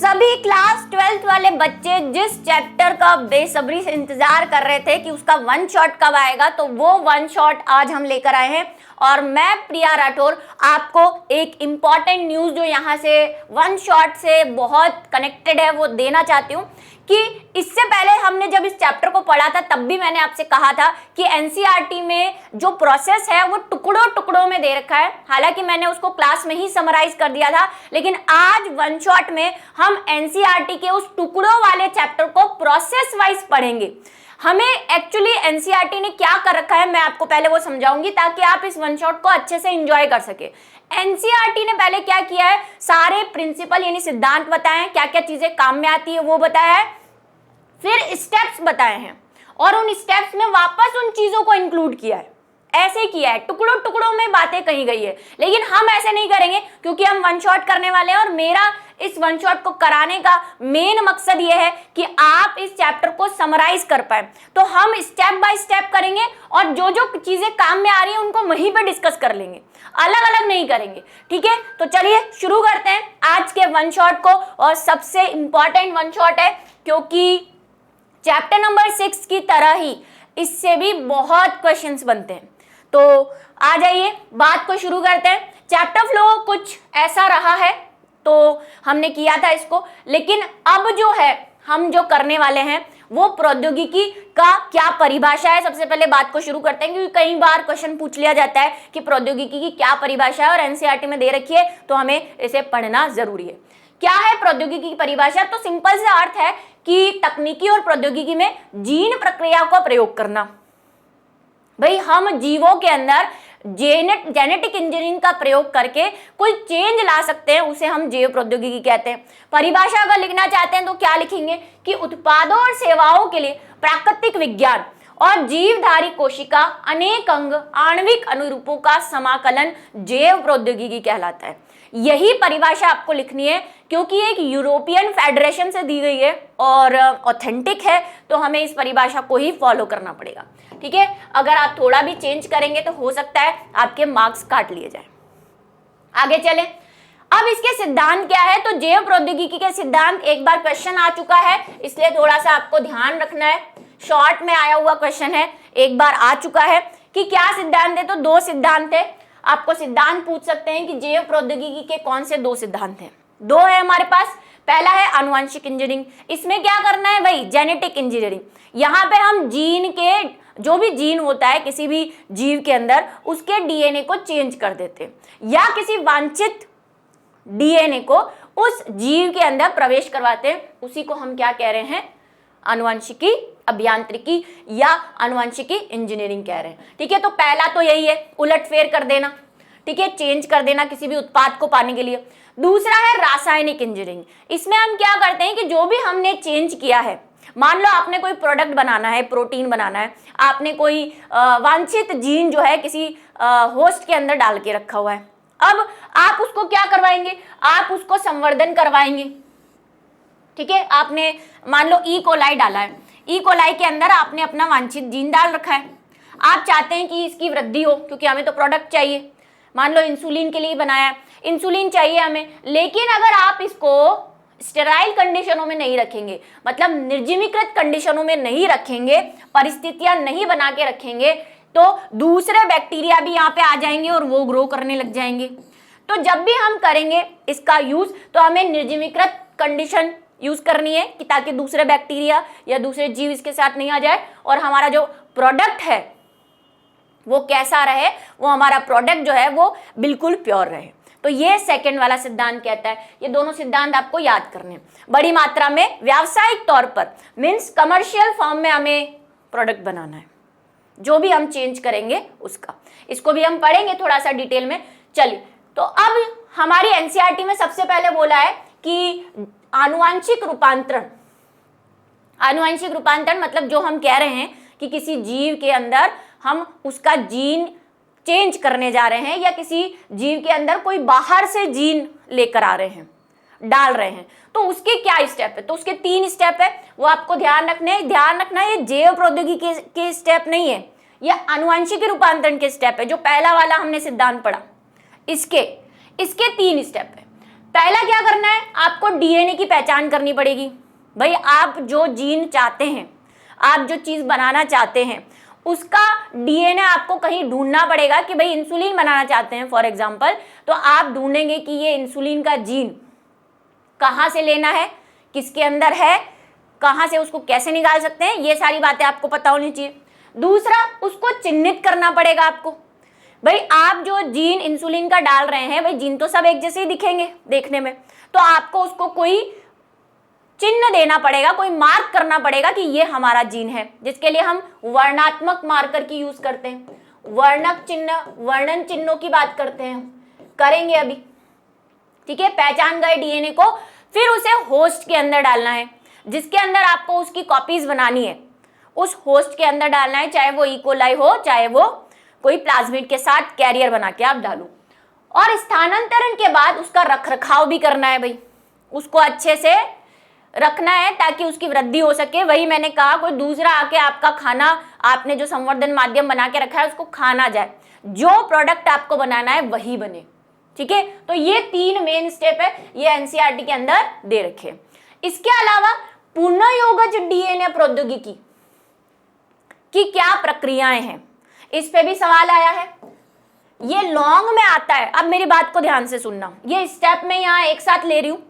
सभी class 12th वाले बच्चे जिस चैप्टर का बेसब्री से इंतजार कर रहे थे कि उसका वन शॉट कब आएगा, तो वो वन शॉट आज हम लेकर आए हैं। और मैं प्रिया राठौर आपको एक इम्पॉर्टेंट न्यूज़ जो यहाँ से वन शॉट से बहुत कनेक्टेड है वो देना चाहती हूँ कि इससे पहले हमने जब इस चैप्टर को पढ़ा था तब भी मैंने आपसे कहा था कि एनसीईआरटी में जो प्रोसेस है वो टुकड़ों टुकड़ों में दे रखा है। हालांकि मैंने उसको क्लास में ही समराइज कर दिया था, लेकिन आज वन शॉट में हम एनसीईआरटी के उस टुकड़ों वाले चैप्टर को प्रोसेस वाइज पढ़ेंगे। हमें एक्चुअली एनसीईआरटी ने क्या कर रखा है मैं आपको पहले वो समझाऊंगी ताकि आप इस वन शॉट को अच्छे से एंजॉय कर सके। एनसीईआरटी ने पहले क्या किया है, सारे प्रिंसिपल यानी सिद्धांत बताए हैं, क्या क्या चीजें काम में आती है वो बताया है, फिर स्टेप्स बताए हैं और उन स्टेप्स में वापस उन चीजों को इंक्लूड किया है। ऐसे किया है, टुकड़ों टुकड़ों में बातें कही गई है, लेकिन हम ऐसे नहीं करेंगे क्योंकि हम वन शॉट करने वाले हैं। और मेरा इस वन शॉट को कराने का मेन मकसद यह है कि आप इस चैप्टर को समराइज कर पाए। तो हम स्टेप बाय स्टेप करेंगे और जो जो चीजें काम में आ रही हैं उनको वहीं पे डिस्कस कर लेंगे, अलग अलग नहीं करेंगे। ठीक है, तो चलिए शुरू करते हैं आज के वन शॉट को। और सबसे इंपॉर्टेंट वन शॉट है क्योंकि चैप्टर नंबर 6 की तरह ही इससे भी बहुत क्वेश्चंस बनते हैं। तो आ जाइए बात को शुरू करते हैं। चैप्टर फ्लो कुछ ऐसा रहा है, तो हमने किया था इसको, लेकिन अब जो है हम जो करने वाले हैं वो प्रौद्योगिकी का क्या परिभाषा है। सबसे पहले बात को शुरू करते हैं क्योंकि कई बार क्वेश्चन पूछ लिया जाता है कि प्रौद्योगिकी की क्या परिभाषा है और एनसीईआरटी में दे रखी है, तो हमें इसे पढ़ना जरूरी है। क्या है प्रौद्योगिकी की परिभाषा? तो सिंपल सा अर्थ है कि तकनीकी और प्रौद्योगिकी में जीन प्रक्रिया का प्रयोग करना। भाई हम जीवों के अंदर जेनेटिक इंजीनियरिंग का प्रयोग करके कोई चेंज ला सकते हैं, उसे हम जैव प्रौद्योगिकी कहते हैं। परिभाषा अगर लिखना चाहते हैं तो क्या लिखेंगे कि उत्पादों और सेवाओं के लिए प्राकृतिक विज्ञान और जीवधारी कोशिका अनेक अंग आणविक अनुरूपों का समाकलन जैव प्रौद्योगिकी कहलाता है। यही परिभाषा आपको लिखनी है क्योंकि एक यूरोपियन फेडरेशन से दी गई है और ऑथेंटिक है, तो हमें इस परिभाषा को ही फॉलो करना पड़ेगा। ठीक है, अगर आप थोड़ा भी चेंज करेंगे तो हो सकता है आपके मार्क्स काट लिए जाए। आगे चलें। अब इसके सिद्धांत क्या है? तो जैव प्रौद्योगिकी के सिद्धांत एक बार क्वेश्चन आ चुका है, इसलिए थोड़ा सा आपको ध्यान रखना है। शॉर्ट में आया हुआ क्वेश्चन है, एक बार आ चुका है कि क्या सिद्धांत है। तो दो सिद्धांत है। आपको सिद्धांत पूछ सकते हैं कि जैव प्रौद्योगिकी के कौन से दो सिद्धांत हैं। दो है हमारे पास। पहला है आनुवंशिक इंजीनियरिंग, इसमें क्या करना है भाई, जेनेटिक इंजीनियरिंग। यहाँ पे हम जीन के जो भी जीन होता है किसी भी जीव के अंदर उसके डीएनए को चेंज कर देते हैं या किसी वांछित डीएनए को उस जीव के अंदर प्रवेश करवाते हैं, उसी को हम क्या कह रहे हैं, आनुवंशिकी अभियांत्रिकी या आनुवंशिकी इंजीनियरिंग कह रहे हैं। ठीक है, तो पहला तो यही है, उलटफेर कर देना। ठीक है, चेंज कर देना किसी भी उत्पाद को पाने के लिए। दूसरा है रासायनिक इंजीनियरिंग। इसमें हम क्या करते हैं कि जो भी हमने चेंज किया है, मान लो आपने कोई प्रोडक्ट बनाना है, प्रोटीन बनाना है, आपने कोई वांछित जीन जो है किसी होस्ट के अंदर डाल के रखा हुआ है, अब आप उसको क्या करवाएंगे, आप उसको संवर्धन करवाएंगे। ठीक है, आपने मान लो ई कोलाई डाला है, ई कोलाई के अंदर आपने अपना वांछित जीन डाल रखा है, आप चाहते हैं कि इसकी वृद्धि हो क्योंकि हमें तो प्रोडक्ट चाहिए। मान लो इंसुलिन के लिए बनाया है, इंसुलिन चाहिए हमें, लेकिन अगर आप इसको स्टेराइल कंडीशनों में नहीं रखेंगे, मतलब निर्जीवीकृत कंडीशनों में नहीं रखेंगे, परिस्थितियां नहीं बना के रखेंगे, तो दूसरे बैक्टीरिया भी यहाँ पे आ जाएंगे और वो ग्रो करने लग जाएंगे। तो जब भी हम करेंगे इसका यूज तो हमें निर्जीवीकृत कंडीशन यूज करनी है कि ताकि दूसरे बैक्टीरिया या दूसरे जीव इसके साथ नहीं आ जाए और हमारा जो प्रोडक्ट है वो कैसा रहे, वो हमारा प्रोडक्ट जो है वो बिल्कुल प्योर रहे। तो ये सेकंड वाला सिद्धांत कहता है। ये दोनों सिद्धांत आपको याद करने हैं। बड़ी मात्रा में व्यावसायिक तौर पर मीन्स कमर्शियल फॉर्म में हमें प्रोडक्ट बनाना है, जो भी हम चेंज करेंगे उसका, इसको भी हम पढ़ेंगे थोड़ा सा डिटेल में। चलिए, तो अब हमारी एनसीईआरटी में सबसे पहले बोला है कि आनुवांशिक रूपांतरण। आनुवांशिक रूपांतरण मतलब जो हम कह रहे हैं कि किसी जीव के अंदर हम उसका जीन चेंज करने जा रहे हैं या किसी जीव के अंदर कोई बाहर से जीन लेकर आ रहे हैं, डाल रहे हैं, तो उसके क्या स्टेप है। तो उसके 3 स्टेप है, वो आपको ध्यान रखना है। ये जैव प्रौद्योगिकी के स्टेप नहीं है, ये आनुवंशिक रूपांतरण के स्टेप है। जो पहला वाला हमने सिद्धांत पढ़ा इसके 3 स्टेप है। पहला क्या करना है, आपको डीएनए की पहचान करनी पड़ेगी। भाई आप जो जीन चाहते हैं, आप जो चीज बनाना चाहते हैं, उसका डीएनए आपको कहीं ढूंढना पड़ेगा कि भाई इंसुलिन बनाना चाहते हैं फॉर एग्जांपल, तो आप ढूंढेंगे कि ये इंसुलिन का जीन कहाँ से लेना है, किसके अंदर है, कहाँ से उसको कैसे निकाल सकते हैं, ये सारी बातें आपको पता होनी चाहिए। दूसरा, उसको चिन्हित करना पड़ेगा आपको। भाई आप जो जीन इंसुलिन का डाल रहे हैं, भाई जीन तो सब एक जैसे ही दिखेंगे देखने में, तो आपको उसको कोई चिन्ह देना पड़ेगा, कोई मार्क करना पड़ेगा कि ये हमारा जीन है, जिसके लिए हम वर्णात्मक मार्कर की यूज करते हैं। वर्णक चिन्ह, वर्णन चिन्हों की बात करते हैं, करेंगे अभी, ठीक है। पहचान गए डीएनए को, फिर उसे होस्ट के अंदर डालना है, जिसके अंदर आपको उसकी कॉपीज बनानी है, उस होस्ट के अंदर डालना है, चाहे वो इकोलाई हो, चाहे वो कोई प्लाज्मिड के साथ कैरियर बना के आप डालो। और स्थानांतरण के बाद उसका रखरखाव भी करना है भाई, उसको अच्छे से रखना है ताकि उसकी वृद्धि हो सके। वही मैंने कहा, कोई दूसरा आके आपका खाना, आपने जो संवर्धन माध्यम बना के रखा है उसको खा ना जाए, जो प्रोडक्ट आपको बनाना है वही बने, ठीक है। तो ये 3 मेन स्टेप है, ये एनसीईआरटी के अंदर दे रखे। इसके अलावा पुनर्योगज डीएनए प्रौद्योगिकी की क्या प्रक्रियाएं हैं, इस पे भी सवाल आया है। ये लॉन्ग में आता है, अब मेरी बात को ध्यान से सुनना, ये स्टेप मैं यहाँ एक साथ ले रही हूँ।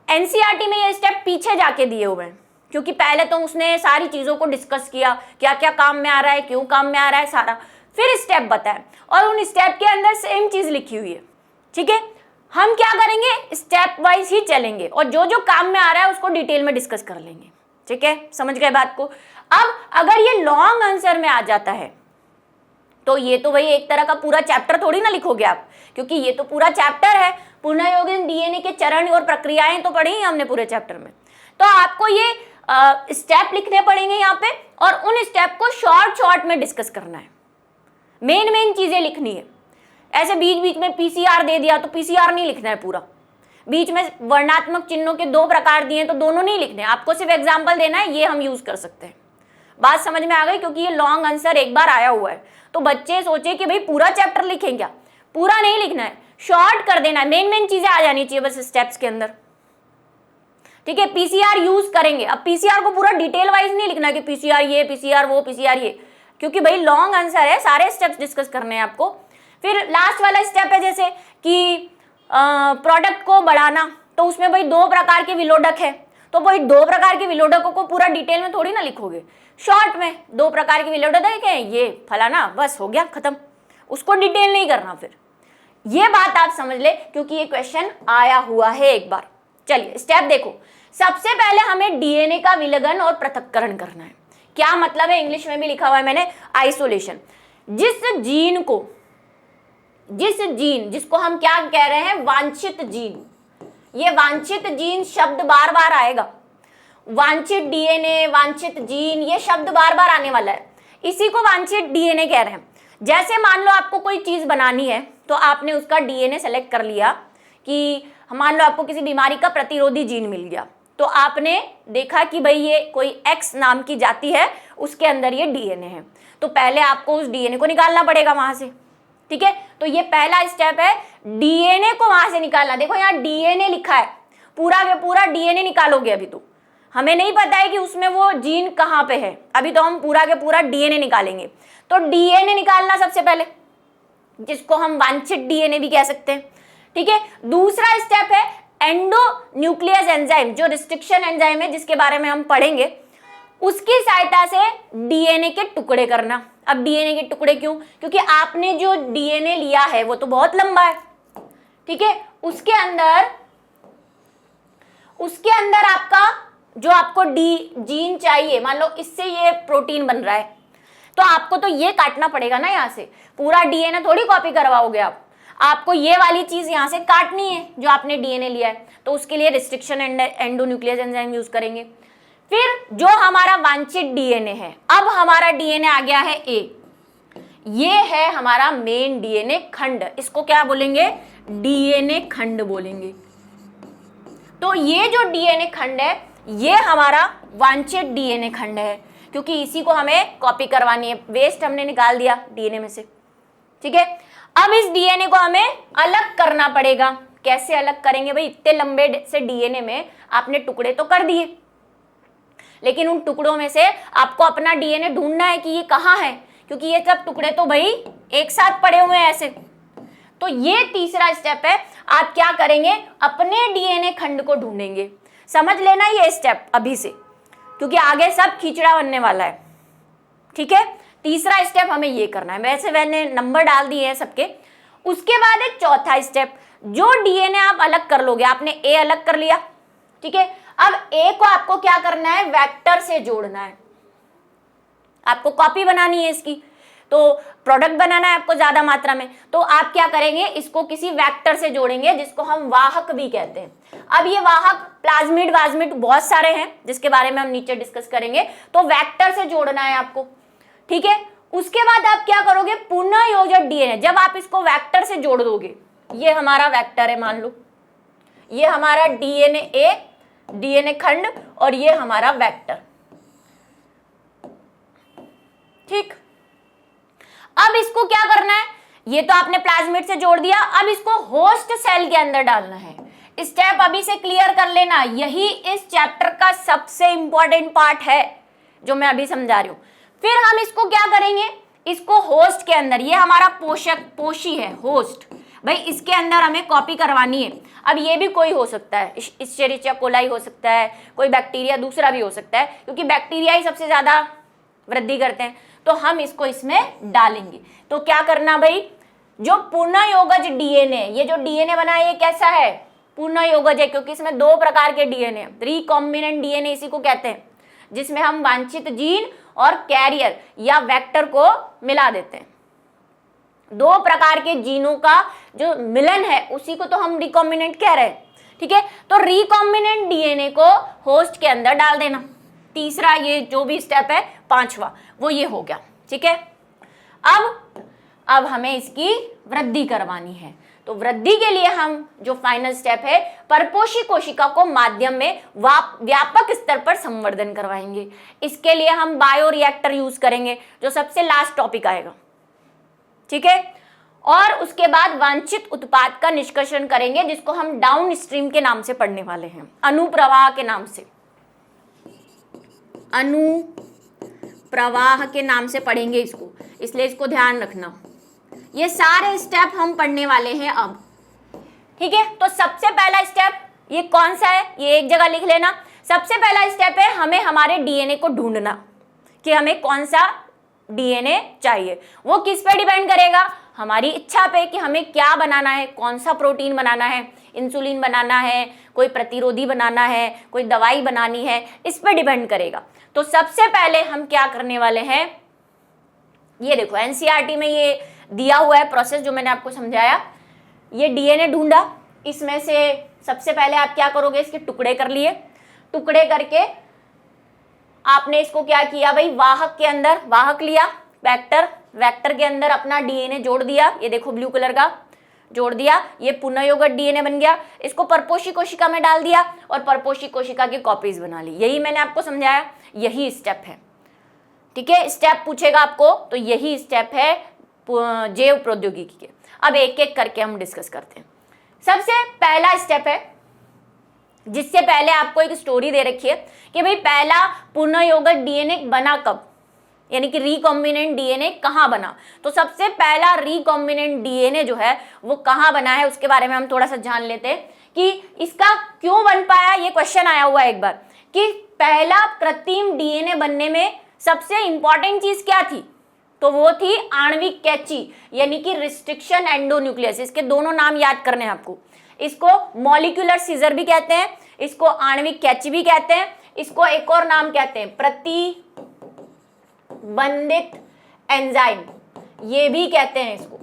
एनसीईआरटी में ये स्टेप पीछे जाके दिए हुए हैं, क्योंकि पहले तो उसने सारी चीजों को डिस्कस किया, क्या क्या काम में आ रहा है, क्यों काम में आ रहा है सारा, फिर स्टेप बताया, और उन स्टेप के अंदर सेम चीज लिखी हुई है, ठीक है। हम क्या करेंगे, स्टेप वाइज ही चलेंगे, और जो जो काम में आ रहा है उसको डिटेल में डिस्कस कर लेंगे, ठीक है। समझ गए बात को। अब अगर ये लॉन्ग आंसर में आ जाता है तो ये तो भाई एक तरह का पूरा चैप्टर थोड़ी ना लिखोगे आप, क्योंकि ये तो पूरा चैप्टर है, पुनर्योगज डीएनए के चरण और प्रक्रियाएं तो पढ़ी ही हमने पूरे चैप्टर में। तो आपको ये स्टेप लिखने पड़ेंगे यहाँ पे, और उन स्टेप को शॉर्ट शॉर्ट में डिस्कस करना है, मेन मेन चीजें लिखनी है। ऐसे बीच बीच में पीसीआर दे दिया तो पीसीआर नहीं लिखना है पूरा, बीच में वर्णात्मक चिन्हों के 2 प्रकार दिए तो दोनों नहीं लिखने, आपको सिर्फ एग्जाम्पल देना है, ये हम यूज कर सकते हैं। बात समझ में आ गई, क्योंकि ये लॉन्ग आंसर एक बार आया हुआ है, तो बच्चे सोचे कि भाई पूरा चैप्टर लिखें क्या, पूरा नहीं लिखना है, शॉर्ट कर देना है, मेन मेन चीजें आ जानी चाहिए बस स्टेप्स के अंदर, ठीक है। पीसीआर यूज करेंगे, अब पीसीआर को पूरा डिटेल वाइज नहीं लिखना कि पीसीआर ये, पीसीआर वो, पीसीआर ये, क्योंकि भाई लॉन्ग आंसर है, सारे स्टेप्स डिस्कस करने हैं आपको। फिर लास्ट वाला स्टेप है जैसे कि प्रोडक्ट को बढ़ाना, तो उसमें भाई 2 प्रकार के विलोडक है, तो भाई 2 प्रकार के विलोडकों को पूरा डिटेल में थोड़ी ना लिखोगे, शॉर्ट में 2 प्रकार के विलोडक है, ये फलाना, बस हो गया खत्म, उसको डिटेल नहीं करना। फिर ये बात आप समझ ले, क्योंकि ये क्वेश्चन आया हुआ है एक बार। चलिए स्टेप देखो, सबसे पहले हमें डीएनए का विलगन और पृथक्करण करना है। क्या मतलब है, इंग्लिश में भी लिखा हुआ है मैंने, आइसोलेशन। जिसको हम क्या कह रहे हैं, वांछित जीन, ये वांछित जीन शब्द बार बार आएगा, वांछित डीएनए, वांछित जीन, ये शब्द बार बार आने वाला है, इसी को वांछित डीएनए कह रहे हैं। जैसे मान लो आपको कोई चीज बनानी है, तो आपने उसका डीएनए सेलेक्ट कर लिया, कि मान लो आपको किसी बीमारी का प्रतिरोधी जीन मिल गया, तो आपने देखा कि भाई ये कोई एक्स नाम की जाति है, उसके अंदर ये डीएनए है, तो पहले आपको उस डीएनए को निकालना पड़ेगा वहां से, ठीक है। तो ये पहला स्टेप है, डीएनए को वहां से निकालना। देखो यहाँ डीएनए लिखा है, पूरा के पूरा डीएनए निकालोगे, अभी तो हमें नहीं पता है कि उसमें वो जीन कहाँ पे है, अभी तो हम पूरा के पूरा डीएनए निकालेंगे। तो डीएनए निकालना सबसे पहले, जिसको हम वांछित डीएनए भी कह सकते हैं, ठीक है। दूसरा स्टेप है एंडोन्यूक्लियस एंजाइम, जो रिस्ट्रिक्शन एंजाइम है जिसके बारे में हम पढ़ेंगे, उसकी सहायता से डीएनए के टुकड़े करना। अब डीएनए के टुकड़े क्यों, क्योंकि आपने जो डीएनए लिया है वो तो बहुत लंबा है, ठीक है। उसके अंदर आपका जो आपको जीन चाहिए, मान लो इससे ये प्रोटीन बन रहा है, तो आपको तो ये काटना पड़ेगा ना, यहाँ से पूरा डीएनए थोड़ी कॉपी करवाओगे आप, आपको ये वाली चीज यहाँ से काटनी है जो आपने डीएनए लिया है, तो उसके लिए रिस्ट्रिक्शन एंडोन्यूक्लियस एंजाइम यूज करेंगे। फिर जो हमारा वांछित डीएनए है, अब हमारा डीएनए आ गया है ए, ये है हमारा मेन डीएनए खंड, इसको क्या बोलेंगे, डीएनए खंड बोलेंगे। तो ये जो डीएनए खंड है, ये हमारा वांछित डीएनए खंड है, क्योंकि इसी को हमें कॉपी करवानी है, वेस्ट हमने निकाल दिया डीएनए में से, ठीक है। अब इस डीएनए को हमें अलग करना पड़ेगा, कैसे अलग करेंगे भाई? इतने लंबे से डीएनए में आपने टुकड़े तो कर दिए, लेकिन उन टुकड़ों में से आपको अपना डीएनए ढूंढना है कि ये कहाँ है, क्योंकि ये सब टुकड़े तो भाई एक साथ पड़े हुए हैं ऐसे। तो ये तीसरा स्टेप है, आप क्या करेंगे? अपने डीएनए खंड को ढूंढेंगे। समझ लेना ये स्टेप अभी से, क्योंकि आगे सब खिचड़ा बनने वाला है, ठीक है? तीसरा स्टेप हमें ये करना है। वैसे मैंने नंबर डाल दिए हैं सबके। उसके बाद है चौथा स्टेप, जो डीएनए आप अलग कर लोगे। आपने ए अलग कर लिया, ठीक है? अब ए को आपको क्या करना है? वेक्टर से जोड़ना है। आपको कॉपी बनानी है इसकी, तो प्रोडक्ट बनाना है आपको ज्यादा मात्रा में। तो आप क्या करेंगे? इसको किसी वेक्टर से जोड़ेंगे, जिसको हम वाहक भी कहते हैं। अब ये वाहक प्लाज्मिड वाज्मिड बहुत सारे हैं, जिसके बारे में हम नीचे डिस्कस करेंगे। तो वेक्टर से जोड़ना है आपको, ठीक है? उसके बाद आप क्या करोगे? पुनः योजित डीएनए। जब आप इसको वेक्टर से जोड़ दोगे, ये हमारा वेक्टर है, मान लो ये हमारा डीएनए ए, डीएनए खंड, और ये हमारा वेक्टर, ठीक। अब इसको क्या करना है? ये तो आपने प्लाज्मिड से जोड़ दिया, अब इसको होस्ट सेल के अंदर डालना है। स्टेप अभी से क्लियर कर लेना, यही इस चैप्टर का सबसे इंपॉर्टेंट पार्ट है जो मैं अभी समझा रही हूं। फिर हम इसको क्या करेंगे? इसको होस्ट के अंदर, ये हमारा पोषी है, होस्ट भाई, इसके अंदर हमें कॉपी करवानी है। अब ये भी कोई हो सकता है, इश्चेरिचिया कोलाई हो सकता है, कोई बैक्टीरिया दूसरा भी हो सकता है, क्योंकि बैक्टीरिया ही सबसे ज्यादा वृद्धि करते हैं। तो हम इसको इसमें डालेंगे। तो क्या करना भाई? जो पुनः योगज डीएनए, ये जो डीएनए बना है ये कैसा है? पुनः योगज है, क्योंकि इसमें दो प्रकार के डीएनए, रिकॉम्बिनेंट डीएनए इसी को कहते हैं, जिसमें हम वांछित जीन और कैरियर या वेक्टर को मिला देते हैं। दो प्रकार के जीनों का जो मिलन है उसी को तो हम रिकॉम्बिनेंट कह रहे हैं, ठीक है? तो रिकॉम्बिनेंट डीएनए को होस्ट के अंदर डाल देना। तीसरा ये जो भी स्टेप है, पांचवा, वो ये हो गया, ठीक है? अब हमें इसकी वृद्धि करवानी है। तो वृद्धि के लिए हम जो फाइनल स्टेप है, परपोषी कोशिका को माध्यम में व्यापक स्तर पर संवर्धन करवाएंगे। इसके लिए हम बायोरिएक्टर यूज करेंगे, जो सबसे लास्ट टॉपिक आएगा, ठीक है? और उसके बाद वांछित उत्पाद का निष्कर्षण करेंगे, जिसको हम डाउन स्ट्रीम के नाम से पढ़ने वाले हैं, अनुप्रवाह के नाम से, अनुप्रवाह के नाम से पढ़ेंगे इसको, इसलिए इसको ध्यान रखना। ये सारे स्टेप हम पढ़ने वाले हैं अब, ठीक है? तो सबसे पहला स्टेप ये कौन सा है? ये एक जगह लिख लेना। सबसे पहला स्टेप है हमें हमारे डीएनए को ढूंढना, कि हमें कौन सा डीएनए चाहिए। वो किस पे डिपेंड करेगा? हमारी इच्छा पे, कि हमें क्या बनाना है, कौन सा प्रोटीन बनाना है, इंसुलिन बनाना है, कोई प्रतिरोधी बनाना है, कोई दवाई बनानी है, इस पे डिपेंड करेगा। तो सबसे पहले हम क्या करने वाले हैं? ये देखो एनसीईआरटी में ये दिया हुआ है प्रोसेस जो मैंने आपको समझाया। ये डीएनए ढूंढा, इसमें से सबसे पहले आप क्या करोगे? इसके टुकड़े कर लिए, टुकड़े करके आपने इसको क्या किया भाई? वाहक के अंदर, वाहक लिया, वेक्टर, वेक्टर के अंदर अपना डीएनए जोड़ दिया। ये देखो ब्लू कलर का जोड़ दिया, ये पुनः योगित डीएनए बन गया। इसको परपोषी कोशिका में डाल दिया और परपोषी कोशिका की कॉपीज बना ली। यही मैंने आपको समझाया, यही स्टेप है, ठीक है? स्टेप पूछेगा आपको तो यही स्टेप है जैव प्रौद्योगिकी के। अब एक एक करके हम डिस्कस करते हैं। सबसे पहला स्टेप है, जिससे पहले आपको एक स्टोरी दे रखी है कि भाई पहला पुनः योगित डीएनए बना कब, यानी कि रिकॉम्बिनेंट डीएनए कहाँ बना। तो सबसे पहला रिकॉम्बिनेंट डीएनए जो है वो कहाँ बना है, उसके बारे में हम थोड़ा सा जान लेते हैं कि इसका क्यों बन पाया। ये क्वेश्चन आया हुआ है एक बार कि पहला कृत्रिम डीएनए बनने में सबसे इंपॉर्टेंट चीज क्या थी? तो वो थी आणविक कैची, यानी कि रिस्ट्रिक्शन एंडोन्यूक्लियस। इसके दोनों नाम याद करने हैं आपको। इसको मॉलिक्यूलर सीजर भी कहते हैं, इसको आणविक कैची भी कहते हैं, इसको एक और नाम कहते हैं प्रतिबंधित एंजाइम, ये भी कहते हैं इसको।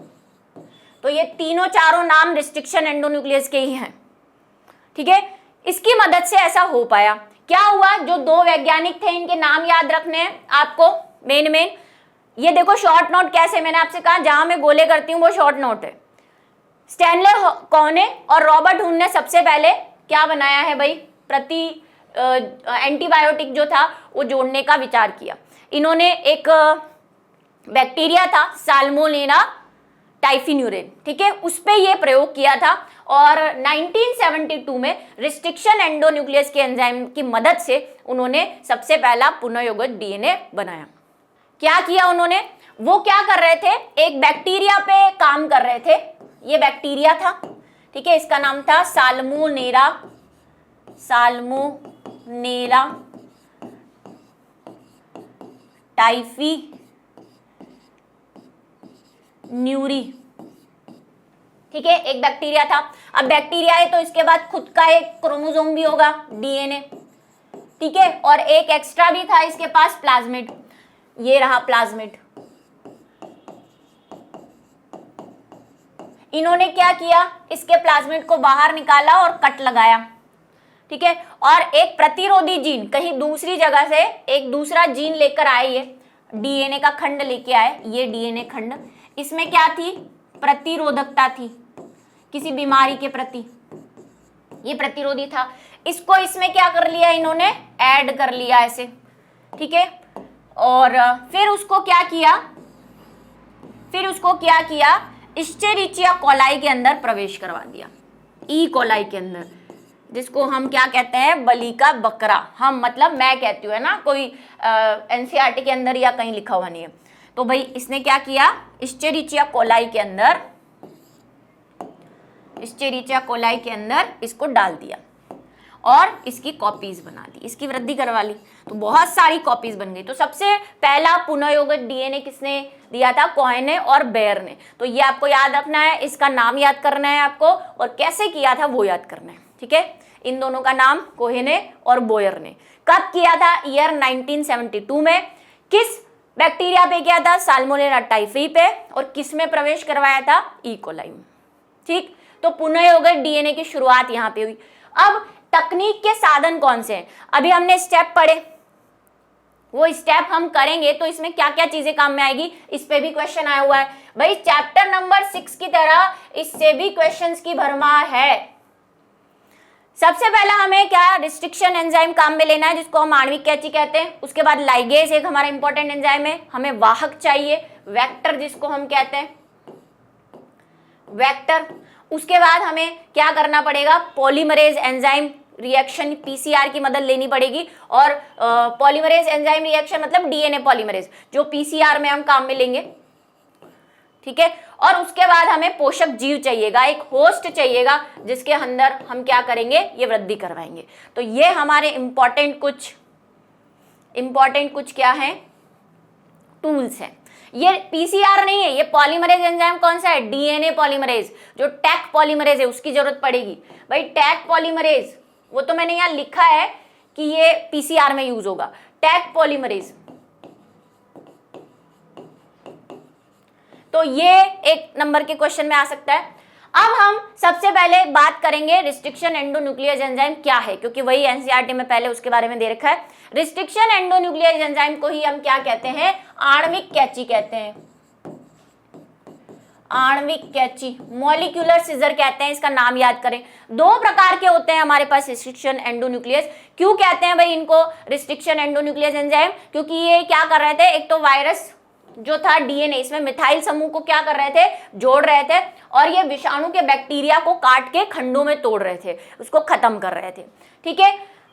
तो ये तीनों चारों नाम रिस्ट्रिक्शन एंडोन्यूक्लियस के ही हैं, ठीक है? इसकी मदद से ऐसा हो पाया। क्या हुआ? जो दो वैज्ञानिक थे, इनके नाम याद रखने हैं आपको मेन। ये देखो शॉर्ट नोट कैसे, मैंने आपसे कहा जहां मैं गोले करती हूं वो शॉर्ट नोट है। स्टैनले कॉने और रॉबर्ट हुन ने सबसे पहले क्या बनाया है भाई? एंटीबायोटिक जो था वो जोड़ने का विचार किया। इन्होंने एक बैक्टीरिया था साल्मोनेला टाइफिन्यूरेन, ठीक है, उस पे ये प्रयोग किया था। और 1972 में रिस्ट्रिक्शन एंडोन्यूक्लियस के एंजाइम की मदद से उन्होंने सबसे पहला पुनः योजित डीएनए बनाया। क्या किया उन्होंने, वो क्या कर रहे थे, एक बैक्टीरिया पे काम कर रहे थे। ये बैक्टीरिया था, ठीक है, इसका नाम था साल्मोनेला टाइफिन्यूरी, ठीक है, एक बैक्टीरिया था। अब बैक्टीरिया है तो इसके बाद खुद का एक क्रोमोसोम भी होगा, डीएनए, ठीक है, और एक एक्स्ट्रा भी था इसके पास, प्लाज्मिड। ये रहा प्लाज्मिड। इन्होंने क्या किया, इसके प्लाज्मिड को बाहर निकाला और कट लगाया, ठीक है, और एक प्रतिरोधी जीन कहीं दूसरी जगह से एक दूसरा जीन लेकर आए, ये डीएनए का खंड लेके आए, ये डीएनए खंड, इसमें क्या थी, प्रतिरोधकता थी किसी बीमारी के प्रति, ये प्रतिरोधी था। इसको इसमें क्या कर लिया इन्होंने, ऐड कर लिया ऐसे, ठीक है, और फिर उसको क्या किया, इस्चेरिचिया कोलाई के अंदर प्रवेश करवा दिया, ई कोलाई के अंदर, जिसको हम क्या कहते हैं, बलि का बकरा, हम मतलब मैं कहती हूँ, है ना, कोई एनसीईआरटी के अंदर या कहीं लिखा हुआ नहीं है। तो भाई इसने क्या किया, इस्चेरिचिया कोलाई के अंदर इसको डाल दिया और इसकी कॉपीज बना दी, इसकी वृद्धि करवा ली, तो बहुत सारी कॉपीज बन गई। तो सबसे पहला पुनः योजित डीएनए किसने दिया था, कोहेने और बेयर ने। तो ये आपको याद रखना है, इसका नाम याद करना है आपको, और कैसे किया था वो याद करना है, ठीक है। इन दोनों का नाम कोहेने और बोयर ने। कब किया था, ईयर 1972 में। किस बैक्टीरिया पे किया था, साल्मोनेला टाइफी पे, और किस में प्रवेश करवाया था, ई कोलाई में, ठीक। तो पुनः योजित डीएनए की शुरुआत यहाँ पे हुई। अब तकनीक के साधन कौन से हैं, अभी हमने स्टेप पढ़े, वो स्टेप हम करेंगे तो इसमें क्या क्या चीजें काम में आएगी, इस पे भी क्वेश्चन आया हुआ है भाई। चैप्टर नंबर 6 की तरह इससे भी क्वेश्चंस की भरमार है। सबसे पहला हमें क्या, रिस्ट्रिक्शन एंजाइम काम में लेना है, जिसको हम आणविक कैंची कहते हैं। उसके बाद लाइगेज एक हमारा इंपॉर्टेंट एंजाइम है, हमें वाहक चाहिए, वेक्टर जिसको हम कहते हैं, वेक्टर। उसके बाद हमें क्या करना पड़ेगा, पॉलीमरेज एंजाइम रिएक्शन, पीसीआर की मदद लेनी पड़ेगी। और पॉलीमरेज एंजाइम रिएक्शन मतलब डीएनए पॉलीमरेज, जो पीसीआर में हम काम में लेंगे, ठीक है। और उसके बाद हमें पोषक जीव चाहिएगा, एक होस्ट चाहिएगा, जिसके अंदर हम क्या करेंगे, ये वृद्धि करवाएंगे। तो ये हमारे इंपॉर्टेंट कुछ क्या है, टूल्स हैं। ये पीसीआर नहीं है, ये पॉलीमरेज एंजाइम कौन सा है, डीएनए पॉलीमरेज। जो टैक पॉलीमरेज है उसकी जरूरत पड़ेगी भाई। टैक पॉलीमरेज वो तो मैंने यहाँ लिखा है कि ये पीसीआर में यूज होगा, टैक पॉलीमरेज। तो ये एक नंबर के क्वेश्चन में आ सकता है। अब हम सबसे पहले बात करेंगे रिस्ट्रिक्शन एंडोन्यूक्लियस एंजाइम क्या है, क्योंकि वही एनसीईआरटी में पहले उसके बारे में दे रखा है। रिस्ट्रिक्शन एंडोन्यूक्लियस एंजाइम को ही हम क्या कहते हैं, आणविक कैंची कहते हैं, आणविक कैंची, मॉलिक्यूलर सीजर कहते हैं, इसका नाम याद करें। दो प्रकार के होते हैं हमारे पास रिस्ट्रिक्शन एंडोन्यूक्लियस। क्यों कहते हैं भाई इनको रिस्ट्रिक्शन एंडोन्यूक्लियस एंजाइम, क्योंकि ये क्या कर रहे थे, एक तो वायरस जो था डीएनए, इसमें मिथाइल समूह को क्या कर रहे थे, जोड़ रहे थे, और ये विषाणु के बैक्टीरिया को काट के खंडों में तोड़ रहे थे, उसको खत्म कर रहे थे, ठीक है।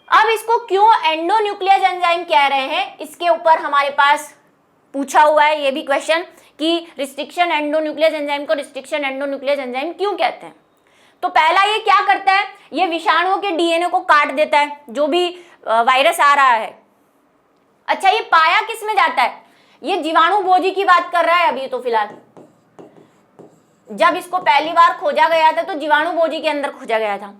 अब इसको क्यों एंडोन्यूक्लियस एंजाइम कह रहे हैं, इसके ऊपर हमारे पास पूछा हुआ है ये भी क्वेश्चन कि रिस्ट्रिक्शन एंडोन्यूक्लियस एंजाइम को रिस्ट्रिक्शन एंडोन्यूक्लियस एंजाइम क्यों कहते हैं। तो पहला ये क्या करता है, ये विषाणुओं के डीएनए को काट देता है, जो भी वायरस आ रहा है। अच्छा, ये पाया किस में जाता है, ये जीवाणु भोजी की बात कर रहा है अभी तो फिलहाल। जब इसको पहली बार खोजा गया था तो जीवाणु भोजी के अंदर खोजा गया था,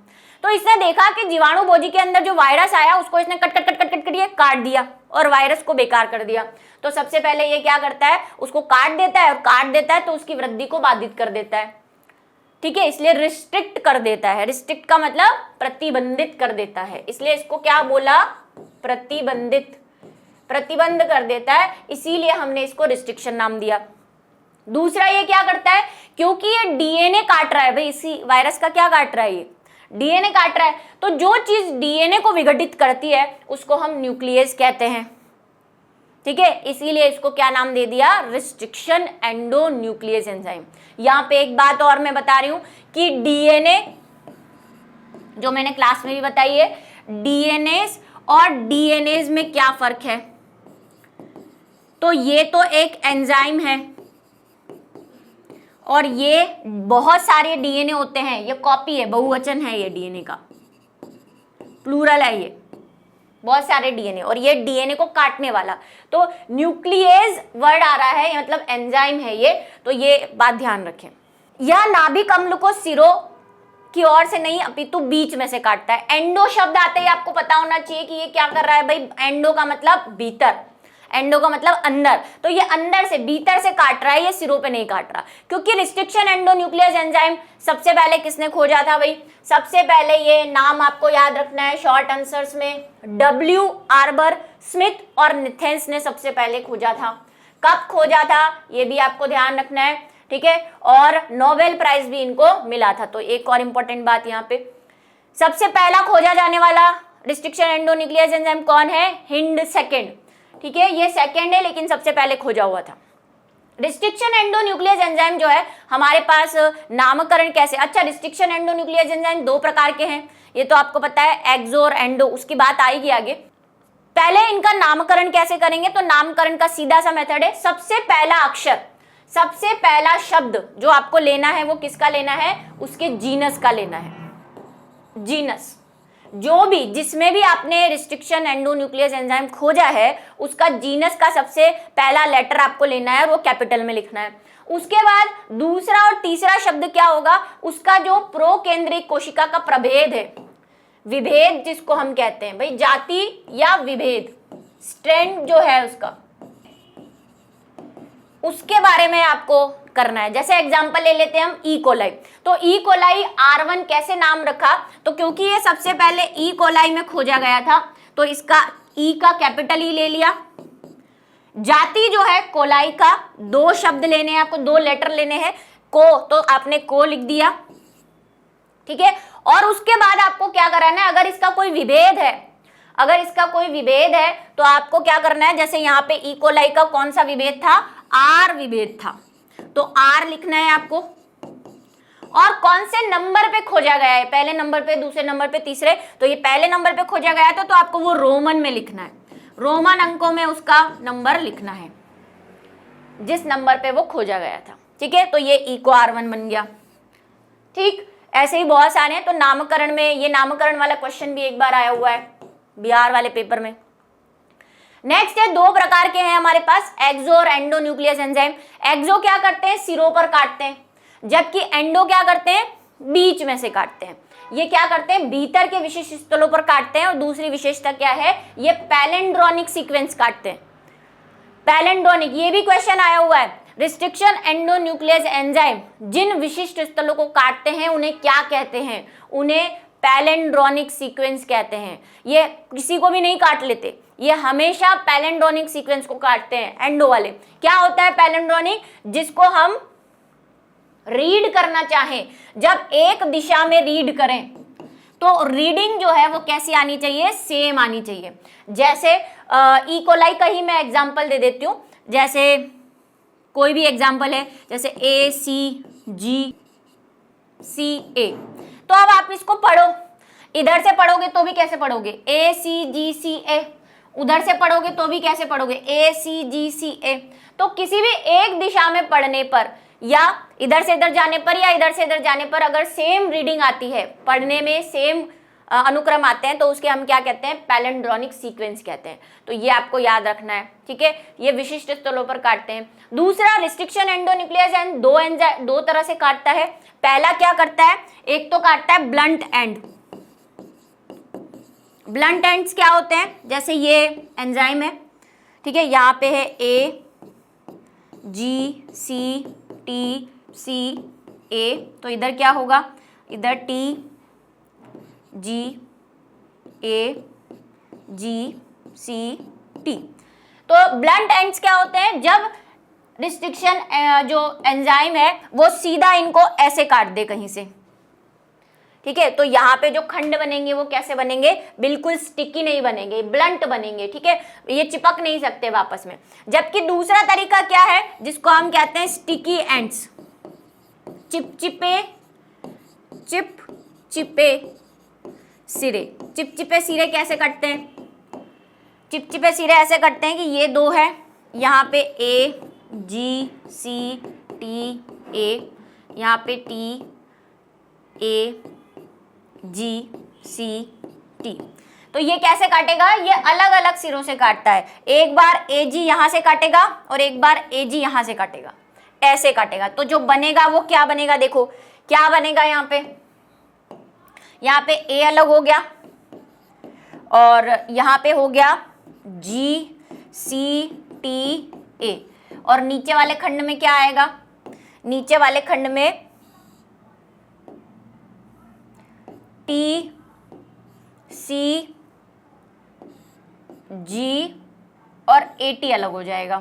तो इसने देखा कि जीवाणु भोजी के अंदर जो वायरस आया उसको इसने cut cut cut cut cut ये काट दिया और वायरस को बेकार कर दिया। तो सबसे पहले ये क्या करता है, उसको काट देता है, और काट देता है तो उसकी वृद्धि को बाधित कर देता है, ठीक है, इसलिए रिस्ट्रिक्ट कर देता है। रिस्ट्रिक्ट का मतलब प्रतिबंधित कर देता है, इसलिए इसको क्या बोला, प्रतिबंधित, प्रतिबंध कर देता है, इसीलिए हमने इसको रिस्ट्रिक्शन नाम दिया। दूसरा ये क्या करता है, क्योंकि ये डीएनए काट रहा है भाई, इसी वायरस का क्या काट रहा है, ये डीएनए काट रहा है, तो जो चीज डीएनए को विघटित करती है उसको हम न्यूक्लियस कहते हैं, ठीक है, इसीलिए इसको क्या नाम दे दिया, रिस्ट्रिक्शन एंडोन्यूक्लियस एंजाइम। यहाँ पे एक बात और मैं बता रही हूं कि डीएनए, जो मैंने क्लास में भी बताई है, डीएनएज और डीएनएज में क्या फर्क है। तो ये तो एक एंजाइम है और ये बहुत सारे डीएनए होते हैं, ये कॉपी है, बहुवचन है, ये डीएनए का प्लूरल है, ये बहुत सारे डीएनए, और ये डीएनए को काटने वाला। तो न्यूक्लियेज वर्ड आ रहा है, मतलब एंजाइम है ये, तो ये बात ध्यान रखें। यह नाभिक अम्ल को सिरों की ओर से नहीं अपितु बीच में से काटता है। एंडो शब्द आते ही आपको पता होना चाहिए कि ये क्या कर रहा है भाई, एंडो का मतलब भीतर, एंडो का मतलब अंदर, तो ये अंदर से भीतर से काट रहा है, ये सिरों पे नहीं काट रहा। क्योंकि रिस्ट्रिक्शन एंडोन्यूक्लियस एंजाइम सबसे पहले किसने खोजा था भाई, सबसे पहले ये नाम आपको याद रखना है शॉर्ट आंसर्स में, डब्ल्यू आर्बर स्मिथ और निथेंस ने सबसे पहले खोजा था। कब खोजा था ये भी आपको ध्यान रखना है, ठीक है, और नोबेल प्राइज भी इनको मिला था। तो एक और इंपॉर्टेंट बात यहाँ पे, सबसे पहला खोजा जाने वाला रिस्ट्रिक्शन एंडोन्यूक्लियस एंजाइम कौन है, हिंड सेकेंड, ठीक है, ये सेकेंड है लेकिन सबसे पहले खोजा हुआ था। रिस्ट्रिक्शन एंडोन्यूक्लियस एंजाइम जो है हमारे पास नामकरण कैसे, अच्छा रिस्ट्रिक्शन एंडोन्यूक्लियस एंजाइम दो प्रकार के हैं, ये तो आपको पता है, एक्सो और एंडो, उसकी बात आएगी आगे। पहले इनका नामकरण कैसे करेंगे, तो नामकरण का सीधा सा मेथड है, सबसे पहला अक्षर, सबसे पहला शब्द जो आपको लेना है वो किसका लेना है, उसके जीनस का लेना है। जीनस जो भी, जिसमें भी आपने रिस्ट्रिक्शन एंडोन्यूक्लियस एंजाइम खोजा है उसका जीनस का सबसे पहला लेटर आपको लेना है और वो कैपिटल में लिखना है। उसके बाद दूसरा और तीसरा शब्द क्या होगा, उसका जो प्रोकेंद्रिक कोशिका का प्रभेद है, विभेद जिसको हम कहते हैं भाई, जाति या विभेद, स्ट्रेंड जो है उसका, उसके बारे में आपको करना है। जैसे एग्जांपल ले लेते हैं हम ई कोलाई, तो ई कोलाई R1 कैसे नाम रखा, तो क्योंकि ये सबसे पहले ई कोलाई में खोजा गया था तो इसका ई का कैपिटल ई ले लिया। जाति जो है कोलाई का, दो शब्द लेने हैं आपको, दो लेटर लेने हैं, को, तो आपने को लिख दिया, ठीक है। और उसके बाद आपको क्या कराना है, अगर इसका कोई विभेद है, अगर इसका कोई विभेद है तो आपको क्या करना है, जैसे यहाँ पे ई कोलाई का कौन सा विभेद था, आर विभेद था, तो आर लिखना है आपको। और कौन से नंबर पे खोजा गया है, पहले नंबर पे, दूसरे नंबर पे, तीसरे, तो ये पहले नंबर पे खोजा गया था तो आपको वो रोमन में लिखना है, रोमन अंकों में उसका नंबर लिखना है जिस नंबर पे वो खोजा गया था, ठीक है। तो ये ई को R1 बन गया, ठीक। ऐसे ही बहुत सारे हैं। तो नामकरण में, ये नामकरण वाला क्वेश्चन भी एक बार आया हुआ है बिहार वाले पेपर में। नेक्स्ट है, दो प्रकार के हैं हमारे पास, एक्सो और एंडोन्यूक्लियस एंजाइम। एक्सो क्या करते हैं, सिरों पर काटते हैं, जबकि एंडो क्या करते हैं, बीच में से काटते हैं। ये क्या करते हैं, भीतर के विशिष्ट स्थलों पर काटते हैं। और दूसरी विशेषता क्या है, ये पैलेंड्रोनिक सीक्वेंस काटते हैं। पैलेंड्रोनिक, ये भी क्वेश्चन आया हुआ है, रिस्ट्रिक्शन एंडोन्यूक्लियस एंजाइम जिन विशिष्ट स्थलों को काटते हैं उन्हें क्या कहते हैं, उन्हें पैलेंड्रोनिक सीक्वेंस कहते हैं। ये किसी को भी नहीं काट लेते, ये हमेशा पैलेंड्रोनिक सीक्वेंस को काटते हैं एंडो वाले। क्या होता है पैलेंड्रोनिक, जिसको हम रीड करना चाहें, जब एक दिशा में रीड करें तो रीडिंग जो है वो कैसी आनी चाहिए, सेम आनी चाहिए। जैसे ई कोलाई का ही मैं एग्जांपल दे देती हूँ, जैसे कोई भी एग्जांपल है, जैसे ACGCA, तो अब आप इसको पढ़ो, इधर से पढ़ोगे तो भी कैसे पढ़ोगे, ACGCA, उधर से पढ़ोगे तो भी कैसे पढ़ोगे, ACGCA। तो किसी भी एक दिशा में पढ़ने पर, या इधर से इधर जाने पर, या इधर से इधर जाने पर अगर सेम रीडिंग आती है, पढ़ने में सेम अनुक्रम आते हैं, तो उसके हम क्या कहते हैं, पैलेंड्रोनिक सीक्वेंस कहते हैं। तो ये आपको याद रखना है, ठीक है। ये विशिष्ट स्थलों पर काटते हैं। दूसरा, रिस्ट्रिक्शन एंडोन्यूक्लियस एंजाइम दो तरह से काटता है। पहला क्या करता है, एक तो काटता है ब्लंट एंड। ब्लंट एंड्स क्या होते हैं, जैसे ये एंजाइम है, ठीक है, यहाँ पे है AGCTCA, तो इधर क्या होगा, इधर TGAGCT। तो ब्लंट एंड्स क्या होते हैं, जब रिस्ट्रिक्शन जो एंजाइम है वो सीधा इनको ऐसे काट दे कहीं से, ठीक है। तो यहाँ पे जो खंड बनेंगे वो कैसे बनेंगे, बिल्कुल स्टिकी नहीं बनेंगे, ब्लंट बनेंगे, ठीक है, ये चिपक नहीं सकते वापस में। जबकि दूसरा तरीका क्या है, जिसको हम कहते हैं स्टिकी एंड्स, चिपचिपे सिरे। चिपचिपे सिरे कैसे कटते हैं, चिपचिपे सिरे ऐसे कटते हैं कि ये दो है, यहाँ पे ए जी सी टी ए, यहाँ पे T A ji C T. तो ये कैसे काटेगा, ये अलग अलग सिरों से काटता है। एक बार ए जी यहाँ से काटेगा और एक बार ए जी यहाँ से काटेगा, ऐसे काटेगा। तो जो बनेगा वो क्या बनेगा, देखो क्या बनेगा, यहाँ पे ए अलग हो गया और यहाँ पे हो गया जी सी टी ए, और नीचे वाले खंड में क्या आएगा, नीचे वाले खंड में टी सी जी और ए टी अलग हो जाएगा।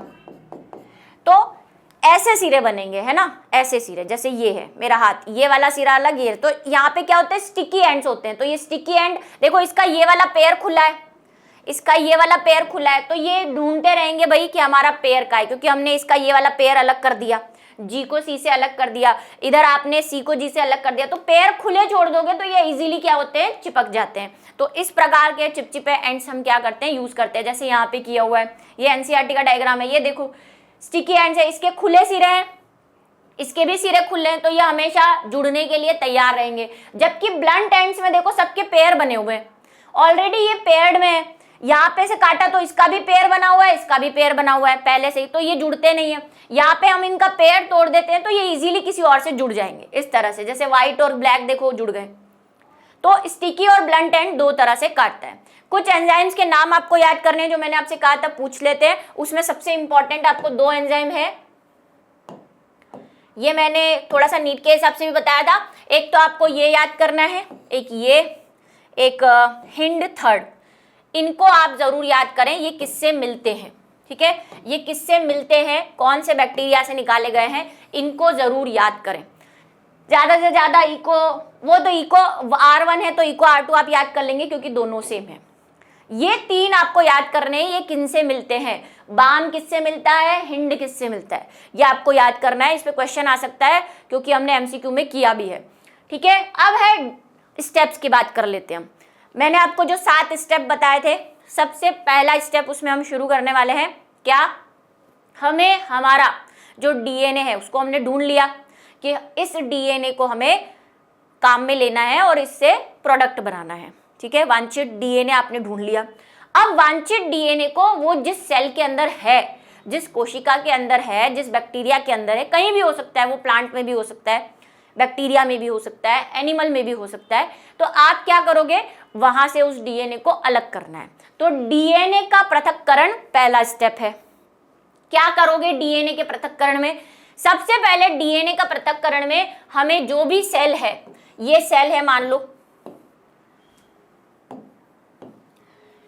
तो ऐसे सिरे बनेंगे, है ना, ऐसे सिरे, जैसे ये है मेरा हाथ, ये वाला सिरा अलग, ये। तो यहाँ पे क्या होते हैं, स्टिकी एंड्स होते हैं। तो ये स्टिकी एंड देखो, इसका ये वाला पैर खुला है, इसका ये वाला पैर खुला है, तो ये ढूंढते रहेंगे भाई कि हमारा पैर का है, क्योंकि हमने इसका ये वाला पैर अलग कर दिया, जी को सी से अलग कर दिया, इधर आपने सी को जी से अलग कर दिया। तो पैर खुले छोड़ दोगे तो ये इजीली क्या होते हैं, चिपक जाते हैं। तो इस प्रकार के चिपचिपे एंड्स हम क्या करते हैं, यूज करते हैं। जैसे यहाँ पे किया हुआ है, ये एनसीईआरटी का डायग्राम है, ये देखो स्टिकी एंड्स है, इसके खुले सिरे हैं, इसके भी सिरे खुले हैं, तो ये हमेशा जुड़ने के लिए तैयार रहेंगे। जबकि ब्लंट एंड्स में देखो सबके पैर बने हुए हैं, ऑलरेडी ये पेयर्ड में है, यहाँ पे से काटा तो इसका भी पेयर बना हुआ है, इसका भी पेयर बना हुआ है पहले से ही, तो ये जुड़ते नहीं है। यहाँ पे हम इनका पेयर तोड़ देते हैं तो ये इजीली किसी और से जुड़ जाएंगे, इस तरह से। जैसे व्हाइट और ब्लैक देखो जुड़ गए। तो स्टिकी और ब्लंट एंड दो तरह से काटता है। कुछ एंजाइम्स के नाम आपको याद करने हैं, जो मैंने आपसे कहा था पूछ लेते हैं। उसमें सबसे इंपॉर्टेंट आपको दो एंजाइम है, ये मैंने थोड़ा सा नीट के हिसाब से भी बताया था। एक तो आपको ये याद करना है, एक ये, एक हिंड थर्ड। इनको आप जरूर याद करें, ये किससे मिलते हैं, ठीक है, ये किससे मिलते हैं, कौन से बैक्टीरिया से निकाले गए हैं, इनको जरूर याद करें। ज्यादा से ज्यादा इको, वो तो इको R1 है तो इको R2 आप याद कर लेंगे क्योंकि दोनों सेम है। ये तीन आपको याद करने हैं, ये किनसे मिलते हैं, बाम किससे मिलता है, हिंड किससे मिलता है, ये आपको याद करना है। इस पे क्वेश्चन आ सकता है क्योंकि हमने एमसीक्यू में किया भी है, ठीक है। अब है स्टेप्स की बात कर लेते हैं हम। मैंने आपको जो 7 स्टेप बताए थे, सबसे पहला स्टेप उसमें हम शुरू करने वाले हैं क्या, हमें हमारा जो डीएनए है उसको हमने ढूंढ लिया कि इस डीएनए को हमें काम में लेना है और इससे प्रोडक्ट बनाना है, ठीक है। वांछित डीएनए आपने ढूंढ लिया। अब वांछित डीएनए को वो जिस सेल के अंदर है, जिस कोशिका के अंदर है, जिस बैक्टीरिया के अंदर है, कहीं भी हो सकता है, वो प्लांट में भी हो सकता है, बैक्टीरिया में भी हो सकता है, एनिमल में भी हो सकता है। तो आप क्या करोगे, वहां से उस डीएनए को अलग करना है। तो डीएनए का पृथक्करण पहला स्टेप है। क्या करोगे डीएनए के पृथक्करण में, सबसे पहले डीएनए का पृथक्करण में हमें जो भी सेल है, ये सेल है मान लो,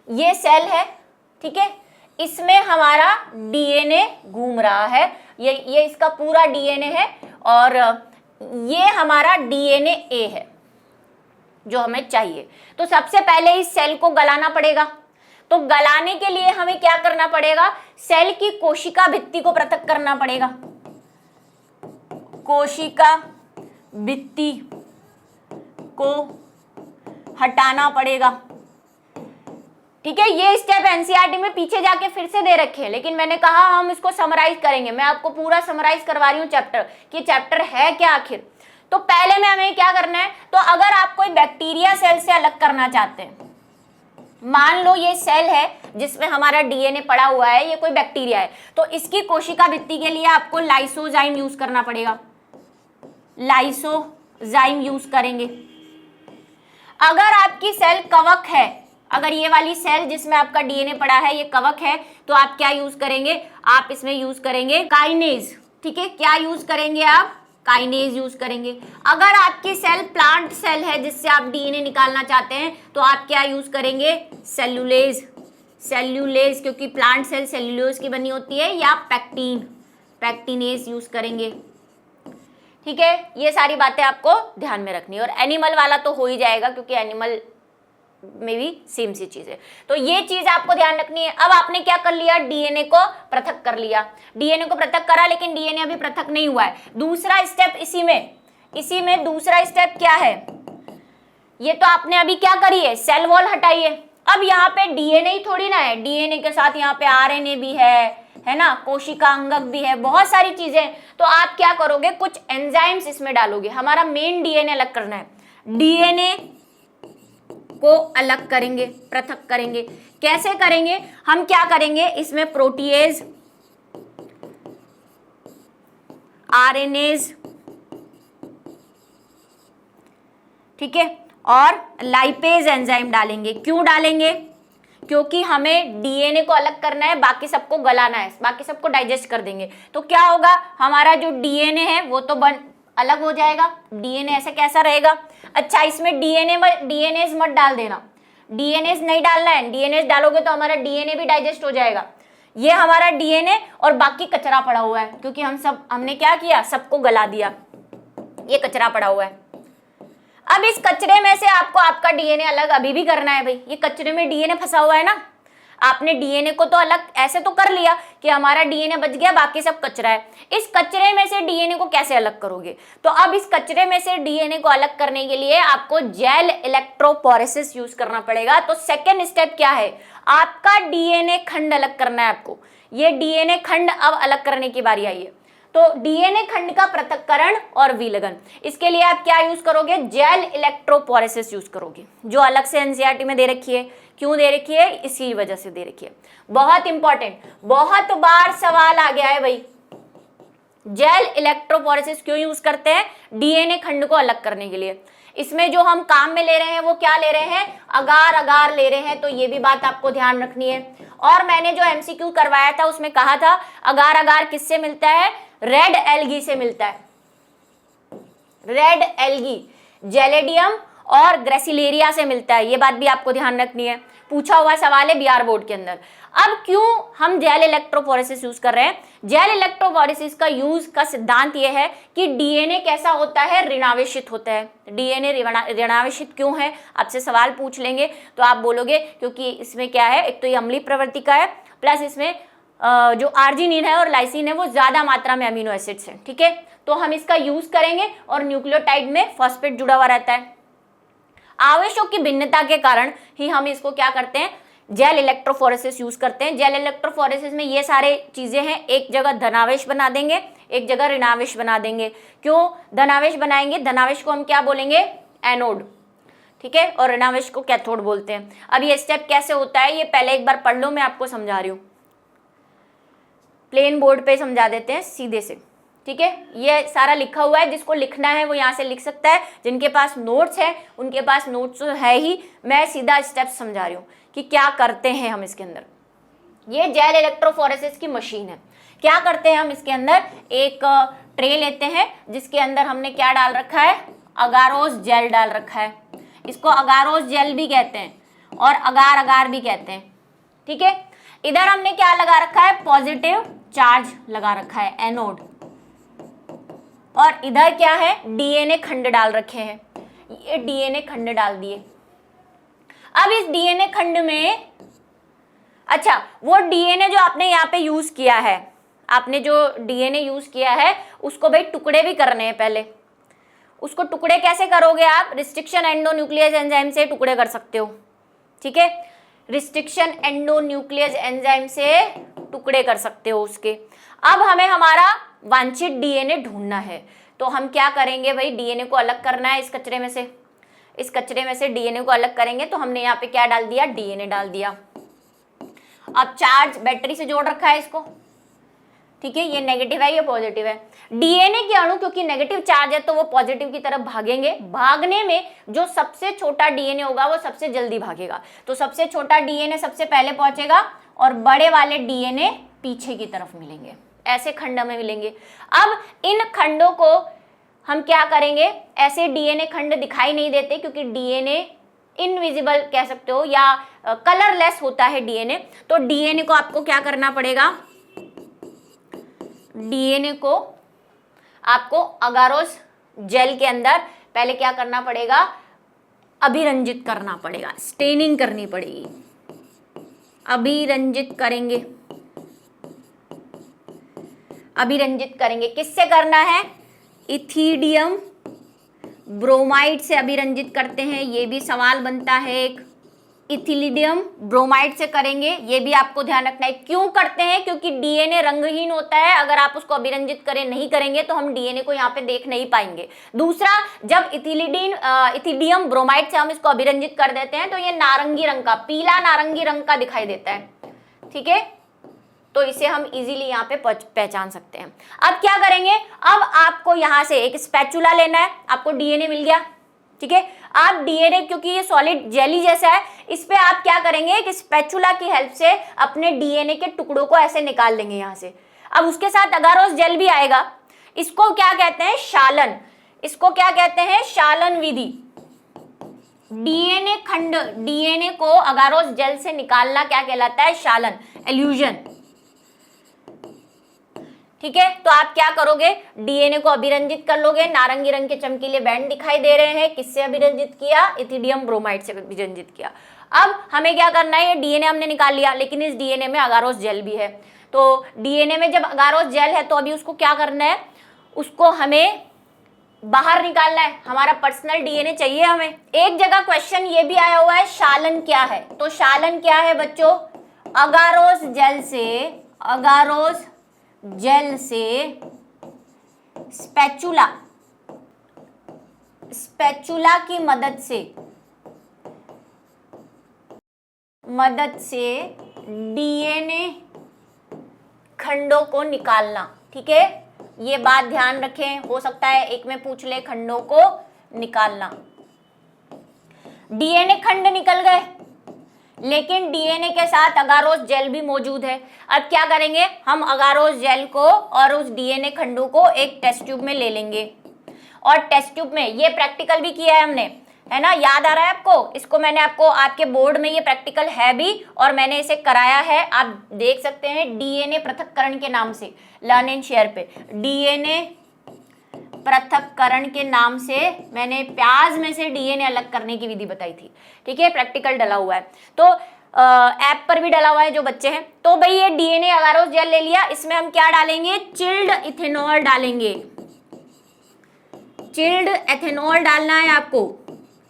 ये सेल है, ठीक है, इसमें हमारा डीएनए घूम रहा है, ये इसका पूरा डीएनए है और ये हमारा डीएनए ए है जो हमें चाहिए। तो सबसे पहले इस सेल को गलाना पड़ेगा। तो गलाने के लिए हमें क्या करना पड़ेगा, सेल की कोशिका भित्ति को पृथक करना पड़ेगा, कोशिका भित्ति को हटाना पड़ेगा, ठीक है। ये स्टेप एनसीईआरटी में पीछे जाके फिर से दे रखे हैं, लेकिन मैंने कहा हम इसको समराइज करेंगे। मैं आपको पूरा समराइज करवा रही हूँ चैप्टर, कि चैप्टर है क्या आखिर। तो पहले में हमें क्या करना है, तो अगर आप कोई बैक्टीरिया सेल से अलग करना चाहते हैं, मान लो ये सेल है जिसमें हमारा डीएनए पड़ा हुआ है, ये कोई बैक्टीरिया है, तो इसकी कोशिका भित्ति के लिए आपको लाइसोजाइम यूज करना पड़ेगा, लाइसोजाइम यूज करेंगे। अगर आपकी सेल कवक है, अगर ये वाली सेल जिसमें आपका डीएनए पड़ा है ये कवक है, तो आप क्या यूज करेंगे, आप इसमें यूज करेंगे काइनेज, ठीक है। क्या यूज करेंगे आप, काइनेज यूज करेंगे। अगर आपकी सेल प्लांट सेल है जिससे आप डीएनए निकालना चाहते हैं, तो आप क्या यूज करेंगे, सेल्यूलेज, सेल्यूलेज, क्योंकि प्लांट सेल सेल्यूलोज की बनी होती है, या पैक्टीन, पैक्टीनेज यूज करेंगे, ठीक है, ये सारी बातें आपको ध्यान में रखनी है। और एनिमल वाला तो हो ही जाएगा क्योंकि एनिमल में भी सेम सी चीज है, तो ये चीज आपको ध्यान रखनी है। अब आपने क्या कर लिया, डीएनए को पृथक कर लिया, डीएनए को पृथक करा, लेकिन डीएनए अभी पृथक नहीं हुआ है। दूसरा स्टेप इसी में दूसरा स्टेप क्या है, ये तो आपने अभी क्या करी है, सेल वॉल हटाई है। अब यहाँ पे डीएनए ही थोड़ी ना है, डीएनए के साथ यहाँ पे आरएनए भी है ना, कोशिका अंगक भी है, बहुत सारी चीजें। तो आप क्या करोगे, कुछ एंजाइम्स इसमें डालोगे। हमारा मेन डीएनए अलग करना है, डीएनए को अलग करेंगे, पृथक करेंगे। कैसे करेंगे, हम क्या करेंगे, इसमें प्रोटीएज, आरएनएज, ठीक है, और लाइपेज एंजाइम डालेंगे। क्यों डालेंगे, क्योंकि हमें डीएनए को अलग करना है, बाकी सबको गलाना है, बाकी सबको डाइजेस्ट कर देंगे। तो क्या होगा, हमारा जो डीएनए है वो तो अलग हो जाएगा, डीएनए ऐसा कैसा रहेगा। अच्छा, इसमें डीएनए मत डाल देना, डीएनए नहीं डालना है, डीएनए डालोगे तो हमारा डीएनए भी डाइजेस्ट हो जाएगा। ये हमारा डीएनए और बाकी कचरा पड़ा हुआ है, क्योंकि हमने क्या किया, सबको गला दिया, ये कचरा पड़ा हुआ है। अब इस कचरे में से आपको आपका डीएनए अलग अभी भी करना है भाई, ये कचरे में डीएनए फंसा हुआ है ना। आपने डीएनए को तो अलग ऐसे तो कर लिया कि हमारा डीएनए बच गया, बाकी सब कचरा है। इस कचरे में से डीएनए को कैसे अलग करोगे, तो अब इस कचरे में से डीएनए को अलग करने के लिए आपको जेल इलेक्ट्रोपोरेसिस यूज करना पड़ेगा। तो सेकेंड स्टेप क्या है, आपका डीएनए खंड अलग करना है आपको। ये डीएनए खंड अब अलग करने की बारी आई है। तो डीएनए खंड का पृथक्करण और विलगन, इसके लिए आप क्या यूज करोगे, जेल इलेक्ट्रोपोरेसिस यूज करोगे, जो अलग से एनसीईआरटी में दे रखी है। क्यों दे रखी है, इसी वजह से दे रखी है, बहुत इंपॉर्टेंट, बहुत बार सवाल आ गया है भाई। जेल इलेक्ट्रोपोरेसिस क्यों यूज करते हैं, डीएनए खंड को अलग करने के लिए। इसमें जो हम काम में ले रहे हैं वो क्या ले रहे हैं, अगार अगार ले रहे हैं, तो ये भी बात आपको ध्यान रखनी है। और मैंने जो एमसीक्यू करवाया था उसमें कहा था अगार अगार किससे मिलता है, रेड एल्गी से मिलता है, रेड एल्गी जेलेडियम और ग्रेसिलेरिया से मिलता है, ये बात भी आपको ध्यान रखनी है, पूछा हुआ सवाल है बीआर बोर्ड के अंदर। अब क्यों हम जेल इलेक्ट्रोपोरेसिस यूज कर रहे हैं, जेल इलेक्ट्रोपोरेसिस का यूज का सिद्धांत यह है कि डीएनए कैसा होता है, ऋणावेशित होता है। डीएनए ऋणावेशित क्यों है, आपसे सवाल पूछ लेंगे तो आप बोलोगे क्योंकि इसमें क्या है, एक तो ये अम्लीय प्रवृत्ति का है, प्लस इसमें जो आर्जिनिन है और लाइसिन है वो ज्यादा मात्रा में अमीनो एसिड्स हैं, ठीक है। तो हम इसका यूज करेंगे और न्यूक्लियोटाइड में फॉस्फेट जुड़ा हुआ रहता है। आवेशों की भिन्नता के कारण ही हम इसको क्या करते हैं, जेल इलेक्ट्रोफोरेसिस यूज करते हैं। जेल इलेक्ट्रोफोरेसिस में ये सारे चीजें हैं, एक जगह धनावेश बना देंगे, एक जगह ऋणावेश बना देंगे। क्यों धनावेश बनाएंगे, धनावेश को हम क्या बोलेंगे, एनोड, ठीक है, और ऋणावेश को कैथोड बोलते हैं। अब ये स्टेप कैसे होता है ये पहले एक बार पढ़ लो, मैं आपको समझा रही हूँ, प्लेन बोर्ड पे समझा देते हैं सीधे से, ठीक है। ये सारा लिखा हुआ है, जिसको लिखना है वो यहाँ से लिख सकता है, जिनके पास नोट्स है उनके पास नोट्स तो है ही, मैं सीधा स्टेप समझा रही हूँ कि क्या करते हैं हम इसके अंदर। ये जेल इलेक्ट्रोफोरेसिस की मशीन है। क्या करते हैं हम इसके अंदर, एक ट्रे लेते हैं जिसके अंदर हमने क्या डाल रखा है, अगारोस जेल डाल रखा है। इसको अगारोस जेल भी कहते हैं और अगार अगार भी कहते हैं, ठीक है। इधर हमने क्या लगा रखा है, पॉजिटिव चार्ज लगा रखा है, एनोड, और इधर क्या है, डीएनए खंड डाल रखे हैं, ये डीएनए खंड डाल दिए। अब इस डीएनए खंड में, अच्छा वो डीएनए जो आपने यहाँ पे यूज किया है, आपने जो डीएनए यूज किया है उसको भाई टुकड़े भी करने हैं पहले। उसको टुकड़े कैसे करोगे आप, रिस्ट्रिक्शन एंडोन्यूक्लियस एंजाइम से टुकड़े कर सकते हो, ठीक है, रिस्ट्रिक्शन एंडोन्यूक्लियस एंजाइम से टुकड़े कर सकते हो उसके। अब हमें हमारा वांछित डीएनए ढूंढना है, तो हम क्या करेंगे भाई, डीएनए को अलग करना है इस कचरे में से, इस कचरे में से डीएनए को अलग करेंगे। तो हमने यहाँ पे क्या डाल दिया, डीएनए डाल दिया। अब चार्ज बैटरी से जोड़ रखा है इसको, ठीक है, ये नेगेटिव है ये पॉजिटिव है। डीएनए के अणु क्योंकि नेगेटिव चार्ज है तो वो पॉजिटिव की तरफ भागेंगे, भागने में जो सबसे छोटा डीएनए होगा वो सबसे जल्दी भागेगा, तो सबसे छोटा डीएनए सबसे पहले पहुंचेगा और बड़े वाले डीएनए पीछे की तरफ मिलेंगे, ऐसे खंड में मिलेंगे। अब इन खंडों को हम क्या करेंगे, ऐसे डीएनए खंड दिखाई नहीं देते क्योंकि डीएनए इनविजिबल कह सकते हो या कलरलेस होता है डीएनए। तो डीएनए को आपको क्या करना पड़ेगा, डीएनए को आपको अगारोस जेल के अंदर पहले क्या करना पड़ेगा, अभिरंजित करना पड़ेगा, स्टेनिंग करनी पड़ेगी, अभिरंजित करेंगे, अभिरंजित करेंगे। किससे करना है, इथिडियम ब्रोमाइड से अभिरंजित करते हैं, ये भी सवाल बनता है एक। इथिलिडियम ब्रोमाइड से करेंगे, ये भी आपको ध्यान रखना है। क्यों करते हैं, क्योंकि डीएनए रंगहीन होता है, अगर आप उसको अभिरंजित नहीं करेंगे तो हम डीएनए को यहाँ पे देख नहीं पाएंगे। दूसरा, जब इथिलिडियम ब्रोमाइड से हम इसको अभिरंजित कर देते हैं तो ये नारंगी रंग का, पीला नारंगी रंग का दिखाई देता है, ठीक है, तो इसे हम इजीली यहाँ पे पहचान सकते हैं। अब क्या करेंगे, अब आपको यहाँ से एक स्पैचुला लेना है, आपको डीएनए मिल गया, ठीक है। आप डीएनए, क्योंकि ये सॉलिड जेली जैसा है, इस पे आप क्या करेंगे, एक स्पैचुला की हेल्प से अपने डीएनए के टुकड़ों को ऐसे निकाल लेंगे यहाँ से। अब उसके साथ अगारोस जेल भी आएगा, इसको क्या कहते हैं, शालन, इसको क्या कहते हैं, शालन विधि। डीएनए खंड, डीएनए को अगारोस जेल से निकालना क्या कहलाता है, शालन, एल्यूजन, ठीक है। तो आप क्या करोगे, डीएनए को अभिरंजित कर लोगे, नारंगी रंग के चमकीले बैंड दिखाई दे रहे हैं, किससे अभिरंजित किया, इथिडियम ब्रोमाइड से अभिरंजित किया। अब हमें क्या करना है, ये डीएनए हमने निकाल लिया, लेकिन इस डीएनए में अगारोस जेल भी है, तो डीएनए में जब अगारोस जेल है तो अभी उसको क्या करना है, उसको हमें बाहर निकालना है, हमारा पर्सनल डीएनए चाहिए हमें। एक जगह क्वेश्चन ये भी आया हुआ है, शालन क्या है, तो शालन क्या है बच्चों, अगारोस जेल से, अगारोस जेल से स्पैचुला, स्पैचुला की मदद से डीएनए खंडों को निकालना, ठीक है, ये बात ध्यान रखें, हो सकता है एक में पूछ ले, खंडों को निकालना। डीएनए खंड निकल गए, लेकिन डीएनए के साथ अगारोस जेल भी मौजूद है। अब क्या करेंगे, हम अगारोस जेल को और उस डीएनए खंडों को एक टेस्ट ट्यूब में ले लेंगे, और टेस्ट ट्यूब में, ये प्रैक्टिकल भी किया है हमने, है ना, याद आ रहा है आपको, इसको मैंने आपको, आपके बोर्ड में ये प्रैक्टिकल है भी और मैंने इसे कराया है, आप देख सकते हैं, डीएनए पृथक्करण के नाम से, लर्न एंड शेयर पे, डीएनए पृथक्करण के नाम से मैंने प्याज में से डीएनए अलग करने की विधि बताई थी, ठीक है, प्रैक्टिकल डला हुआ है, तो ऐप पर भी डला हुआ है जो बच्चे हैं। तो भाई ये डीएनए अगारोस जेल ले लिया, इसमें हम क्या डालेंगे, चिल्ड इथेनॉल डालेंगे, चिल्ड एथेनॉल डालना है आपको।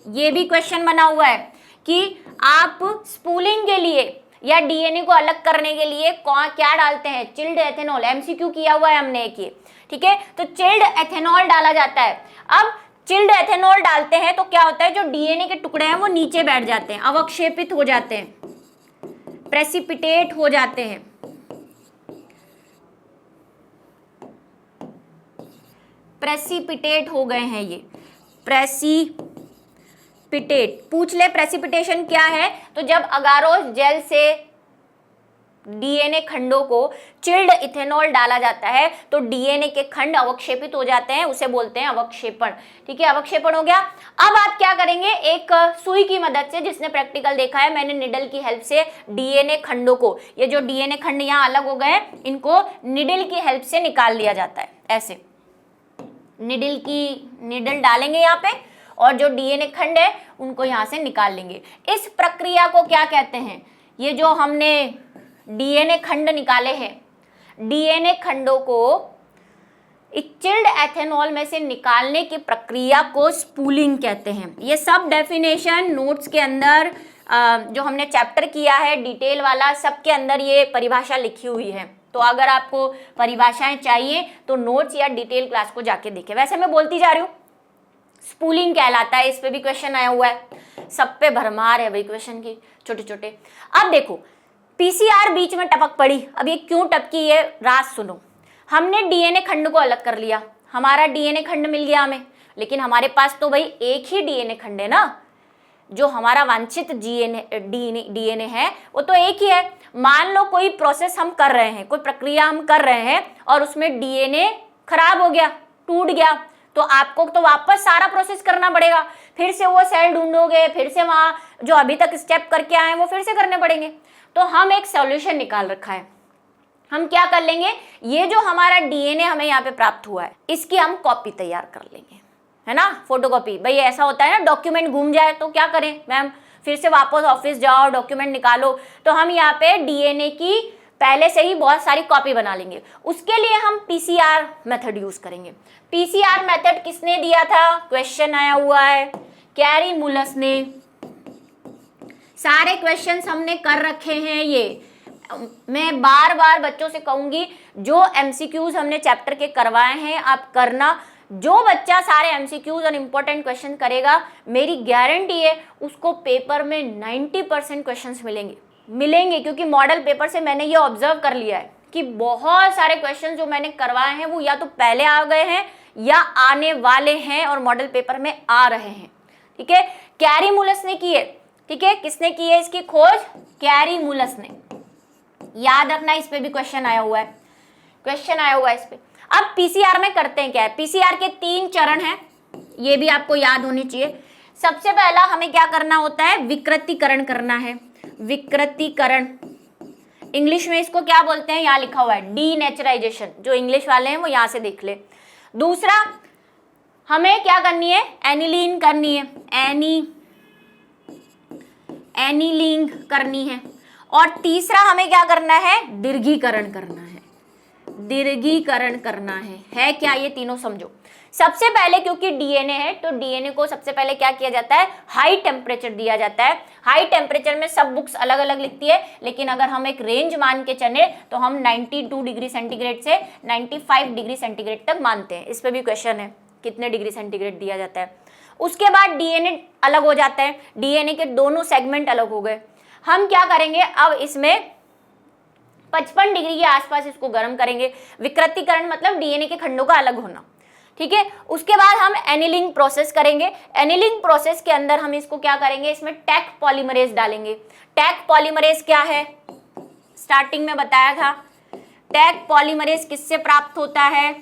ये भी क्वेश्चन बना हुआ है कि आप स्पूलिंग के लिए या डीएनए को अलग करने के लिए क्या डालते हैं, चिल्ड एथेनॉल, एमसीक्यू किया हुआ है हमने एक ये, ठीक है, तो चिल्ड एथेनॉल डाला जाता है। अब चिल्ड एथेनॉल डालते हैं तो क्या होता है, जो डीएनए के टुकड़े हैं वो नीचे बैठ जाते हैं, अवक्षेपित हो जाते हैं, प्रेसिपिटेट हो जाते हैं, प्रेसिपिटेट हो गए हैं, ये प्रेसिपिटेट, पूछ ले प्रेसिपिटेशन क्या है, तो जब अगारोस जेल से डीएनए खंडों को चिल्ड इथेनॉल डाला जाता है तो डीएनए के खंड अवक्षेपित हो जाते हैं, उसे बोलते हैं अवक्षेपण, ठीक है, अवक्षेपण हो गया। अब आप क्या करेंगे, एक सुई की मदद से, जिसने प्रैक्टिकल देखा है मैंने, निडल की हेल्प से डीएनए खंडों को, ये जो डीएनए खंड यहाँ अलग हो गए, इनको निडल की हेल्प से निकाल लिया जाता है, ऐसे निडल डालेंगे यहाँ पे और जो डीएनए खंड है उनको यहाँ से निकाल लेंगे। इस प्रक्रिया को क्या कहते हैं, ये जो हमने डीएनए खंड निकाले हैं, डीएनए खंडों को चिल्ड एथेनॉल में से निकालने की प्रक्रिया को स्पूलिंग कहते हैं। ये सब डेफिनेशन नोट्स के अंदर जो हमने चैप्टर किया है डिटेल वाला, सबके अंदर ये परिभाषा लिखी हुई है, तो अगर आपको परिभाषाएं चाहिए तो नोट्स या डिटेल क्लास को जाके देखें। वैसे मैं बोलती जा रही हूँ, स्पूलिंग कहलाता है, इस पे भी क्वेश्चन आया हुआ है, सब पे भरमार है भाई क्वेश्चन की, छोटे छोटे। अब देखो पीसीआर बीच में टपक पड़ी, अब ये क्यों टपकी, ये राज सुनो। हमने डीएनए खंड को अलग कर लिया, हमारा डीएनए खंड मिल गया हमें, लेकिन हमारे पास तो भाई एक ही डीएनए खंड है ना, जो हमारा वांछित डीएनए है वो तो एक ही है। मान लो कोई प्रोसेस हम कर रहे हैं, कोई प्रक्रिया हम कर रहे हैं और उसमें डीएनए खराब हो गया, टूट गया, तो आपको तो वापस सारा प्रोसेस करना पड़ेगा, फिर से वो सेल ढूंढोगे, फिर से वहाँ जो अभी तक स्टेप करके आए वो फिर से करने पड़ेंगे। तो हम एक सॉल्यूशन निकाल रखा है, हम क्या कर लेंगे, ये जो हमारा डीएनए हमें यहाँ पे प्राप्त हुआ है इसकी हम कॉपी तैयार कर लेंगे, है ना, फोटोकॉपी। भाई ऐसा होता है ना, डॉक्यूमेंट घूम जाए तो क्या करें मैम, फिर से वापस ऑफिस जाओ डॉक्यूमेंट निकालो, तो हम यहाँ पे डीएनए की पहले से ही बहुत सारी कॉपी बना लेंगे। उसके लिए हम पीसीआर मेथड यूज करेंगे। पीसीआर मेथड किसने दिया था, क्वेश्चन आया हुआ है, कैरी मुलस ने। सारे क्वेश्चंस हमने कर रखे हैं। ये मैं बार बार बच्चों से कहूंगी, जो एमसीक्यूज हमने चैप्टर के करवाए हैं आप करना। जो बच्चा सारे एमसीक्यूज और इंपॉर्टेंट क्वेश्चन करेगा, मेरी गारंटी है उसको पेपर में 90% क्वेश्चंस मिलेंगे, क्योंकि मॉडल पेपर से मैंने ये ऑब्जर्व कर लिया है कि बहुत सारे क्वेश्चन जो मैंने करवाए हैं वो या तो पहले आ गए हैं या आने वाले हैं और मॉडल पेपर में आ रहे हैं। ठीक है, कैरी मुलस ने की है। ठीक है, किसने की है इसकी खोज, कैरी मुलस ने। याद रखना, इस पे भी क्वेश्चन आया हुआ है, इस पे। अब पीसीआर में करते हैं क्या है, पीसीआर के 3 चरण हैं, ये भी आपको याद होनी चाहिए। सबसे पहला हमें क्या करना होता है, विकृतीकरण करना है। विकृतीकरण इंग्लिश में इसको क्या बोलते हैं, यहाँ लिखा हुआ है डीनेचराइजेशन। जो इंग्लिश वाले हैं वो यहाँ से देख ले। दूसरा हमें क्या करनी है, एनिलीन करनी है, एनीलिंग करनी है। और तीसरा हमें क्या करना है, दीर्घीकरण करना है। दीर्घीकरण करना है क्या ये तीनों समझो। सबसे पहले क्योंकि डीएनए है तो डीएनए को सबसे पहले क्या किया जाता है, हाई टेम्परेचर दिया जाता है। हाई टेम्परेचर में सब बुक्स अलग अलग लिखती है, लेकिन अगर हम एक रेंज मान के चले तो हम 92 डिग्री सेंटीग्रेड से 95 डिग्री सेंटीग्रेड तक मानते हैं। इस पे भी क्वेश्चन है कितने डिग्री सेंटीग्रेड दिया जाता है। उसके बाद डीएनए अलग हो जाता है, डीएनए के दोनों सेगमेंट अलग हो गए। हम क्या करेंगे, अब इसमें 55 डिग्री के आसपास इसको गर्म करेंगे। विकृतीकरण मतलब डीएनए के खंडों का अलग होना। ठीक है, उसके बाद हम एनिलिंग प्रोसेस करेंगे। एनिलिंग प्रोसेस के अंदर हम इसको क्या करेंगे, इसमें टैक पॉलीमरेज डालेंगे। टैक पॉलीमरेज क्या है, स्टार्टिंग में बताया था। टैक पॉलीमरेज किससे प्राप्त होता है,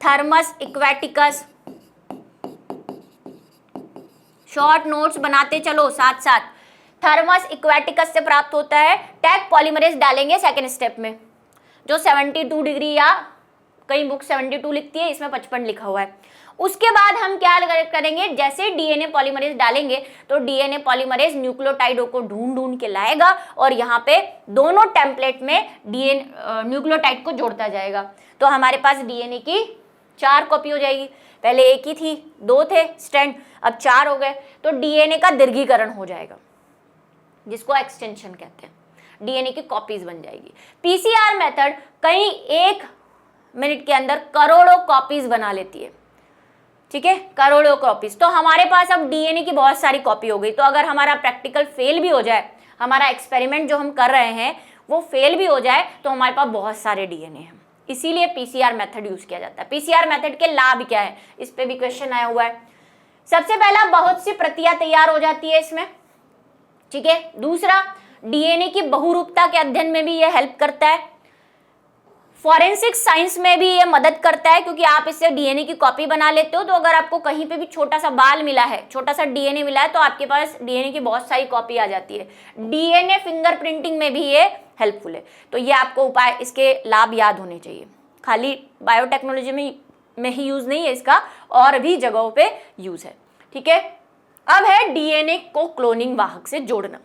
थर्मस इक्वेटिकस। शॉर्ट नोट्स बनाते चलो साथ साथ। थर्मस इक्वेटिकस से प्राप्त होता है। टैक पॉलीमरेज डालेंगे सेकेंड स्टेप में, जो 72 डिग्री या कई बुक 72 लिखती है, इसमें 55 लिखा हुआ है। उसके बाद हम क्या करेंगे, जैसे डीएनए पॉलीमरेज डालेंगे तो डीएनए पॉलीमरेज न्यूक्लियोटाइडों को ढूंढ के लाएगा और यहाँ पे दोनों टेम्पलेट में न्यूक्लियोटाइड को जोड़ता जाएगा। तो हमारे पास डीएनए की 4 कॉपी हो जाएगी। पहले एक ही थी, 2 थे स्ट्रैंड, अब 4 हो गए। तो डीएनए का दीर्घीकरण हो जाएगा, जिसको एक्सटेंशन कहते हैं। डीएनए की कॉपीज बन जाएगी। पीसीआर मेथड कहीं 1 मिनट के अंदर करोड़ों कॉपीज बना लेती है। ठीक है, करोड़ों कॉपीज। तो हमारे पास अब डीएनए की बहुत सारी कॉपी हो गई। तो अगर हमारा प्रैक्टिकल फेल भी हो जाए, हमारा एक्सपेरिमेंट जो हम कर रहे हैं वो फेल भी हो जाए, तो हमारे पास बहुत सारे डीएनए हैं। इसीलिए पीसीआर मेथड यूज किया जाता है। पीसीआर मेथड के लाभ क्या है, इस पे भी क्वेश्चन आया हुआ है। सबसे पहला, बहुत सी प्रतियां तैयार हो जाती है इसमें। ठीक है, दूसरा, डीएनए की बहुरूपता के अध्ययन में भी ये हेल्प करता है। फॉरेंसिक साइंस में भी ये मदद करता है, क्योंकि आप इससे डीएनए की कॉपी बना लेते हो। तो अगर आपको कहीं पे भी छोटा सा बाल मिला है, छोटा सा डीएनए मिला है, तो आपके पास डीएनए की बहुत सारी कॉपी आ जाती है। डीएनए फिंगरप्रिंटिंग में भी ये हेल्पफुल है। तो ये आपको उपाय, इसके लाभ याद होने चाहिए। खाली बायोटेक्नोलॉजी में ही यूज नहीं है इसका, और भी जगहों पे यूज है। ठीक है, अब है डीएनए को क्लोनिंग वाहक से जोड़ना।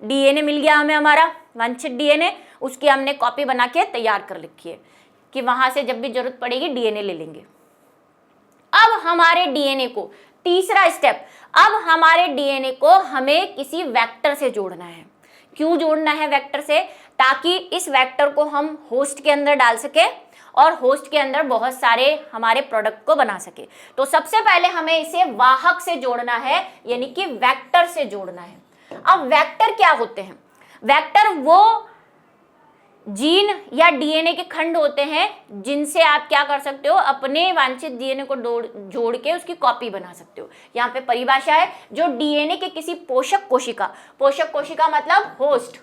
डीएनए मिल गया हमें, हमारा वांछित डीएनए, उसकी हमने कॉपी बना के तैयार कर रखी है कि वहां से जब भी जरूरत पड़ेगी डीएनए ले लेंगे। अब हमारे डीएनए को, तीसरा स्टेप, अब हमारे डीएनए को हमें किसी वेक्टर से जोड़ना है। क्यों जोड़ना है वेक्टर से, ताकि इस वेक्टर को हम होस्ट के अंदर डाल सके और होस्ट के अंदर बहुत सारे हमारे प्रोडक्ट को बना सके। तो सबसे पहले हमें इसे वाहक से जोड़ना है, यानी कि वेक्टर से जोड़ना है। अब वेक्टर क्या होते हैं, वेक्टर वो जीन या डीएनए के खंड होते हैं जिनसे आप क्या कर सकते हो, अपने वांछित डीएनए को जोड़ के उसकी कॉपी बना सकते हो। यहाँ पे परिभाषा है, जो डीएनए के किसी पोषक कोशिका मतलब होस्ट,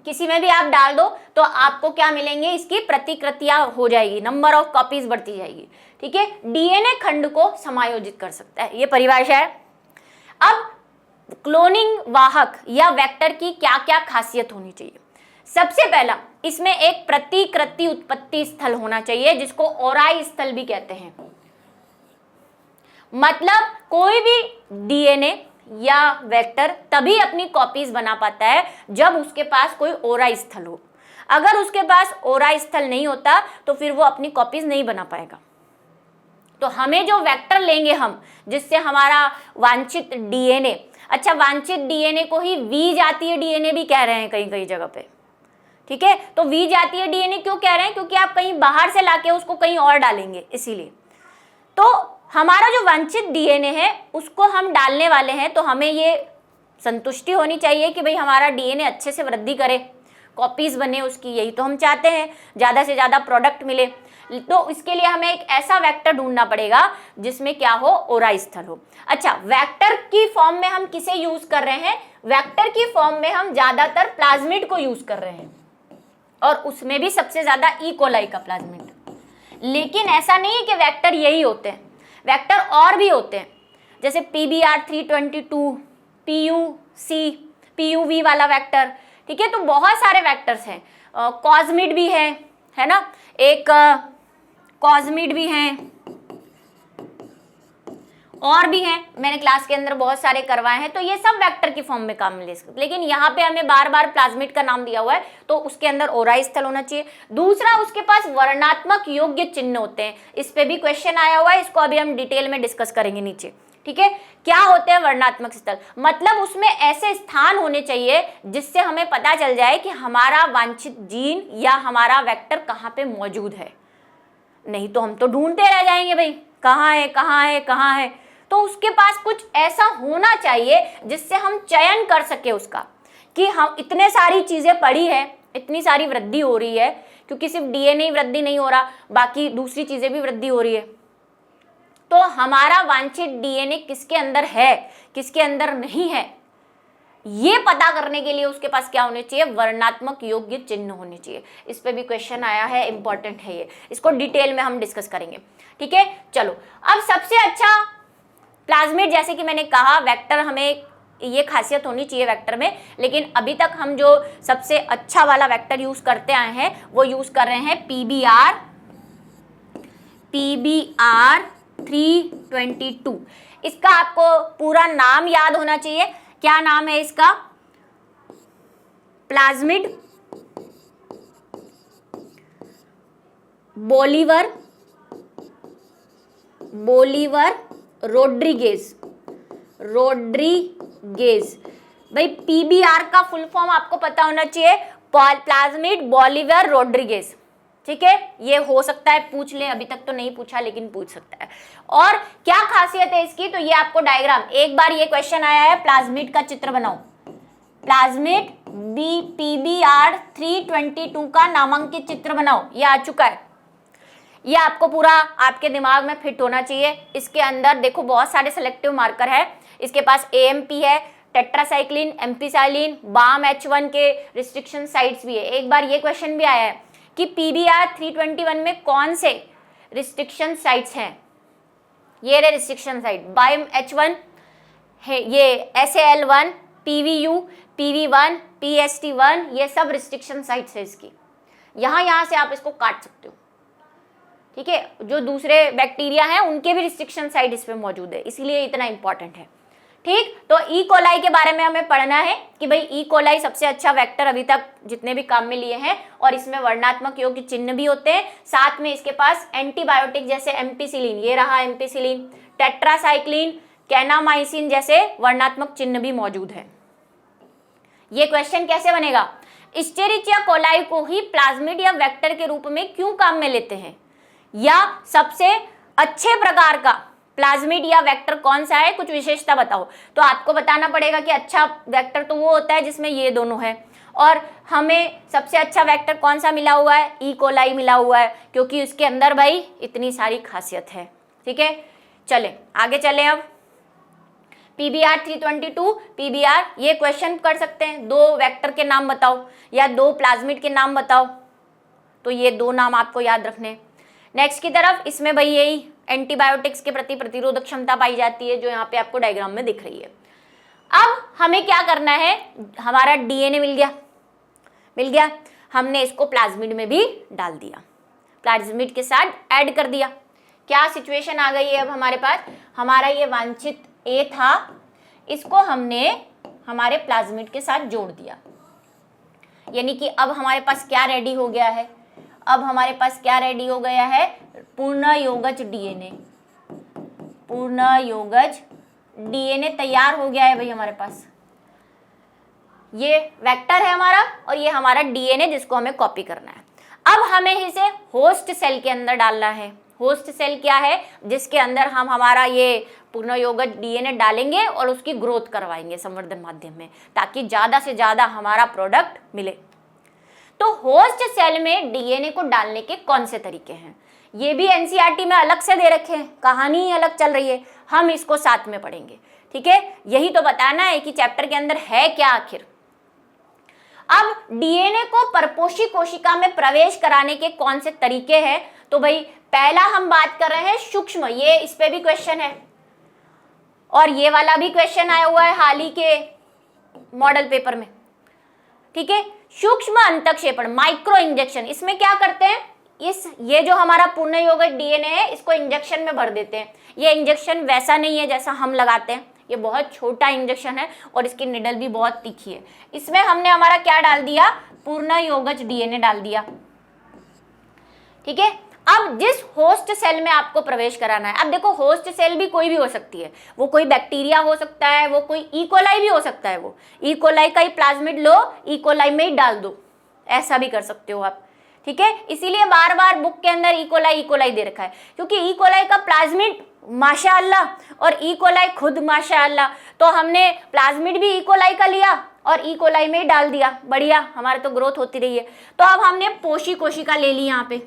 किसी में भी आप डाल दो तो आपको क्या मिलेंगे, इसकी प्रतिकृतियां हो जाएगी, नंबर ऑफ कॉपीज बढ़ती जाएगी। ठीक है, डीएनए खंड को समायोजित कर सकता है, ये परिभाषा है। अब क्लोनिंग वाहक या वेक्टर की क्या क्या खासियत होनी चाहिए। सबसे पहला, इसमें एक प्रतिकृति उत्पत्ति स्थल होना चाहिए, जिसको ओराई स्थल भी कहते हैं। मतलब कोई भी डीएनए या वेक्टर तभी अपनी कॉपीज बना पाता है जब उसके पास कोई ओराई स्थल हो। अगर उसके पास ओराई स्थल नहीं होता तो फिर वो अपनी कॉपीज नहीं बना पाएगा। तो हमें जो वेक्टर लेंगे हम, जिससे हमारा वांछित डीएनए, अच्छा वांछित डीएनए को ही वी जातीय डीएनए भी कह रहे हैं कई कई जगह पे, ठीक है। तो वी जातीय डीएनए क्यों कह रहे हैं? क्योंकि आप कहीं बाहर से लाके उसको कहीं और डालेंगे, इसीलिए। तो हमारा जो वांछित डीएनए है उसको हम डालने वाले हैं, तो हमें ये संतुष्टि होनी चाहिए कि भाई हमारा डीएनए अच्छे से वृद्धि करे, कॉपीज बने उसकी, यही तो हम चाहते हैं, ज़्यादा से ज़्यादा प्रोडक्ट मिले। तो इसके लिए हमें एक ऐसा वेक्टर ढूंढना पड़ेगा जिसमें क्या हो, ओराई स्थल हो। अच्छा, वेक्टर की फॉर्म में हम किसे यूज कर रहे हैं? वेक्टर की फॉर्म में हम ज्यादातर प्लाज्मिड को यूज कर रहे हैं, और उसमें भी सबसे ज्यादा ई कोलाई का प्लाज्मिड। लेकिन ऐसा नहीं है कि वेक्टर यही होते हैं, वेक्टर और भी होते हैं, जैसे PBR322, PUV वाला वेक्टर, ठीक है। तो बहुत सारे वेक्टर्स हैं, कॉस्मिड भी है ना, एक कॉस्मिड भी हैं, और भी हैं, मैंने क्लास के अंदर बहुत सारे करवाए हैं। तो ये सब वेक्टर की फॉर्म में काम ले सकते, लेकिन यहाँ पे हमें बार बार प्लाज्मिड का नाम दिया हुआ है, तो उसके अंदर ओराई स्थल होना चाहिए। दूसरा, उसके पास वर्णात्मक योग्य चिन्ह होते हैं, इस पे भी क्वेश्चन आया हुआ है, इसको अभी हम डिटेल में डिस्कस करेंगे नीचे, ठीक है। क्या होते हैं वर्णात्मक स्थल? मतलब उसमें ऐसे स्थान होने चाहिए जिससे हमें पता चल जाए कि हमारा वांछित जीन या हमारा वेक्टर कहाँ पे मौजूद है। नहीं तो हम तो ढूंढते रह जाएंगे, भाई कहाँ है कहाँ है कहाँ है। तो उसके पास कुछ ऐसा होना चाहिए जिससे हम चयन कर सके उसका, कि हम इतने सारी चीजें पढ़ी है, इतनी सारी वृद्धि हो रही है, क्योंकि सिर्फ डीएनए वृद्धि नहीं हो रहा, बाकी दूसरी चीजें भी वृद्धि हो रही है। तो हमारा वांछित डीएनए किसके अंदर है, किसके अंदर नहीं है, ये पता करने के लिए उसके पास क्या होने चाहिए? वर्णात्मक योग्य चिन्ह होने चाहिए। इस पे भी क्वेश्चन आया है, इंपॉर्टेंट है ये, इसको डिटेल में हम डिस्कस करेंगे, ठीक है। चलो, अब सबसे अच्छा प्लाज्मिड, जैसे कि मैंने कहा वेक्टर, हमें ये खासियत होनी चाहिए वेक्टर में, लेकिन अभी तक हम जो सबसे अच्छा वाला वेक्टर यूज करते आए हैं वो यूज कर रहे हैं PBR322। इसका आपको पूरा नाम याद होना चाहिए। क्या नाम है इसका? Plasmid Bolivar Rodriguez. भाई पीबीआर का फुल फॉर्म आपको पता होना चाहिए, प्लाज्मिड बोलीवर रोड्रिगेज, ठीक है। ये हो सकता है पूछ ले, अभी तक तो नहीं पूछा लेकिन पूछ सकता है। और क्या खासियत है इसकी? तो ये आपको डायग्राम, एक बार ये क्वेश्चन आया है, प्लाज्मिड का चित्र बनाओ, प्लाज्मिड PBR322 का नामांकित चित्र बनाओ, ये आ चुका है। ये आपको पूरा आपके दिमाग में फिट होना चाहिए। इसके अंदर देखो बहुत सारे सेलेक्टिव मार्कर है, इसके पास AMP है, टेट्रासाइक्लिन, एम्पिसाइलिन, बाम H1 के रिस्ट्रिक्शन साइट्स भी है। एक बार ये क्वेश्चन भी आया है कि PBR321 में कौन से रिस्ट्रिक्शन साइट्स हैं? ये रहे रिस्ट्रिक्शन साइट, बाम H1 है, ये SAL1, PVU, PV1, PST1, ये सब रिस्ट्रिक्शन साइट्स है इसकी। यहाँ से आप इसको काट सकते हो, ठीक है। जो दूसरे बैक्टीरिया हैं उनके भी रिस्ट्रिक्शन साइट इस पे मौजूद है, इसीलिए इतना इंपॉर्टेंट है, ठीक। तो ई कोलाई के बारे में हमें पढ़ना है कि भाई ई कोलाई सबसे अच्छा वेक्टर अभी तक जितने भी काम में लिए हैं, और इसमें वर्णात्मक योग्य चिन्ह भी होते हैं। साथ में इसके पास एंटीबायोटिक जैसे एम्पिसिलिन, ये रहा एम्पिसिलिन, टेट्रासाइक्लिन, कैनामाइसिन जैसे वर्णात्मक चिन्ह भी मौजूद है। ये क्वेश्चन कैसे बनेगा? इस्चेरिचिया कोलाई को ही प्लाज्मिड या वेक्टर के रूप में क्यों काम में लेते हैं, या सबसे अच्छे प्रकार का प्लाज्मिड या वेक्टर कौन सा है, कुछ विशेषता बताओ। तो आपको बताना पड़ेगा कि अच्छा वेक्टर तो वो होता है जिसमें ये दोनों है, और हमें सबसे अच्छा वेक्टर कौन सा मिला हुआ है? ई कोलाई मिला हुआ है, क्योंकि उसके अंदर भाई इतनी सारी खासियत है, ठीक है। चले आगे चले। अब PBR322, PBR, ये क्वेश्चन कर सकते हैं, 2 वेक्टर के नाम बताओ या 2 प्लाज्मिड के नाम बताओ, तो ये 2 नाम आपको याद रखने। नेक्स्ट की तरफ, इसमें भाई यही एंटीबायोटिक्स के प्रति प्रतिरोधक क्षमता पाई जाती है, जो यहाँ पे आपको डायग्राम में दिख रही है। अब हमें क्या करना है? हमारा डीएनए मिल गया। हमने इसको प्लाज्मिड में भी डाल दिया, प्लाज्मिड के साथ ऐड कर दिया। क्या सिचुएशन आ गई है अब हमारे पास? हमारा ये वांछित A था, इसको हमने हमारे प्लाज्मिड के साथ जोड़ दिया, यानी कि अब हमारे पास क्या रेडी हो गया है? अब हमारे पास क्या रेडी हो गया है? पूर्ण योगज डीएनए, पूर्ण योगज डीएनए तैयार हो गया है भाई हमारे पास। ये वेक्टर है हमारा और ये हमारा डीएनए जिसको हमें कॉपी करना है। अब हमें इसे होस्ट सेल के अंदर डालना है। होस्ट सेल क्या है? जिसके अंदर हम हमारा ये पूर्ण योगज डीएनए डालेंगे और उसकी ग्रोथ करवाएंगे संवर्धन माध्यम में, ताकि ज़्यादा से ज़्यादा हमारा प्रोडक्ट मिले। तो होस्ट सेल में डीएनए को डालने के कौन से तरीके हैं? ये भी एनसीईआरटी में अलग से दे रखे हैं, कहानी ही अलग चल रही है, हम इसको साथ में पढ़ेंगे, ठीक है। यही तो बताना है कि चैप्टर के अंदर है क्या आखिर। अब डीएनए को परपोषी कोशिका में प्रवेश कराने के कौन से तरीके हैं? तो भाई पहला हम बात कर रहे हैं सूक्ष्म, ये इस पे भी क्वेश्चन है और ये वाला भी क्वेश्चन आया हुआ है हाल ही के मॉडल पेपर में, ठीक है। सूक्ष्म अंतक्षेपण, माइक्रो इंजेक्शन, इसमें क्या करते हैं? ये जो हमारा पूर्ण योगज डीएनए है इसको इंजेक्शन में भर देते हैं। ये इंजेक्शन वैसा नहीं है जैसा हम लगाते हैं, ये बहुत छोटा इंजेक्शन है और इसकी निडल भी बहुत तीखी है। इसमें हमने हमारा क्या डाल दिया? पूर्ण योगज डीएनए डाल दिया, ठीक है। अब जिस होस्ट सेल में आपको प्रवेश कराना है, अब देखो होस्ट सेल भी कोई भी हो सकती है, वो कोई बैक्टीरिया हो सकता है, वो कोई इकोलाई भी हो सकता है, वो इकोलाई का ही प्लाज्मिड लो, इकोलाई में ही डाल दो, ऐसा भी कर सकते हो आप, ठीक है। इसीलिए बार बार बुक के अंदर इकोलाई दे रखा है, क्योंकि इकोलाई का प्लाज्मिड माशाअल्लाह और इकोलाई खुद माशाअल्लाह, तो हमने प्लाज्मिड भी इकोलाई का लिया और इकोलाई में ही डाल दिया, बढ़िया, हमारे तो ग्रोथ होती रही है। तो अब हमने पोषी कोशिका ले ली, यहाँ पे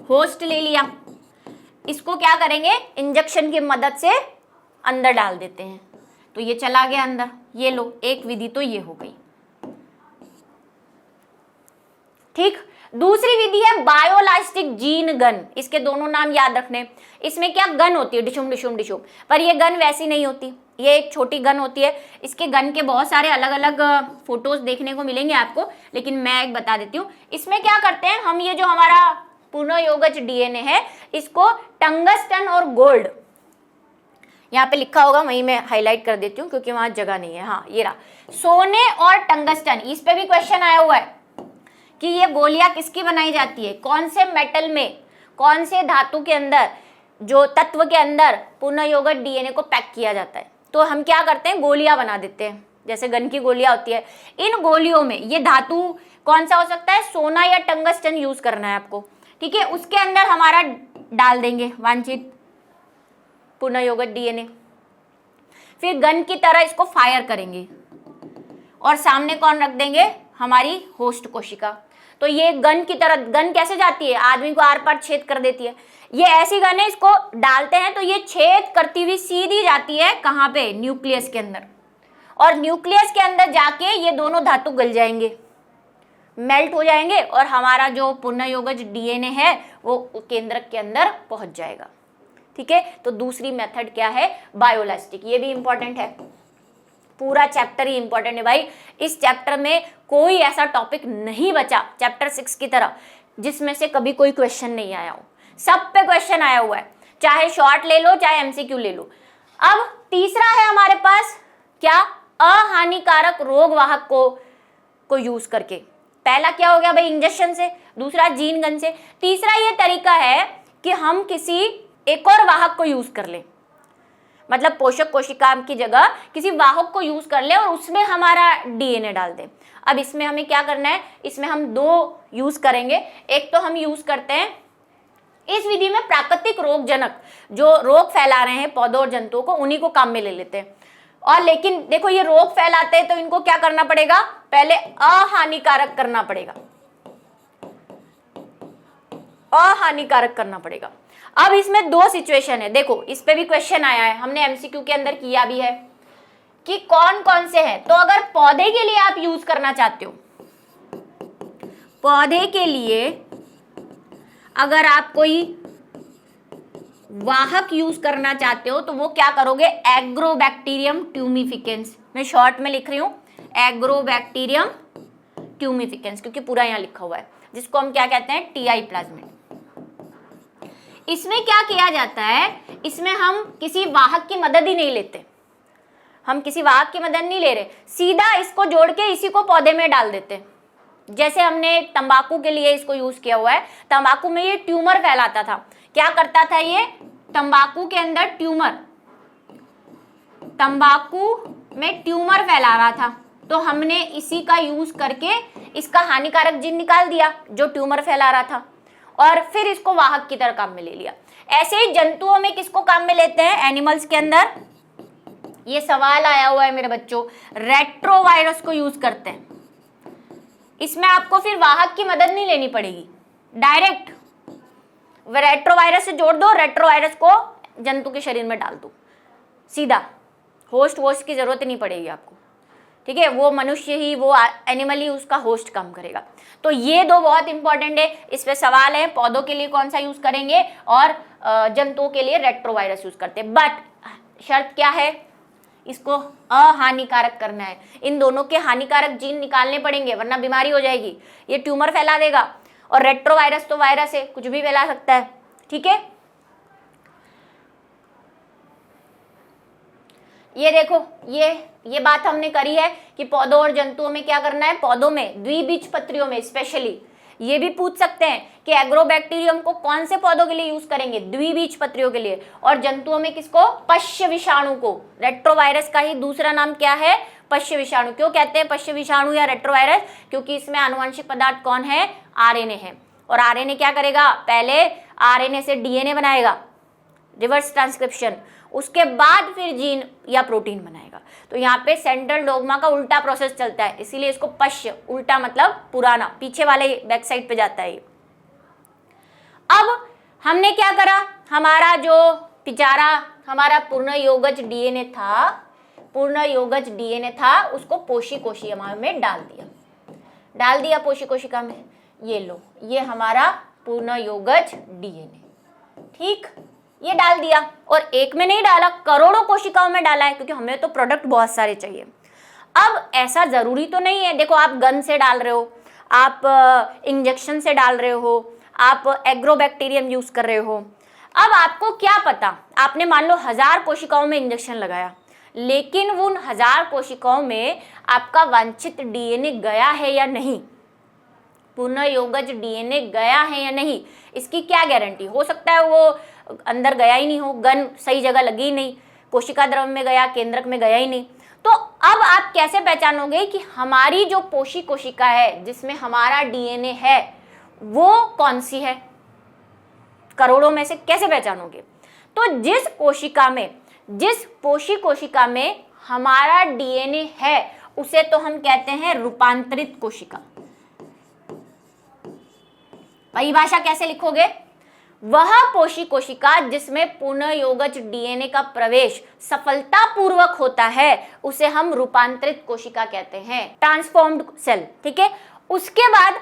होस्ट ले लिया, इसको क्या करेंगे? इंजेक्शन की मदद से अंदर डाल देते हैं, तो ये चला गया अंदर। ये लो, एक विधि तो ये हो गई, ठीक। दूसरी विधि है बायोलास्टिक जीन गन, इसके दोनों नाम याद रखने। इसमें क्या गन होती है? डिशुम डिशुम डिशुम, पर ये गन वैसी नहीं होती, ये एक छोटी गन होती है। इसके गन के बहुत सारे अलग अलग फोटोज देखने को मिलेंगे आपको, लेकिन मैं एक बता देती हूँ। इसमें क्या करते हैं हम, ये जो हमारा पूर्ण योगज डीएनए है इसको टंगस्टन और गोल्ड, यहाँ पे लिखा होगा, वहीं मैं हाईलाइट कर देती हूँ क्योंकि वहां जगह नहीं है, हाँ ये रहा, सोने और टंगस्टन, इस पे भी क्वेश्चन आया हुआ है कि ये गोलियां किसकी बनाई जाती है, कौन से मेटल में, कौन से धातु के अंदर, जो तत्व के अंदर पूर्ण योगज डीएनए को पैक किया जाता है। तो हम क्या करते हैं? गोलियां बना देते हैं, जैसे गन की गोलियां होती है। इन गोलियों में ये धातु कौन सा हो सकता है? सोना या टंगस्टन यूज करना है आपको, ठीक है। उसके अंदर हमारा डाल देंगे वांछित पूर्ण योगज डीएनए, फिर गन की तरह इसको फायर करेंगे और सामने कौन रख देंगे? हमारी होस्ट कोशिका। तो ये गन की तरह, गन कैसे जाती है? आदमी को आर पार छेद कर देती है। ये ऐसी गन है, इसको डालते हैं तो ये छेद करती हुई सीधी जाती है कहाँ पे? न्यूक्लियस के अंदर, और न्यूक्लियस के अंदर जाके ये दोनों धातु गल जाएंगे, मेल्ट हो जाएंगे और हमारा जो पूर्ण योगज डीएनए है वो केंद्रक के अंदर पहुंच जाएगा, ठीक है। तो दूसरी मेथड क्या है? बायोलास्टिक। ये भी इंपॉर्टेंट है, पूरा चैप्टर ही इंपॉर्टेंट है भाई। इस चैप्टर में कोई ऐसा टॉपिक नहीं बचा चैप्टर 6 की तरह जिसमें से कभी कोई क्वेश्चन नहीं आया हो, सब पे क्वेश्चन आया हुआ है, चाहे शॉर्ट ले लो चाहे एमसीक्यू ले लो। अब तीसरा है हमारे पास क्या? अहानिकारक रोग वाहक को यूज करके। पहला क्या हो गया भाई? इंजेक्शन से, दूसरा जीन गन से, तीसरा ये तरीका है कि हम किसी एक और वाहक को यूज कर ले, मतलब पोषक कोशिका की जगह किसी वाहक को यूज कर ले और उसमें हमारा डीएनए डाल दें। अब इसमें हमें क्या करना है? इसमें हम दो यूज करेंगे। एक तो हम यूज करते हैं इस विधि में प्राकृतिक रोगजनक, जो रोग फैला रहे हैं पौधों और जंतुओं को, उन्हीं को काम में ले लेते हैं। और लेकिन देखो ये रोग फैलाते हैं तो इनको क्या करना पड़ेगा? पहले अहानिकारक करना पड़ेगा, अहानिकारक करना पड़ेगा। अब इसमें दो सिचुएशन है, देखो इस पे भी क्वेश्चन आया है, हमने एमसीक्यू के अंदर किया भी है कि कौन कौन से हैं। तो अगर पौधे के लिए आप यूज करना चाहते हो, पौधे के लिए अगर आप कोई वाहक यूज करना चाहते हो तो वो क्या करोगे? एग्रोबैक्टीरियम ट्यूमिफिकेंस, मैं शॉर्ट में लिख रही हूं, एग्रोबैक्टीरियम ट्यूमिफिकेंस, क्योंकि पूरा यहाँ लिखा हुआ है, जिसको हम क्या कहते हैं, टीआई प्लाज्मिड। इसमें क्या किया जाता है, इसमें हम किसी वाहक की मदद ही नहीं लेते, हम किसी वाहक की मदद नहीं ले रहे, सीधा इसको जोड़ के इसी को पौधे में डाल देते हैं। जैसे हमने तंबाकू के लिए इसको यूज किया हुआ है, तंबाकू में ये ट्यूमर फैलाता था, क्या करता था ये, तंबाकू के अंदर ट्यूमर, तंबाकू में ट्यूमर फैला रहा था, तो हमने इसी का यूज करके इसका हानिकारक जीन निकाल दिया जो ट्यूमर फैला रहा था, और फिर इसको वाहक की तरह काम में ले लिया। ऐसे ही जंतुओं में किसको काम में लेते हैं, एनिमल्स के अंदर, ये सवाल आया हुआ है मेरे बच्चों, रेट्रोवायरस को यूज करते हैं। इसमें आपको फिर वाहक की मदद नहीं लेनी पड़ेगी, डायरेक्ट रेट्रोवायरस से जोड़ दो, रेट्रोवायरस को जंतु के शरीर में डाल दो, सीधा, होस्ट वोस्ट की जरूरत नहीं पड़ेगी आपको, ठीक है, वो मनुष्य ही, वो एनिमल ही उसका होस्ट काम करेगा। तो ये दो बहुत इंपॉर्टेंट है, इस पे सवाल है, पौधों के लिए कौन सा यूज करेंगे और जंतुओं के लिए रेट्रोवायरस यूज करते हैं, बट शर्त क्या है, इसको अहानिकारक करना है, इन दोनों के हानिकारक जीन निकालने पड़ेंगे वरना बीमारी हो जाएगी, ये ट्यूमर फैला देगा, और रेट्रोवायरस तो वायरस है, कुछ भी फैला सकता है, ठीक है। ये देखो, ये बात हमने करी है कि पौधों और जंतुओं में क्या करना है, पौधों में, द्विबीजपत्रियों में स्पेशली, ये भी पूछ सकते हैं कि एग्रोबैक्टीरियम को कौन से पौधों के लिए यूज करेंगे, द्विबीजपत्रियों के लिए, और जंतुओं में किसको, पश्य विषाणु को। रेट्रोवायरस का ही दूसरा नाम क्या है, पश्य विषाणु। क्यों कहते हैं पश्य विषाणु या रेट्रोवायरस, क्योंकि इसमें आनुवंशिक पदार्थ कौन है, आरएनए है, और आरएनए क्या करेगा, पहले आरएनए से डीएनए बनाएगा, रिवर्स ट्रांसक्रिप्शन, उसके बाद फिर जीन या प्रोटीन बनाएगा। तो यहाँ पे सेंट्रल डोग्मा का उल्टा प्रोसेस चलता है, इसीलिए इसको पश्य, उल्टा मतलब पुराना, पीछे वाले बैक साइड पे जाता है। अब हमने क्या करा, हमारा जो पिचारा, हमारा पूर्ण योगज डीएनए था, पूर्ण योगज डीएनए था, उसको पोषी कोशिका में डाल दिया पोषी कोशिका में, ये लो, ये हमारा पूर्ण योगज डीएनए, ठीक, ये डाल दिया, और एक में नहीं डाला, करोड़ों कोशिकाओं में डाला है, क्योंकि हमें तो प्रोडक्ट बहुत सारे चाहिए। अब ऐसा जरूरी तो नहीं है, देखो आप गन से डाल रहे हो, आप इंजेक्शन से डाल रहे हो, आप एग्रोबैक्टीरियम यूज कर रहे हो, अब आपको क्या पता, आपने मान लो 1000 कोशिकाओं में इंजेक्शन लगाया, लेकिन उन 1000 कोशिकाओं में आपका वांछित डीएनए गया है या नहीं, पूर्ण योगज डीएनए गया है या नहीं, इसकी क्या गारंटी, हो सकता है वो अंदर गया ही नहीं हो, गन सही जगह लगी ही नहीं, कोशिका द्रव में गया, केंद्रक में गया ही नहीं। तो अब आप कैसे पहचानोगे कि हमारी जो पोषी कोशिका है जिसमें हमारा डीएनए है वो कौन सी है, करोड़ों में से कैसे पहचानोगे, तो जिस पोषी कोशिका में हमारा डीएनए है उसे तो हम कहते हैं रूपांतरित कोशिका। परिभाषा कैसे लिखोगे, वह पोषी कोशिका जिसमें पूर्ण योगज डीएनए का प्रवेश सफलतापूर्वक होता है उसे हम रूपांतरित कोशिका कहते हैं, ट्रांसफॉर्म्ड सेल, ठीक है। उसके बाद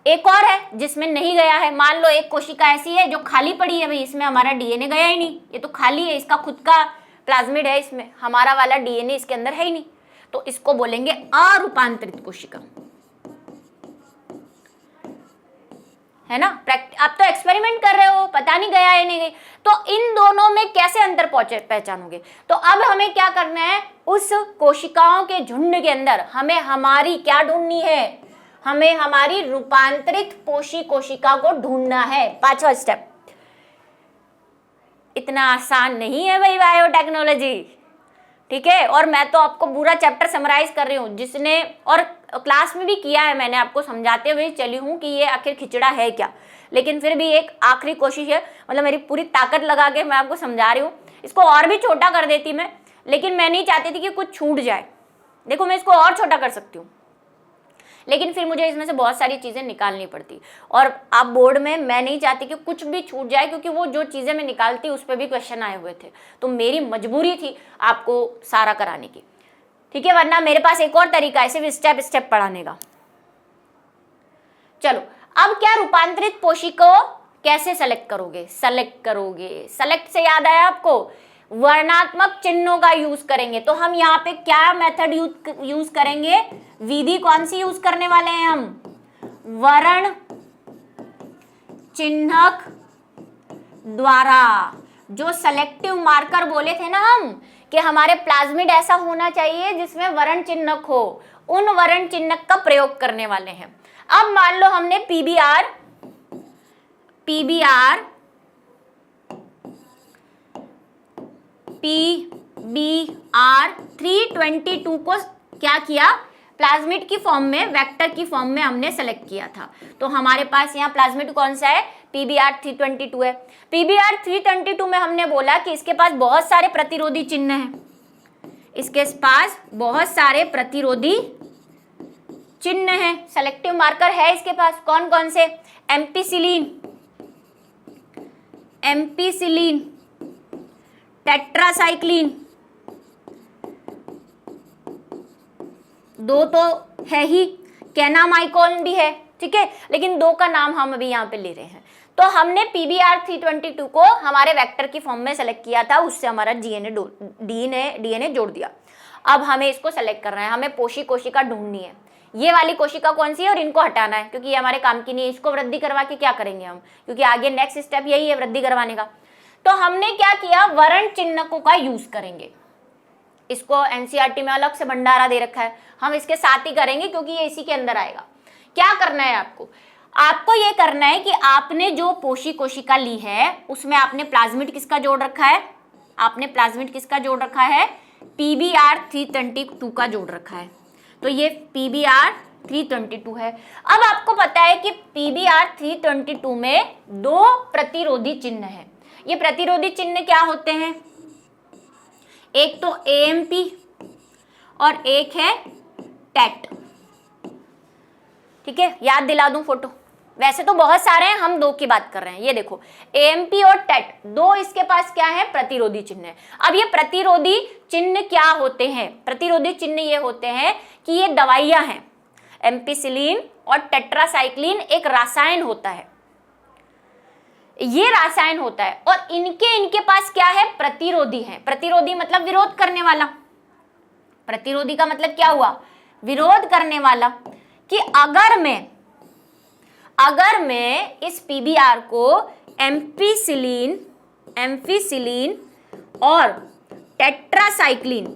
एक और है जिसमें नहीं गया है, मान लो एक कोशिका ऐसी है जो खाली पड़ी है, भाई इसमें हमारा डीएनए गया ही नहीं, ये तो खाली है, इसका खुद का प्लाज्मिड है, इसमें हमारा वाला डीएनए इसके अंदर है ही नहीं, तो इसको बोलेंगे अरूपांतरित कोशिका, है ना। आप तो एक्सपेरिमेंट कर रहे हो, पता नहीं गया है नहीं गई, तो इन दोनों में कैसे अंतर पहचानोगे। तो अब हमें क्या करना है, उस कोशिकाओं के झुंड के अंदर हमें हमारी क्या ढूंढनी है, हमें हमारी रूपांतरित पोषी कोशिका को ढूंढना है, 5वां स्टेप। इतना आसान नहीं है भाई बायोटेक्नोलॉजी, ठीक है। और मैं तो आपको पूरा चैप्टर समराइज कर रही हूँ, जिसने और क्लास में भी किया है, मैंने आपको समझाते हुए चली हूँ कि ये आखिर खिचड़ा है क्या, लेकिन फिर भी एक आखिरी कोशिश है, मतलब मेरी पूरी ताकत लगा के मैं आपको समझा रही हूँ। इसको और भी छोटा कर देती मैं, लेकिन मैं नहीं चाहती थी कि कुछ छूट जाए। देखो मैं इसको और छोटा कर सकती हूँ, लेकिन फिर मुझे इसमें से बहुत सारी चीज़ें निकालनी पड़ती, और आप बोर्ड में मैं नहीं चाहती कि कुछ भी छूट जाए, क्योंकि वो जो चीज़ें मैं निकालती उस पर भी क्वेश्चन आए हुए थे, तो मेरी मजबूरी थी आपको सारा कराने की, ठीक है। वरना मेरे पास एक और तरीका है सिर्फ स्टेप स्टेप पढ़ाने का। चलो अब क्या, रूपांतरित पोषी को कैसे सेलेक्ट करोगे, सेलेक्ट से याद आया आपको, वर्णात्मक चिन्हों का यूज करेंगे। तो हम यहाँ पे क्या मेथड यूज करेंगे, विधि कौन सी यूज करने वाले हैं हम, वर्ण चिन्हक द्वारा। जो सेलेक्टिव मार्कर बोले थे ना हम कि हमारे प्लाज्मिड ऐसा होना चाहिए जिसमें वर्ण चिन्हक हो, उन वर्ण चिन्हक का प्रयोग करने वाले हैं। अब मान लो हमने पीबीआर 322 को क्या किया, प्लाज्मिड की फॉर्म में, वेक्टर की फॉर्म में हमने सेलेक्ट किया था। तो हमारे पास यहाँ प्लाज्मिड कौन सा है, PBr 322 है। PBr 322 में हमने बोला कि इसके पास बहुत सारे प्रतिरोधी चिन्ह हैं, इसके पास बहुत सारे प्रतिरोधी चिन्ह हैं, सेलेक्टिव मार्कर है इसके पास। कौन कौन से, एम्पीसिलीन, टेट्रासाइक्लिन, दो तो है ही, कैनामाइकोन भी है, ठीक है, लेकिन दो का नाम हम अभी यहाँ पे ले रहे हैं। तो हमने PBr 322 को हमारे वेक्टर की फॉर्म में सेलेक्ट किया था, उससे हमारा डीएनए जोड़ दिया। अब हमें इसको सेलेक्ट करना है, हमें पोषी कोशिका ढूंढनी है। ये वाली कोशिका कौन सी है और इनको हटाना है, क्योंकि ये हमारे काम की नहीं है। इसको वृद्धि करवा के क्या करेंगे हम, क्योंकि आगे नेक्स्ट स्टेप यही है वृद्धि करवाने का। तो हमने क्या किया, वर्ण चिन्हकों का यूज करेंगे। इसको एनसीईआरटी में अलग से भंडारा दे रखा है, हम इसके साथ ही करेंगे क्योंकि ये इसी के अंदर आएगा। क्या करना है आपको ये करना है कि आपने जो पोषी कोशिका ली है उसमें आपने प्लाज्मिड किसका जोड़ रखा है, आपने प्लाज्मिड किसका जोड़ रखा है, PBr 322 का जोड़ रखा है। तो ये PBr 322 है। अब आपको पता है कि PBr 322 में दो प्रतिरोधी चिन्ह है। ये प्रतिरोधी चिन्ह क्या होते हैं, एक तो AMP और एक है टेट, ठीक है, याद दिला दूं फोटो, वैसे तो बहुत सारे हैं, हम दो की बात कर रहे हैं। ये देखो AMP और टेट, दो इसके पास क्या है, प्रतिरोधी चिन्ह है। अब ये प्रतिरोधी चिन्ह क्या होते हैं, प्रतिरोधी चिन्ह ये होते हैं कि ये दवाइयां हैं। एम्पिसिलिन और टेट्रासाइक्लिन एक रसायन होता है, ये रसायन होता है, और इनके पास क्या है, प्रतिरोधी है। प्रतिरोधी मतलब विरोध करने वाला, प्रतिरोधी का मतलब क्या हुआ, विरोध करने वाला। कि अगर मैं इस PBr को एम्फिसिलिन और टेट्रासाइक्लिन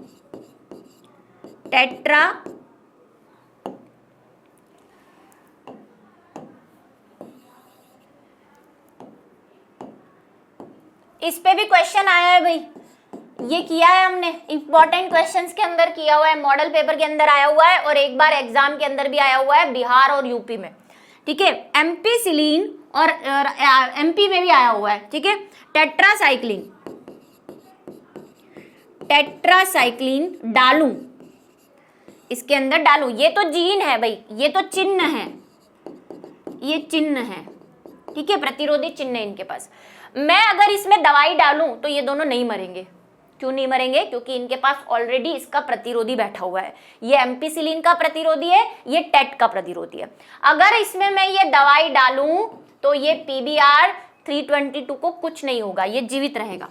इस पे भी क्वेश्चन आया है भाई, ये किया है हमने, इंपॉर्टेंट क्वेश्चंस के अंदर किया हुआ है, मॉडल पेपर के अंदर आया हुआ है, और एक बार एग्जाम के अंदर भी आया हुआ है, बिहार और यूपी में, ठीक है। एम्पिसिलिन और MP में भी आया हुआ है, ठीक है। टेट्रासाइक्लिन डालूं, इसके अंदर डालूं, ये तो जीन है भाई, ये तो चिन्ह है, ये चिन्ह है, ठीक है, प्रतिरोधी चिन्ह है इनके पास। मैं अगर इसमें दवाई डालूं तो ये दोनों नहीं मरेंगे। क्यों नहीं मरेंगे, क्योंकि इनके पास ऑलरेडी इसका प्रतिरोधी बैठा हुआ है। ये एम्पिसिलिन का प्रतिरोधी है, ये टेट का प्रतिरोधी है। अगर इसमें मैं ये दवाई डालूं तो ये PBr 322 को कुछ नहीं होगा, ये जीवित रहेगा,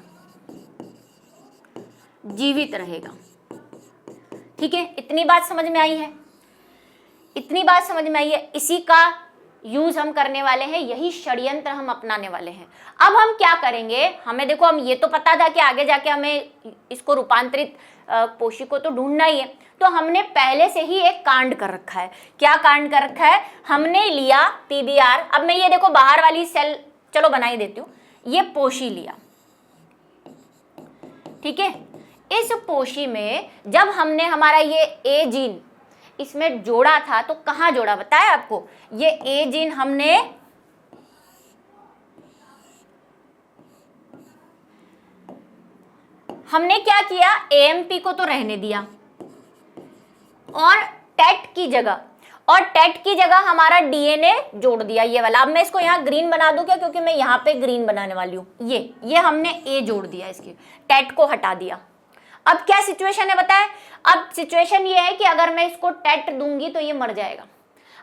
जीवित रहेगा, ठीक है। इतनी बात समझ में आई है, इतनी बात समझ में आई है। इसी का यूज हम करने वाले हैं, यही षड्यंत्र हम अपनाने वाले हैं। अब हम क्या करेंगे, हमें देखो, हम ये तो पता था कि आगे जाके हमें इसको रूपांतरित पोषी को तो ढूंढना ही है, तो हमने पहले से ही एक कांड कर रखा है। क्या कांड कर रखा है, हमने लिया PBr, अब मैं ये देखो बाहर वाली सेल चलो बना ही देती हूँ, ये पोषी लिया, ठीक है। इस पोषी में जब हमने हमारा ये A जीन इसमें जोड़ा था, तो कहां जोड़ा बताया आपको, ये A जीन हमने क्या किया, AMP को तो रहने दिया, और टेट की जगह हमारा DNA जोड़ दिया, ये वाला। अब मैं इसको यहाँ ग्रीन बना दूं क्या, क्योंकि मैं यहाँ पे ग्रीन बनाने वाली हूँ। ये हमने A जोड़ दिया, इसकी टेट को हटा दिया। अब क्या सिचुएशन है बताएं, अब सिचुएशन ये है कि अगर मैं इसको टेट दूंगी तो ये मर जाएगा,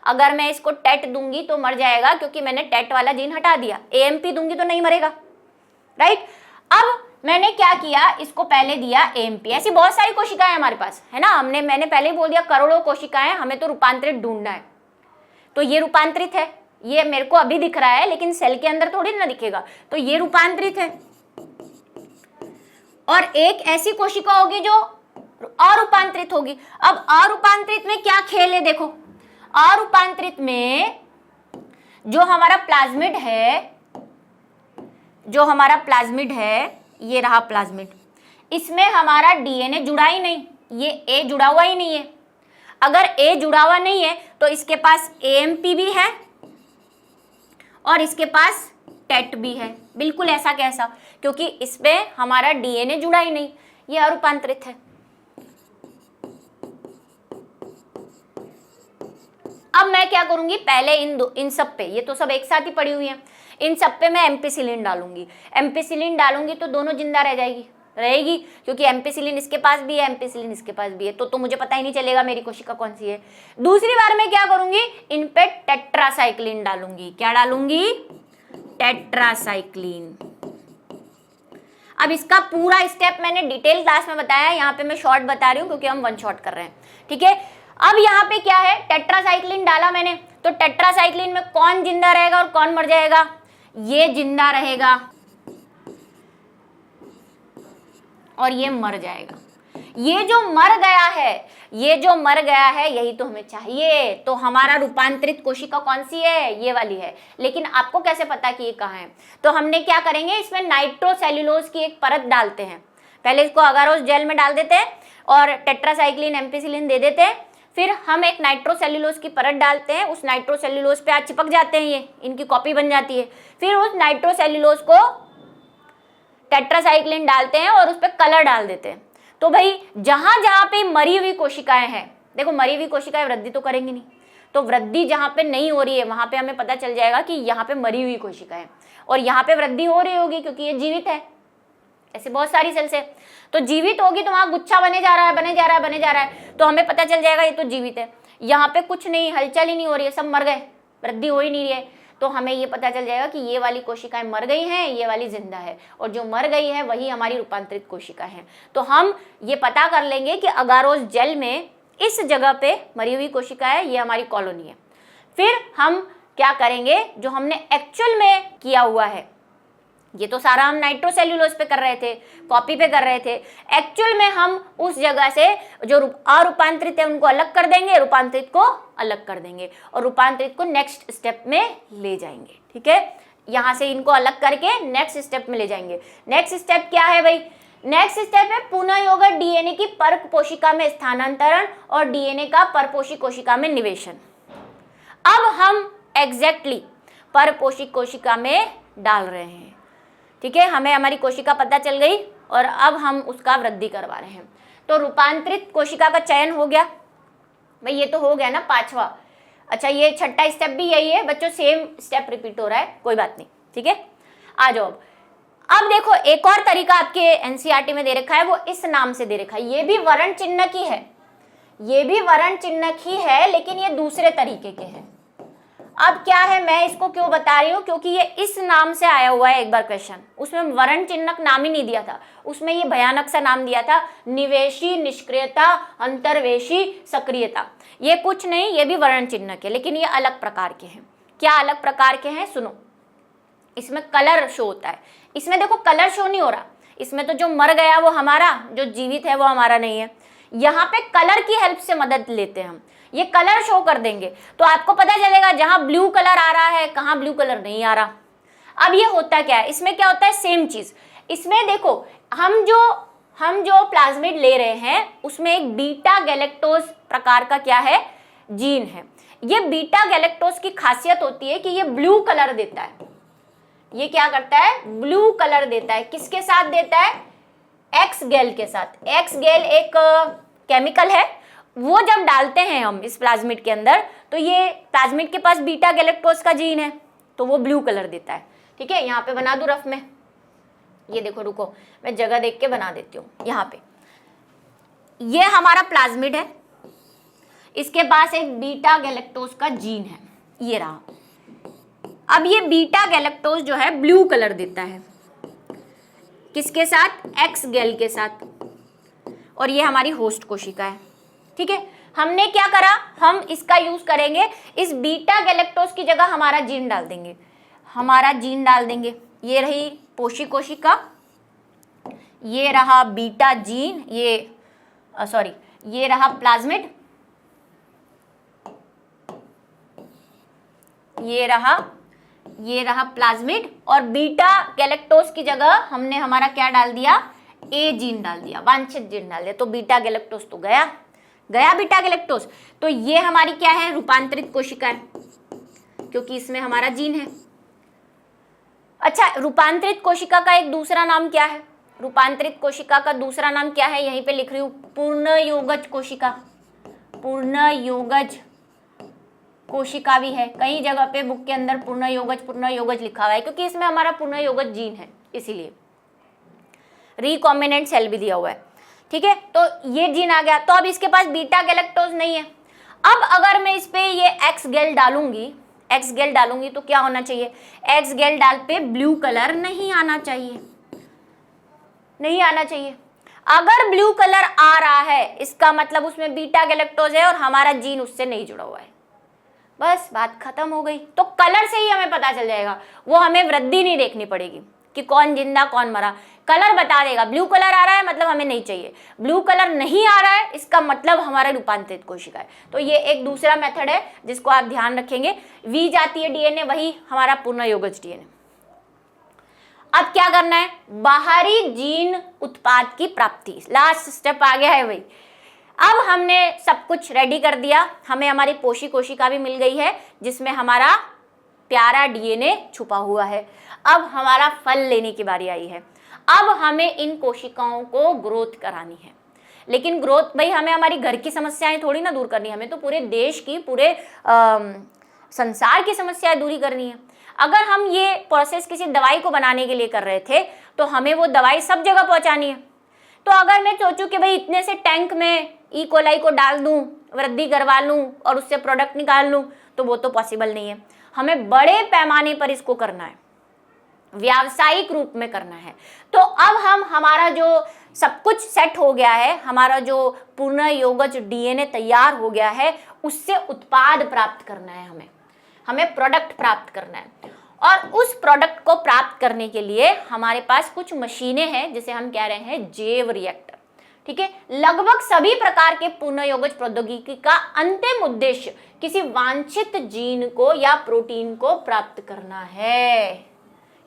अगर मैं इसको टेट दूंगी तो मर जाएगा, क्योंकि मैंने टेट वाला जीन हटा दिया। AMP दूंगी तो नहीं मरेगा, राइट। अब मैंने क्या किया, इसको पहले दिया AMP। ऐसी बहुत सारी कोशिकाएं हमारे पास है ना, मैंने पहले ही बोल दिया करोड़ों कोशिकाएं, हमें तो रूपांतरित ढूंढना है। तो ये रूपांतरित है, ये मेरे को अभी दिख रहा है लेकिन सेल के अंदर थोड़ी ना दिखेगा, तो ये रूपांतरित है। और एक ऐसी कोशिका होगी जो अरूपांतरित होगी। अब अरूपांतरित में क्या खेल है, देखो अरूपांतरित में जो हमारा प्लाज्मिड है, ये रहा प्लाज्मिड, इसमें हमारा DNA जुड़ा ही नहीं, ये A जुड़ा हुआ ही नहीं है। अगर A जुड़ा हुआ नहीं है तो इसके पास AMP भी है और इसके पास TET भी है। बिल्कुल ऐसा कैसा, क्योंकि इसमें हमारा DNA जुड़ा ही नहीं, ये अरूपांतरित है। अब मैं क्या करूंगी, पहले इन सब पे, ये तो सब एक साथ ही पड़ी हुई है, इन सब पे मैं एम्पिसिलिन डालूंगी। एम्पिसिलिन डालूंगी तो दोनों जिंदा रहेगी, क्योंकि एम्पिसिलिन इसके पास भी है, एम्पिसिलिन इसके पास भी है, तो मुझे पता ही नहीं चलेगा मेरी कोशिका कौन सी है। दूसरी बार मैं क्या करूंगी, इन पे टेट्रासाइक्लिन डालूंगी। क्या डालूंगी, टेट्रासाइक्लिन। अब इसका पूरा स्टेप मैंने डिटेल क्लास में बताया, यहाँ पे मैं शॉर्ट बता रही हूँ क्योंकि हम वन शॉट कर रहे हैं, ठीक है। अब यहाँ पे क्या है, टेट्रासाइक्लिन डाला मैंने, तो टेट्रासाइक्लिन में कौन जिंदा रहेगा और कौन मर जाएगा, ये जिंदा रहेगा और ये मर जाएगा। ये जो मर गया है यही तो हमें चाहिए। तो हमारा रूपांतरित कोशिका कौन सी है, ये वाली है। लेकिन आपको कैसे पता कि ये कहाँ है, तो हमने क्या करेंगे, इसमें नाइट्रोसेल्यूलोज की एक परत डालते हैं। पहले इसको अगारोस जेल में डाल देते हैं और टेट्रासाइक्लिन एम्पिसिलिन दे देते हैं, फिर हम एक नाइट्रोसेल्यूलोज की परत डालते हैं, उस नाइट्रोसेल्यूलोज पे आज चिपक जाते हैं, ये इनकी कॉपी बन जाती है। फिर उस नाइट्रोसेल्यूलोज को टेट्रासाइक्लिन डालते हैं और उस पर कलर डाल देते हैं। तो भाई जहां जहां पे मरी हुई कोशिकाएं हैं, देखो मरी हुई कोशिकाएं वृद्धि तो करेंगी नहीं, तो वृद्धि जहां पे नहीं हो रही है वहां पे हमें पता चल जाएगा कि यहाँ पे मरी हुई कोशिकाएं, और यहाँ पे वृद्धि हो रही होगी क्योंकि ये जीवित है। ऐसे बहुत सारी सेल्स है, तो जीवित होगी तो वहां गुच्छा बने जा रहा है, तो हमें पता चल जाएगा ये तो जीवित है। यहाँ पे कुछ नहीं, हलचल ही नहीं हो रही है, सब मर गए, वृद्धि हो ही नहीं रही है, तो हमें ये पता चल जाएगा कि ये वाली कोशिकाएं मर गई हैं, ये वाली जिंदा है, और जो मर गई है वही हमारी रूपांतरित कोशिका है। तो हम ये पता कर लेंगे कि अगारोस जेल में इस जगह पे मरी हुई कोशिका है, ये हमारी कॉलोनी है। फिर हम क्या करेंगे, जो हमने एक्चुअल में किया हुआ है, ये तो सारा हम नाइट्रोसेल्यूलोज पे कर रहे थे, कॉपी पे कर रहे थे, एक्चुअल में हम उस जगह से जो अरूपांतरित है उनको अलग कर देंगे, रूपांतरित को अलग कर देंगे और रूपांतरित को नेक्स्ट स्टेप में ले जाएंगे, ठीक है। यहाँ से इनको अलग करके नेक्स्ट स्टेप में ले जाएंगे। नेक्स्ट स्टेप क्या है भाई, नेक्स्ट स्टेप है पुनः यौगिक डीएनए की परकोशिका में स्थानांतरण और डीएनए का परपोषी कोशिका में निवेशन। अब हम एग्जैक्टली परपोषी कोशिका में डाल रहे हैं, ठीक है। हमें हमारी कोशिका पता चल गई और अब हम उसका वृद्धि करवा रहे हैं। तो रूपांतरित कोशिका का चयन हो गया भाई, ये तो हो गया ना पांचवा। अच्छा, ये छठा स्टेप भी यही है बच्चों, सेम स्टेप रिपीट हो रहा है, कोई बात नहीं, ठीक है। आ जाओ अब देखो, एक और तरीका आपके एनसीईआरटी में दे रखा है, वो इस नाम से दे रखा है। ये भी वर्ण चिन्ह की है, ये भी वर्ण चिन्ह की है, लेकिन ये दूसरे तरीके के हैं। अब क्या है, मैं इसको क्यों बता रही हूँ, क्योंकि ये इस नाम से आया हुआ है एक बार क्वेश्चन, उसमें वर्ण चिन्हक नाम ही नहीं दिया था, उसमें ये भयानक सा नाम दिया था, निवेशी निष्क्रियता, अंतर्वेशी सक्रियता। ये कुछ नहीं, ये भी वर्ण चिन्ह के, लेकिन ये अलग प्रकार के हैं। क्या अलग प्रकार के हैं, सुनो। इसमें कलर शो होता है, इसमें देखो कलर शो नहीं हो रहा, इसमें तो जो मर गया वो हमारा, जो जीवित है वो हमारा नहीं है। यहाँ पे कलर की हेल्प से मदद लेते हैं हम, ये कलर शो कर देंगे तो आपको पता चलेगा जहां ब्लू कलर आ रहा है, कहां ब्लू कलर नहीं आ रहा। अब ये होता क्या है, इसमें क्या होता है, सेम चीज। इसमें देखो हम जो प्लाज्मिड ले रहे हैं उसमें एक बीटा गैलेक्टोज प्रकार का क्या है, जीन है। ये बीटा गैलेक्टोज की खासियत होती है कि ये ब्लू कलर देता है। ये क्या करता है, ब्लू कलर देता है। किसके साथ देता है, एक्स गेल के साथ। एक्स गेल एक केमिकल है, वो जब डालते हैं हम इस प्लाज्मिड के अंदर तो ये प्लाज्मिड के पास बीटा गैलेक्टोज का जीन है, तो वो ब्लू कलर देता है, ठीक है। यहाँ पे बना दूं रफ में, ये देखो, रुको मैं जगह देख के बना देती हूँ। यहाँ पे ये हमारा प्लाज्मिड है, इसके पास एक बीटा गैलेक्टोज का जीन है, ये रहा। अब ये बीटा गैलेक्टोज जो है ब्लू कलर देता है, किसके साथ? एक्स गेल के साथ, और ये हमारी होस्ट कोशिका है। ठीक है, हमने क्या करा, हम इसका यूज करेंगे, इस बीटा गैलेक्टोज की जगह हमारा जीन डाल देंगे, हमारा जीन डाल देंगे। ये रही पोषी कोशिका, ये रहा बीटा जीन, ये रहा प्लाज्मिड, ये रहा प्लाज्मिड, और बीटा गैलेक्टोज की जगह हमने हमारा क्या डाल दिया? ए जीन डाल दिया, वांछित जीन डाल दिया। तो बीटा गैलेक्टोज तो गया बीटा गैलेक्टोज। तो ये हमारी क्या है? रूपांतरित कोशिका है, क्योंकि इसमें हमारा जीन है। अच्छा, रूपांतरित कोशिका का एक दूसरा नाम क्या है? रूपांतरित कोशिका का दूसरा नाम क्या है? यहीं पे लिख रही हूं, पूर्णयोगज कोशिका। पूर्णयोगज कोशिका भी है, कई जगह पे बुक के अंदर पूर्णयोगज लिखा हुआ है, क्योंकि इसमें हमारा पूर्णयोगज जीन है, इसीलिए। रिकॉम्बिनेंट सेल भी दिया हुआ है। ठीक है, तो ये जीन आ गया। तो अब इसके पास बीटा गैलेक्टोज नहीं है। अब अगर मैं इस पे ये एक्स गेल डालूंगी तो क्या होना चाहिए? एक्स गेल डाल पे ब्लू कलर नहीं आना चाहिए। अगर ब्लू कलर आ रहा है, इसका मतलब उसमें बीटा गैलेक्टोज है और हमारा जीन उससे नहीं जुड़ा हुआ है। बस बात खत्म हो गई। तो कलर से ही हमें पता चल जाएगा, वो हमें वृद्धि नहीं देखनी पड़ेगी कि कौन जिंदा कौन मरा, कलर बता देगा। ब्लू कलर आ रहा है मतलब हमें नहीं चाहिए, ब्लू कलर नहीं आ रहा है इसका मतलब हमारा रूपांतरित कोशिका है। तो ये एक दूसरा मेथड है जिसको आप ध्यान रखेंगे। वी जातीय डीएनए वही हमारा पूर्णयोगज डीएनए। अब क्या करना है? बाहरी जीन उत्पाद की प्राप्ति, लास्ट स्टेप आ गया है भाई। अब हमने सब कुछ रेडी कर दिया, हमें हमारी पोषी कोशिका भी मिल गई है जिसमें हमारा प्यारा डीएनए छुपा हुआ है। अब हमारा फल लेने की बारी आई है। अब हमें इन कोशिकाओं को ग्रोथ करानी है, लेकिन ग्रोथ भाई हमें हमारी घर की समस्याएं थोड़ी ना दूर करनी है, हमें तो पूरे देश की, पूरे संसार की समस्याएं दूरी करनी है। अगर हम ये प्रोसेस किसी दवाई को बनाने के लिए कर रहे थे तो हमें वो दवाई सब जगह पहुंचानी है। तो अगर मैं सोचूं कि भाई इतने से टैंक में ई कोलाई को डाल दूं, वृद्धि करवा लूं और उससे प्रोडक्ट निकाल लूं, तो वो तो पॉसिबल नहीं है। हमें बड़े पैमाने पर इसको करना है, व्यावसायिक रूप में करना है। तो अब हमारा जो सब कुछ सेट हो गया है, हमारा जो पूर्णयोगज डीएनए तैयार हो गया है, उससे उत्पाद प्राप्त करना है, हमें प्रोडक्ट प्राप्त करना है। और उस प्रोडक्ट को प्राप्त करने के लिए हमारे पास कुछ मशीनें हैं जिसे हम कह रहे हैं जैव रिएक्टर। ठीक है, लगभग सभी प्रकार के पूर्णयोगज प्रौद्योगिकी का अंतिम उद्देश्य किसी वांछित जीन को या प्रोटीन को प्राप्त करना है।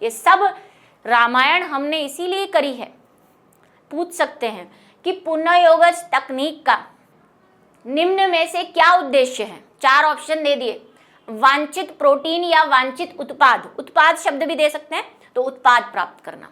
ये सब रामायण हमने इसीलिए करी है। पूछ सकते हैं कि पूर्णयोगज तकनीक का निम्न में से क्या उद्देश्य है? 4 ऑप्शन दे दिए, वांछित प्रोटीन या वांछित उत्पाद शब्द भी दे सकते हैं, तो उत्पाद प्राप्त करना।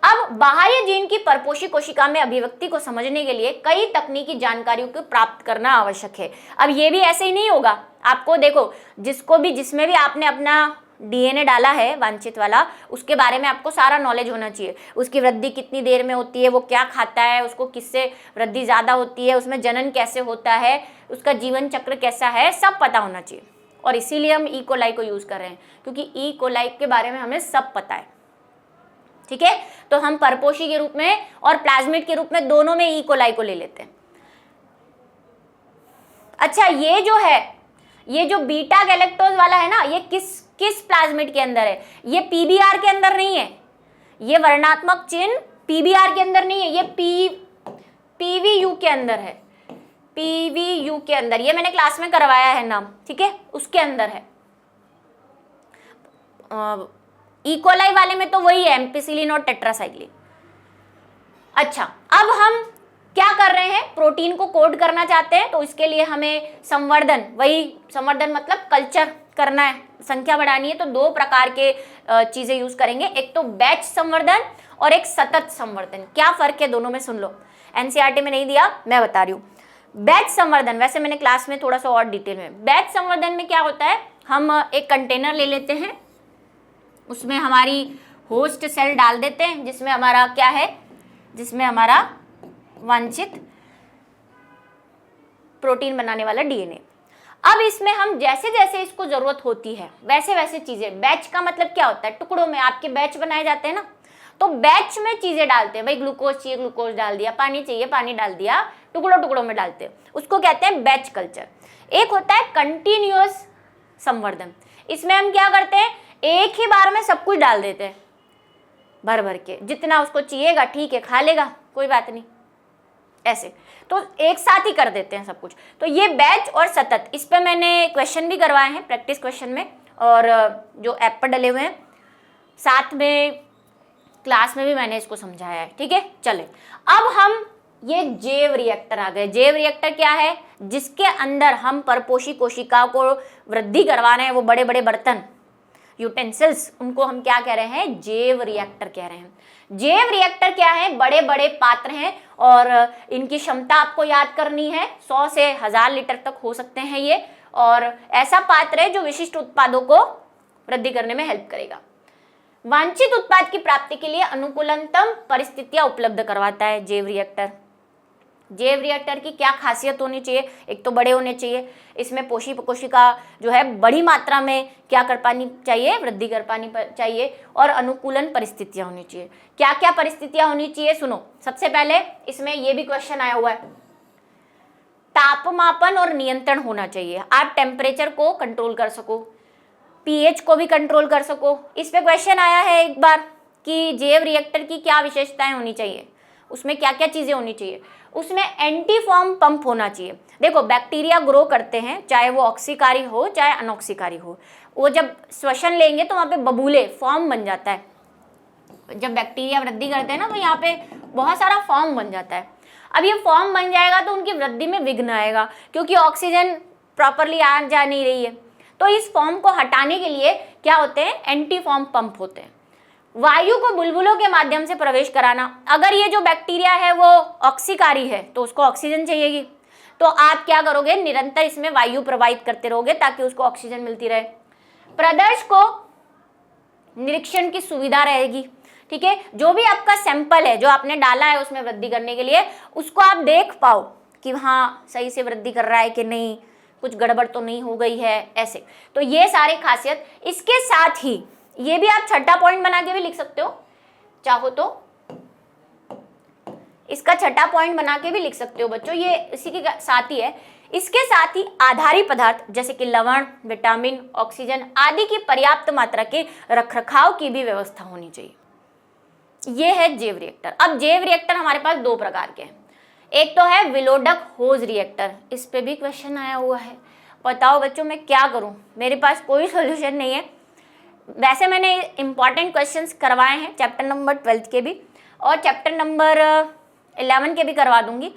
अब बाह्य जीन की परपोषी कोशिका में अभिव्यक्ति को समझने के लिए कई तकनीकी जानकारियों को प्राप्त करना आवश्यक है। अब ये भी ऐसे ही नहीं होगा, आपको देखो जिसमें भी आपने अपना डीएनए डाला है वांछित वाला, उसके बारे में आपको सारा नॉलेज होना चाहिए। उसकी वृद्धि कितनी देर में होती है, वो क्या खाता है, उसको किससे वृद्धि ज़्यादा होती है, उसमें जनन कैसे होता है, उसका जीवन चक्र कैसा है, सब पता होना चाहिए। और इसीलिए हम ई कोलाई को यूज़ कर रहे हैं, क्योंकि ई कोलाई के बारे में हमें सब पता है। ठीक है, तो हम परपोषी के रूप में और प्लाज्मिड के रूप में दोनों में ई कोलाई को ले लेते हैं। अच्छा, ये जो बीटा गैलेक्टोज वाला है ना, ये किस प्लाज्मिड के अंदर है? ये पीबीआर के अंदर नहीं है, ये वर्णात्मक चिन्ह पीबीआर के अंदर नहीं है, ये पीवीयू के अंदर है। पीवीयू के अंदर, ये मैंने क्लास में करवाया है नाम, ठीक है, उसके अंदर है। ई कोलाई वाले में तो वही है, एम्पिसिलिन और टेट्रासाइक्लिन। अच्छा, अब हम क्या कर रहे हैं? प्रोटीन को कोड करना चाहते हैं, तो इसके लिए हमें संवर्धन मतलब कल्चर करना है, संख्या बढ़ानी है। तो 2 प्रकार के चीजें यूज करेंगे, एक तो बैच संवर्धन और एक सतत संवर्धन। क्या फर्क है दोनों में सुन लो, एनसीईआरटी में नहीं दिया, मैं बता रही हूँ। बैच संवर्धन, वैसे मैंने क्लास में थोड़ा सा और डिटेल में, बैच संवर्धन में क्या होता है, हम एक कंटेनर ले लेते हैं, उसमें हमारी होस्ट सेल डाल देते हैं, जिसमें हमारा क्या है, जिसमें हमारा वांछित प्रोटीन बनाने वाला डीएनए। अब इसमें हम जैसे जैसे इसको जरूरत होती है वैसे वैसे चीजें, बैच का मतलब क्या होता है, टुकड़ों में आपके बैच बनाए जाते हैं ना, तो बैच में चीजें डालते हैं, भाई ग्लूकोज चाहिए ग्लूकोज डाल दिया, पानी चाहिए पानी डाल दिया, टुकड़ों टुकड़ों में डालते हैं, उसको कहते हैं बैच कल्चर। एक होता है कंटिन्यूअस संवर्धन, इसमें हम क्या करते हैं, एक ही बार में सब कुछ डाल देते हैं भर भर के, जितना उसको चाहिएगा ठीक है खा लेगा कोई बात नहीं, ऐसे तो एक साथ ही कर देते हैं सब कुछ। तो ये बैच और सतत, इस पे मैंने क्वेश्चन भी करवाए हैं प्रैक्टिस क्वेश्चन में, और जो ऐप पर डले हुए हैं, साथ में क्लास में भी मैंने इसको समझाया है। ठीक है, चले अब हम ये जैव रिएक्टर आ गए। जैव रिएक्टर क्या है, जिसके अंदर हम परपोषी कोशिका को वृद्धि करवा रहे हैं, वो बड़े बड़े बर्तन यूटेंसिल्स, उनको हम क्या कह रहे हैं, जैव रिएक्टर कह रहे हैं। जैव रिएक्टर क्या है, बड़े बड़े पात्र हैं और इनकी क्षमता आपको याद करनी है, 100 से 1000 लीटर तक हो सकते हैं ये, और ऐसा पात्र है जो विशिष्ट उत्पादों को वृद्धि करने में हेल्प करेगा। वांछित उत्पाद की प्राप्ति के लिए अनुकूलतम परिस्थितियां उपलब्ध करवाता है जैव रिएक्टर। जैव रिएक्टर की क्या खासियत होनी चाहिए, एक तो बड़े होने चाहिए, इसमें पोषी कोशिका जो है बड़ी मात्रा में क्या कर पानी चाहिए, वृद्धि कर पानी चाहिए, और अनुकूलन परिस्थितियां होनी चाहिए। क्या क्या परिस्थितियां होनी चाहिए, सुनो। सबसे पहले इसमें ये भी क्वेश्चन आया हुआ है, तापमापन और नियंत्रण होना चाहिए, आप टेम्परेचर को कंट्रोल कर सको, पीएच को भी कंट्रोल कर सको। इस पे क्वेश्चन आया है एक बार कि जैव रिएक्टर की क्या विशेषताएं होनी चाहिए, उसमें क्या क्या चीजें होनी चाहिए। उसमें एंटीफॉर्म पंप होना चाहिए। देखो बैक्टीरिया ग्रो करते हैं, चाहे वो ऑक्सीकारी हो चाहे अनऑक्सीकारी हो, वो जब श्वसन लेंगे तो वहाँ पे बबूले फॉर्म बन जाता है। जब बैक्टीरिया वृद्धि करते हैं ना, तो यहाँ पे बहुत सारा फॉर्म बन जाता है। अब ये फॉर्म बन जाएगा तो उनकी वृद्धि में विघ्न आएगा, क्योंकि ऑक्सीजन प्रॉपरली आ जा नहीं रही है। तो इस फॉर्म को हटाने के लिए क्या होते हैं, एंटीफॉर्म पंप होते हैं। वायु को बुलबुलों के माध्यम से प्रवेश कराना। अगर ये जो बैक्टीरिया है वो ऑक्सीकारी है तो उसको ऑक्सीजन चाहिएगी, तो आप क्या करोगे, निरंतर इसमें वायु प्रवाहित करते रहोगे ताकि उसको ऑक्सीजन मिलती रहे। प्रदर्श को निरीक्षण की सुविधा रहेगी। ठीक है, जो भी आपका सैंपल है जो आपने डाला है उसमें वृद्धि करने के लिए, उसको आप देख पाओ कि हाँ सही से वृद्धि कर रहा है कि नहीं, कुछ गड़बड़ तो नहीं हो गई है, ऐसे। तो ये सारे खासियत, इसके साथ ही ये भी आप छठा पॉइंट बना के भी लिख सकते हो, चाहो तो इसका छठा पॉइंट बना के भी लिख सकते हो बच्चों, ये इसी के साथ ही है। इसके साथ ही आधारी पदार्थ जैसे कि लवण, विटामिन, ऑक्सीजन आदि की पर्याप्त मात्रा के रखरखाव की भी व्यवस्था होनी चाहिए। ये है जैव रिएक्टर। अब जैव रिएक्टर हमारे पास दो प्रकार के हैं, एक तो है विलोडक होज रिएक्टर, इस पे भी क्वेश्चन आया हुआ है। बताओ बच्चों मैं क्या करूं, मेरे पास कोई सॉल्यूशन नहीं है। वैसे मैंने इंपॉर्टेंट क्वेश्चंस करवाए हैं चैप्टर नंबर 12 के भी और चैप्टर नंबर 11 के भी करवा दूंगी,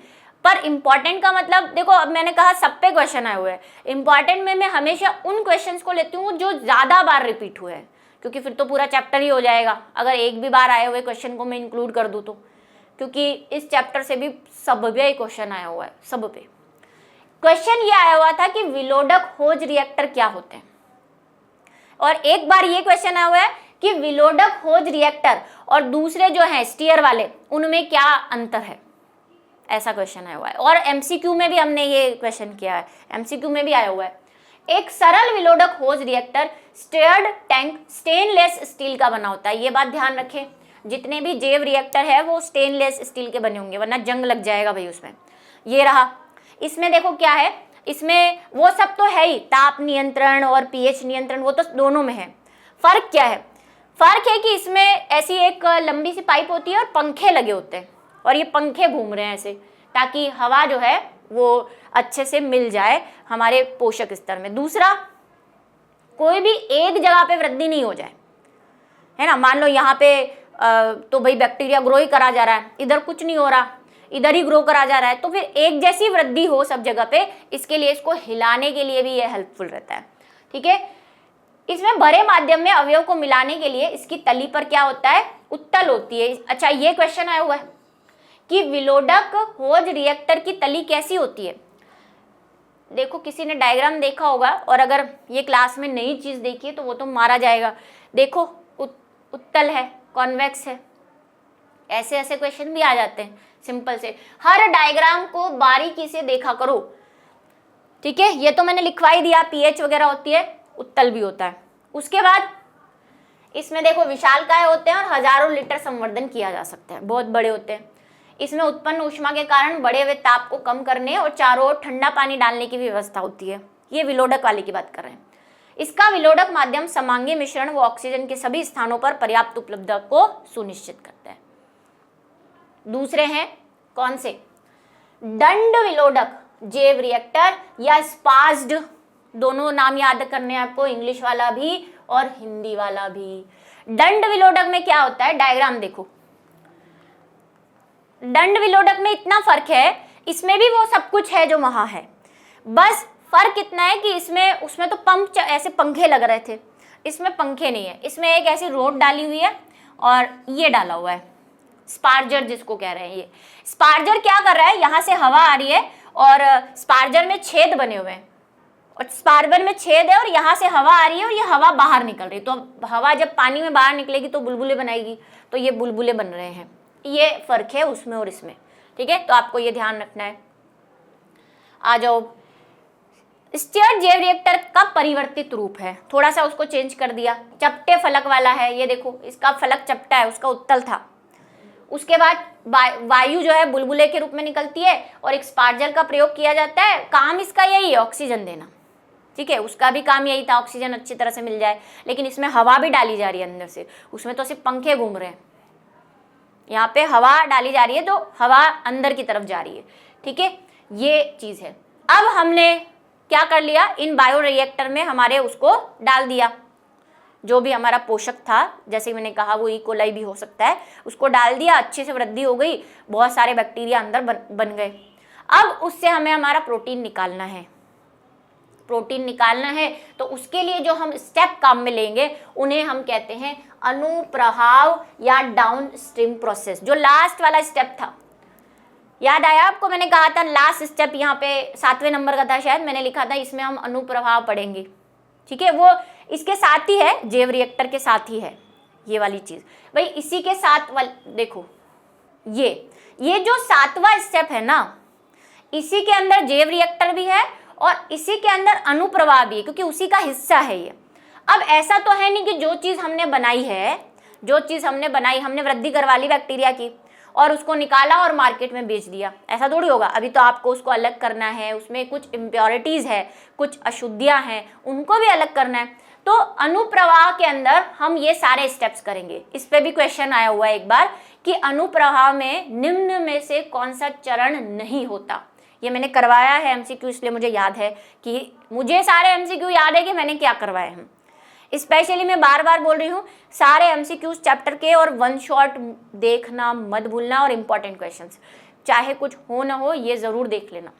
पर इंपॉर्टेंट का मतलब देखो, अब मैंने कहा सब पे क्वेश्चन आए हुए हैं, इंपॉर्टेंट में मैं हमेशा उन क्वेश्चंस को लेती हूँ जो ज़्यादा बार रिपीट हुए हैं, क्योंकि फिर तो पूरा चैप्टर ही हो जाएगा अगर एक भी बार आए हुए क्वेश्चन को मैं इंक्लूड कर दूँ तो, क्योंकि इस चैप्टर से भी सब पे क्वेश्चन आया हुआ है। सब पे क्वेश्चन ये आया हुआ था कि विलोडक होज रिएक्टर क्या होते हैं, और एक बार ये क्वेश्चन आया हुआ है कि विलोडक होज रिएक्टर और दूसरे जो हैं स्टीयर वाले, उनमें क्या अंतर है, ऐसा क्वेश्चन आया हुआ है। और एमसीक्यू में भी हमने ये क्वेश्चन किया है, एमसीक्यू में भी आया हुआ है। एक सरल विलोडक होज reactor stirred tank stainless steel का बना होता है, ये बात ध्यान रखें, जितने भी जैव रिएक्टर है वो स्टेनलेस स्टील के बने होंगे, वरना जंग लग जाएगा भाई उसमें। ये रहा, इसमें देखो क्या है, इसमें वो सब तो है ही, ताप नियंत्रण और पीएच नियंत्रण वो तो दोनों में है। फर्क क्या है, फर्क है कि इसमें ऐसी एक लंबी सी पाइप होती है और पंखे लगे होते हैं, और ये पंखे घूम रहे हैं ऐसे, ताकि हवा जो है वो अच्छे से मिल जाए हमारे पोषक स्तर में। दूसरा, कोई भी एक जगह पे वृद्धि नहीं हो जाए, है ना। मान लो यहाँ पे तो भाई बैक्टीरिया ग्रो ही करा जा रहा है, इधर कुछ नहीं हो रहा, इधर ही ग्रो करा जा रहा है, तो फिर एक जैसी वृद्धि हो सब जगह पे, इसके लिए इसको हिलाने के लिए भी ये हेल्पफुल रहता है। ठीक है, इसमें भरे माध्यम में अवयव को मिलाने के लिए इसकी तली पर क्या होता है, उत्तल होती है। अच्छा, ये क्वेश्चन आया हुआ है कि विलोडक होज रिएक्टर की तली कैसी होती है। देखो किसी ने डायग्राम देखा होगा, और अगर ये क्लास में नई चीज देखी है तो वो तो मारा जाएगा। देखो उत्तल है, कॉन्वेक्स है, ऐसे ऐसे क्वेश्चन भी आ जाते हैं सिंपल से। हर डायग्राम को बारीकी से देखा करो, ठीक है। ये तो मैंने लिखवा ही दिया, पीएच वगैरह होती है, उत्तल भी होता है। उसके बाद इसमें देखो विशालकाय होते हैं और हजारों लीटर संवर्धन किया जा सकता है, बहुत बड़े होते हैं। इसमें उत्पन्न ऊष्मा के कारण बढ़े हुए ताप को कम करने और चारों ओर ठंडा पानी डालने की व्यवस्था होती है। ये विलोडक वाले की बात कर रहे हैं। इसका विलोडक माध्यम समांगी मिश्रण व ऑक्सीजन के सभी स्थानों पर पर्याप्त उपलब्धता को सुनिश्चित करता है। दूसरे हैं कौन से? दंड विलोडक, जैव रिएक्टर या स्पाज्ड, दोनों नाम याद करने हैं आपको, इंग्लिश वाला भी और हिंदी वाला भी। दंड विलोडक में क्या होता है, डायग्राम देखो। दंड विलोडक में इतना फर्क है, इसमें भी वो सब कुछ है जो वहां है, बस फर्क इतना है कि इसमें, उसमें तो पंप ऐसे पंखे लग रहे थे, इसमें पंखे नहीं है। इसमें एक ऐसी रोड डाली हुई है और ये डाला हुआ है स्पार्जर जिसको कह रहे हैं। ये स्पार्जर क्या कर रहा है, यहाँ से हवा आ रही है और स्पार्जर में छेद बने हुए हैं और स्पार्जर में छेद है और यहाँ से हवा आ रही है और ये हवा बाहर निकल रही है। तो हवा जब पानी में बाहर निकलेगी तो बुलबुले बनाएगी, तो ये बुलबुले बन रहे हैं। ये फर्क है उसमें और इसमें, ठीक है, तो आपको ये ध्यान रखना है। आ जाओ, स्टीयर्ड जैव रिएक्टर का परिवर्तित रूप है, थोड़ा सा उसको चेंज कर दिया, चपटे फलक वाला है। ये देखो इसका फलक चपटा है, उसका उत्तल था। उसके बाद वायु जो है बुलबुले के रूप में निकलती है और एक स्पार्जर का प्रयोग किया जाता है। काम इसका यही है, ऑक्सीजन देना, ठीक है, उसका भी काम यही था, ऑक्सीजन अच्छी तरह से मिल जाए। लेकिन इसमें हवा भी डाली जा रही है अंदर से, उसमें तो सिर्फ पंखे घूम रहे हैं, यहाँ पे हवा डाली जा रही है तो हवा अंदर की तरफ जा रही है, ठीक है, ये चीज है। अब हमने क्या कर लिया, इन बायो रिएक्टर में हमारे उसको डाल दिया, जो भी हमारा पोषक था, जैसे मैंने कहा वो इकोलाई भी हो सकता है, उसको डाल दिया, अच्छे से वृद्धि हो गई, बहुत सारे बैक्टीरिया अंदर बन गए। अब उससे हमें हमारा प्रोटीन निकालना है। प्रोटीन निकालना है तो उसके लिए जो हम स्टेप काम में लेंगे उन्हें हम कहते हैं अनुप्रभाव या डाउन स्ट्रीम प्रोसेस। जो लास्ट वाला स्टेप था, याद आया आपको, मैंने कहा था लास्ट स्टेप यहाँ पे 7वें नंबर का था शायद, मैंने लिखा था इसमें हम अनुप्रभाव पढ़ेंगे, ठीक है, वो इसके साथ ही है, जैव रिएक्टर के साथ ही है ये वाली चीज भाई। इसी के साथ देखो ये जो 7वां स्टेप है ना, इसी के अंदर जैव रिएक्टर भी है और इसी के अंदर अनुप्रवाह भी है, क्योंकि उसी का हिस्सा है ये। अब ऐसा तो है नहीं कि जो चीज हमने बनाई है, जो चीज हमने बनाई, हमने वृद्धि करवा ली बैक्टीरिया की और उसको निकाला और मार्केट में बेच दिया, ऐसा थोड़ी होगा। अभी तो आपको उसको अलग करना है, उसमें कुछ इम्प्योरिटीज है, कुछ अशुद्धियां हैं, उनको भी अलग करना है। तो अनुप्रवाह के अंदर हम ये सारे स्टेप्स करेंगे। इस पे भी क्वेश्चन आया हुआ है एक बार कि अनुप्रवाह में निम्न में से कौन सा चरण नहीं होता। ये मैंने करवाया है एमसीक्यू, इसलिए मुझे याद है कि मुझे सारे एमसीक्यू याद है कि मैंने क्या करवाए हैं। स्पेशली मैं बार बार बोल रही हूँ, सारे एमसीक्यूज चैप्टर के और वन शॉट देखना मत भूलना, और इम्पॉर्टेंट क्वेश्चंस चाहे कुछ हो ना हो ये ज़रूर देख लेना।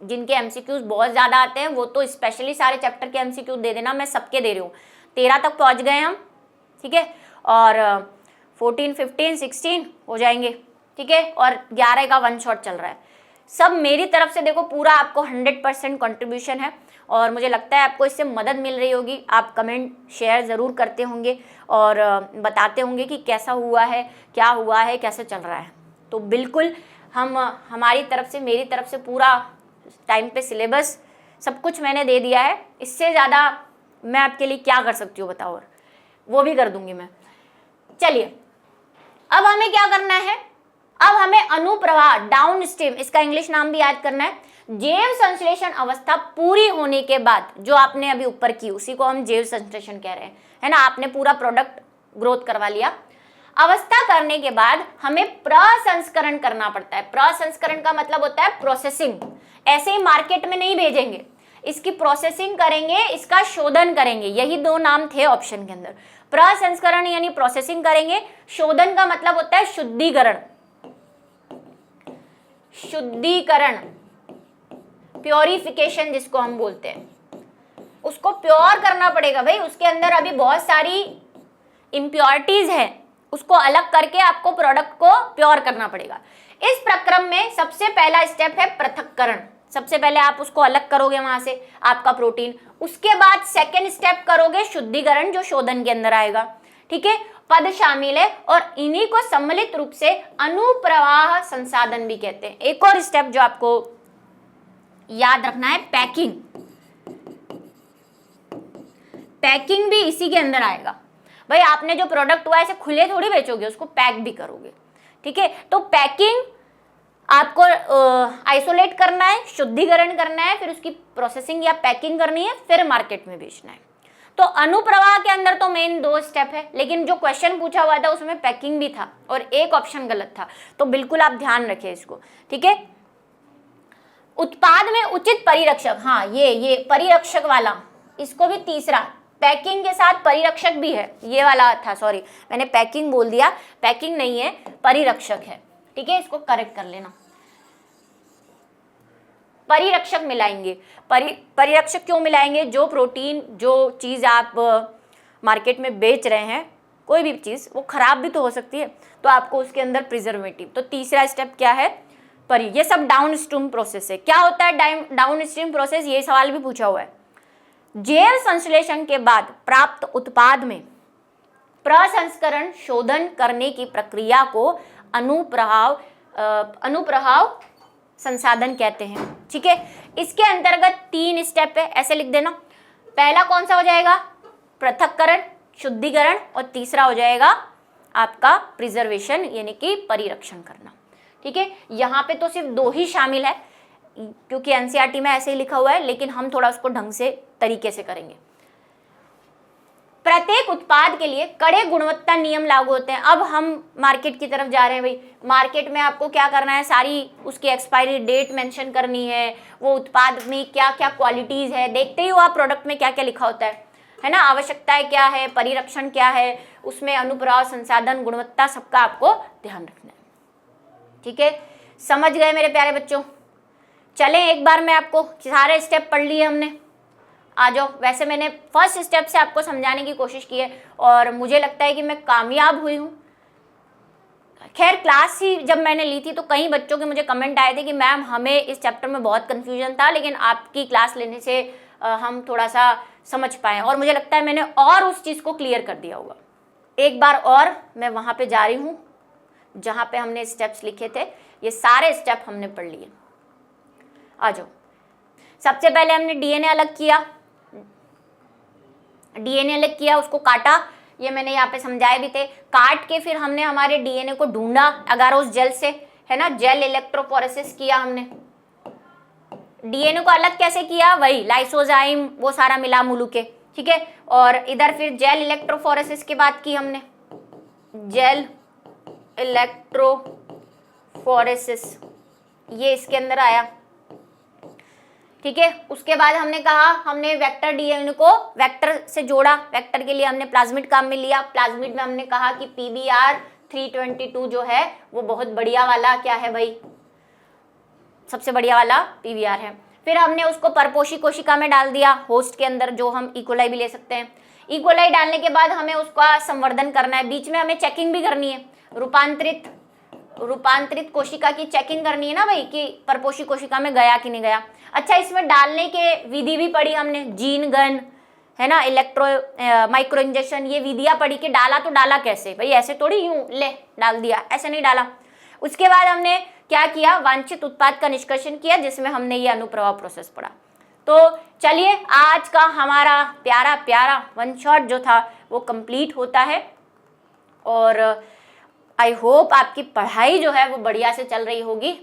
जिनके एमसीक्यूज बहुत ज़्यादा आते हैं वो तो स्पेशली सारे चैप्टर के एमसीक्यू दे देना, मैं सबके दे रही हूँ। 13 तक पहुँच गए हम, ठीक है, और 14, 15, 16 हो जाएंगे, ठीक है, और 11 का वन शॉट चल रहा है। सब मेरी तरफ से देखो, पूरा आपको 100% कंट्रीब्यूशन है और मुझे लगता है आपको इससे मदद मिल रही होगी। आप कमेंट शेयर ज़रूर करते होंगे और बताते होंगे कि कैसा हुआ है, क्या हुआ है, कैसे चल रहा है। तो बिल्कुल हमारी तरफ से, मेरी तरफ से पूरा टाइम पे सिलेबस सब कुछ मैंने दे दिया है। इससे ज़्यादा मैं आपके लिए क्या कर सकती हूँ बताओ, और वो भी कर दूंगी मैं। चलिए अब हमें क्या करना है, अब हमें अनुप्रवाह डाउन स्ट्रीम, इसका इंग्लिश नाम भी याद करना है। जैव संश्लेषण अवस्था पूरी होने के बाद जो आपने अभी ऊपर की उसी को हम जैव संश्लेषण कह रहे हैं, है ना। आपने पूरा प्रोडक्ट ग्रोथ करवा लिया, अवस्था करने के बाद हमें प्रसंस्करण करना पड़ता है। प्रसंस्करण का मतलब होता है प्रोसेसिंग। ऐसे ही मार्केट में नहीं भेजेंगे, इसकी प्रोसेसिंग करेंगे, इसका शोधन करेंगे। यही दो नाम थे ऑप्शन के अंदर। प्रसंस्करण यानी प्रोसेसिंग करेंगे, शोधन का मतलब होता है शुद्धिकरण। शुद्धिकरण, प्योरिफिकेशन जिसको हम बोलते हैं, उसको प्योर करना पड़ेगा भाई। उसके अंदर अभी बहुत सारी इम्प्योरिटीज है, उसको अलग करके आपको प्रोडक्ट को प्योर करना पड़ेगा। इस प्रक्रम में सबसे पहला स्टेप है पृथक्करण। सबसे पहले आप उसको अलग करोगे वहां से आपका प्रोटीन, उसके बाद सेकेंड स्टेप करोगे शुद्धिकरण, जो शोधन के अंदर आएगा, ठीक है। पद शामिल है और इन्हीं को सम्मिलित रूप से अनुप्रवाह संसाधन भी कहते हैं। एक और स्टेप जो आपको याद रखना है, पैकिंग। पैकिंग भी इसी के अंदर आएगा। भाई आपने जो प्रोडक्ट हुआ ऐसे खुले थोड़ी बेचोगे, उसको पैक भी करोगे, ठीक है। तो पैकिंग आपको आइसोलेट करना है, शुद्धिकरण करना है, फिर उसकी प्रोसेसिंग या पैकिंग करनी है, फिर मार्केट में बेचना है। तो अनुप्रवाह के अंदर तो मेन 2 स्टेप है, लेकिन जो क्वेश्चन पूछा हुआ था उसमें पैकिंग भी था और एक ऑप्शन गलत था, तो बिल्कुल आप ध्यान रखें इसको, ठीक है। उत्पाद में उचित परिरक्षक, हाँ ये परिरक्षक वाला, इसको भी तीसरा, पैकिंग के साथ परिरक्षक भी है, ये वाला था, सॉरी मैंने पैकिंग बोल दिया, पैकिंग नहीं है, परिरक्षक है, ठीक है, इसको करेक्ट कर लेना। परिरक्षक मिलाएंगे, परिरक्षक क्यों मिलाएंगे? जो प्रोटीन, जो चीज़ आप मार्केट में बेच रहे हैं, कोई भी चीज़ वो खराब भी तो हो सकती है, तो आपको उसके अंदर प्रिजर्वेटिव, तो तीसरा स्टेप क्या है? ये सब डाउन स्ट्रीम प्रोसेस है। क्या होता है डाउन स्ट्रीम प्रोसेस? ये सवाल भी पूछा हुआ है। जैव संश्लेषण के बाद प्राप्त उत्पाद में प्रसंस्करण शोधन करने की प्रक्रिया को अनुप्रभाव संसाधन कहते हैं, ठीक है। इसके अंतर्गत 3 स्टेप है, ऐसे लिख देना। पहला कौन सा हो जाएगा? पृथक्करण, शुद्धिकरण, और तीसरा हो जाएगा आपका प्रिजर्वेशन यानी कि परिरक्षण करना, ठीक है। यहाँ पे तो सिर्फ 2 ही शामिल है क्योंकि एनसीईआरटी में ऐसे ही लिखा हुआ है, लेकिन हम थोड़ा उसको ढंग से तरीके से करेंगे। प्रत्येक उत्पाद के लिए कड़े गुणवत्ता नियम लागू होते हैं। अब हम मार्केट की तरफ जा रहे हैं भाई, मार्केट में आपको क्या करना है, सारी उसकी एक्सपायरी डेट मेंशन करनी है, वो उत्पाद में क्या क्या क्वालिटीज है, देखते ही हो आप प्रोडक्ट में क्या क्या लिखा होता है ना, आवश्यकताएं क्या है, परिरक्षण क्या है, उसमें अनुप्रभाव, संसाधन, गुणवत्ता, सबका आपको ध्यान रखना है, ठीक है। समझ गए मेरे प्यारे बच्चों? चलें एक बार मैं आपको सारे स्टेप पढ़ लिए हमने, आ जाओ। वैसे मैंने फर्स्ट स्टेप से आपको समझाने की कोशिश की है और मुझे लगता है कि मैं कामयाब हुई हूँ। खैर क्लास ही जब मैंने ली थी तो कई बच्चों के मुझे कमेंट आए थे कि मैम हमें इस चैप्टर में बहुत कन्फ्यूजन था, लेकिन आपकी क्लास लेने से हम थोड़ा सा समझ पाए, और मुझे लगता है मैंने और उस चीज़ को क्लियर कर दिया होगा। एक बार और मैं वहाँ पे जा रही हूँ जहाँ पे हमने स्टेप्स लिखे थे, ये सारे स्टेप हमने पढ़ लिए। आ जाओ। सबसे पहले हमने डीएनए अलग किया, उसको काटा, ये मैंने यहाँ पे समझाए भी थे। काट के फिर हमने हमारे डीएनए को ढूंढा अगारोस जेल से, है ना, जेल इलेक्ट्रोफोरेसिस किया हमने। डीएनए को अलग कैसे किया? वही लाइसोजाइम, वो सारा मिला मुलू के, ठीक है। और इधर फिर जेल इलेक्ट्रोफोरेसिस की बात की हमने, जेल इलेक्ट्रोफोरेसिस, ये इसके अंदर आया, ठीक है। उसके बाद हमने कहा हमने वेक्टर डीएनए को वेक्टर से जोड़ा, वेक्टर के लिए हमने प्लाज्मिड काम में लिया। प्लाज्मिड में हमने कहा कि PBR 322 जो है वो बहुत बढ़िया वाला क्या है भाई, सबसे बढ़िया वाला PBR है। फिर हमने उसको परपोषी कोशिका में डाल दिया, होस्ट के अंदर, जो हम इकोलाई भी ले सकते हैं। इकोलाई डालने के बाद हमें उसका संवर्धन करना है, बीच में हमें चेकिंग भी करनी है, रूपांतरित कोशिका की चेकिंग करनी है ना भाई, कि परपोषी कोशिका में गया कि नहीं गया। अच्छा, इसमें डालने के विधि भी पढ़ी हमने, जीन गन, है ना, माइक्रो इंजेक्शन, ये विधियां पढ़ी कि डाला तो डाला कैसे भाई, ऐसे थोड़ी यूं ले डाल दिया, ऐसे नहीं डाला। उसके बाद हमने क्या किया, वांछित उत्पाद का निष्कर्षण किया, जिसमें हमने ये अनुप्रवाह प्रोसेस पढ़ा। तो चलिए आज का हमारा प्यारा प्यारा वन शॉट जो था वो कंप्लीट होता है, और आई होप आपकी पढ़ाई जो है वो बढ़िया से चल रही होगी,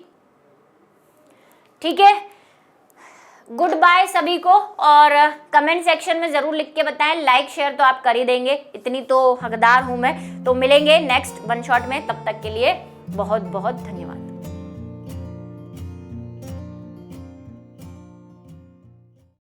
ठीक है। गुड बाय सभी को, और कमेंट सेक्शन में ज़रूर लिख के बताएं, लाइक शेयर तो आप कर ही देंगे, इतनी तो हकदार हूँ मैं। तो मिलेंगे नेक्स्ट वन शॉट में, तब तक के लिए बहुत बहुत धन्यवाद।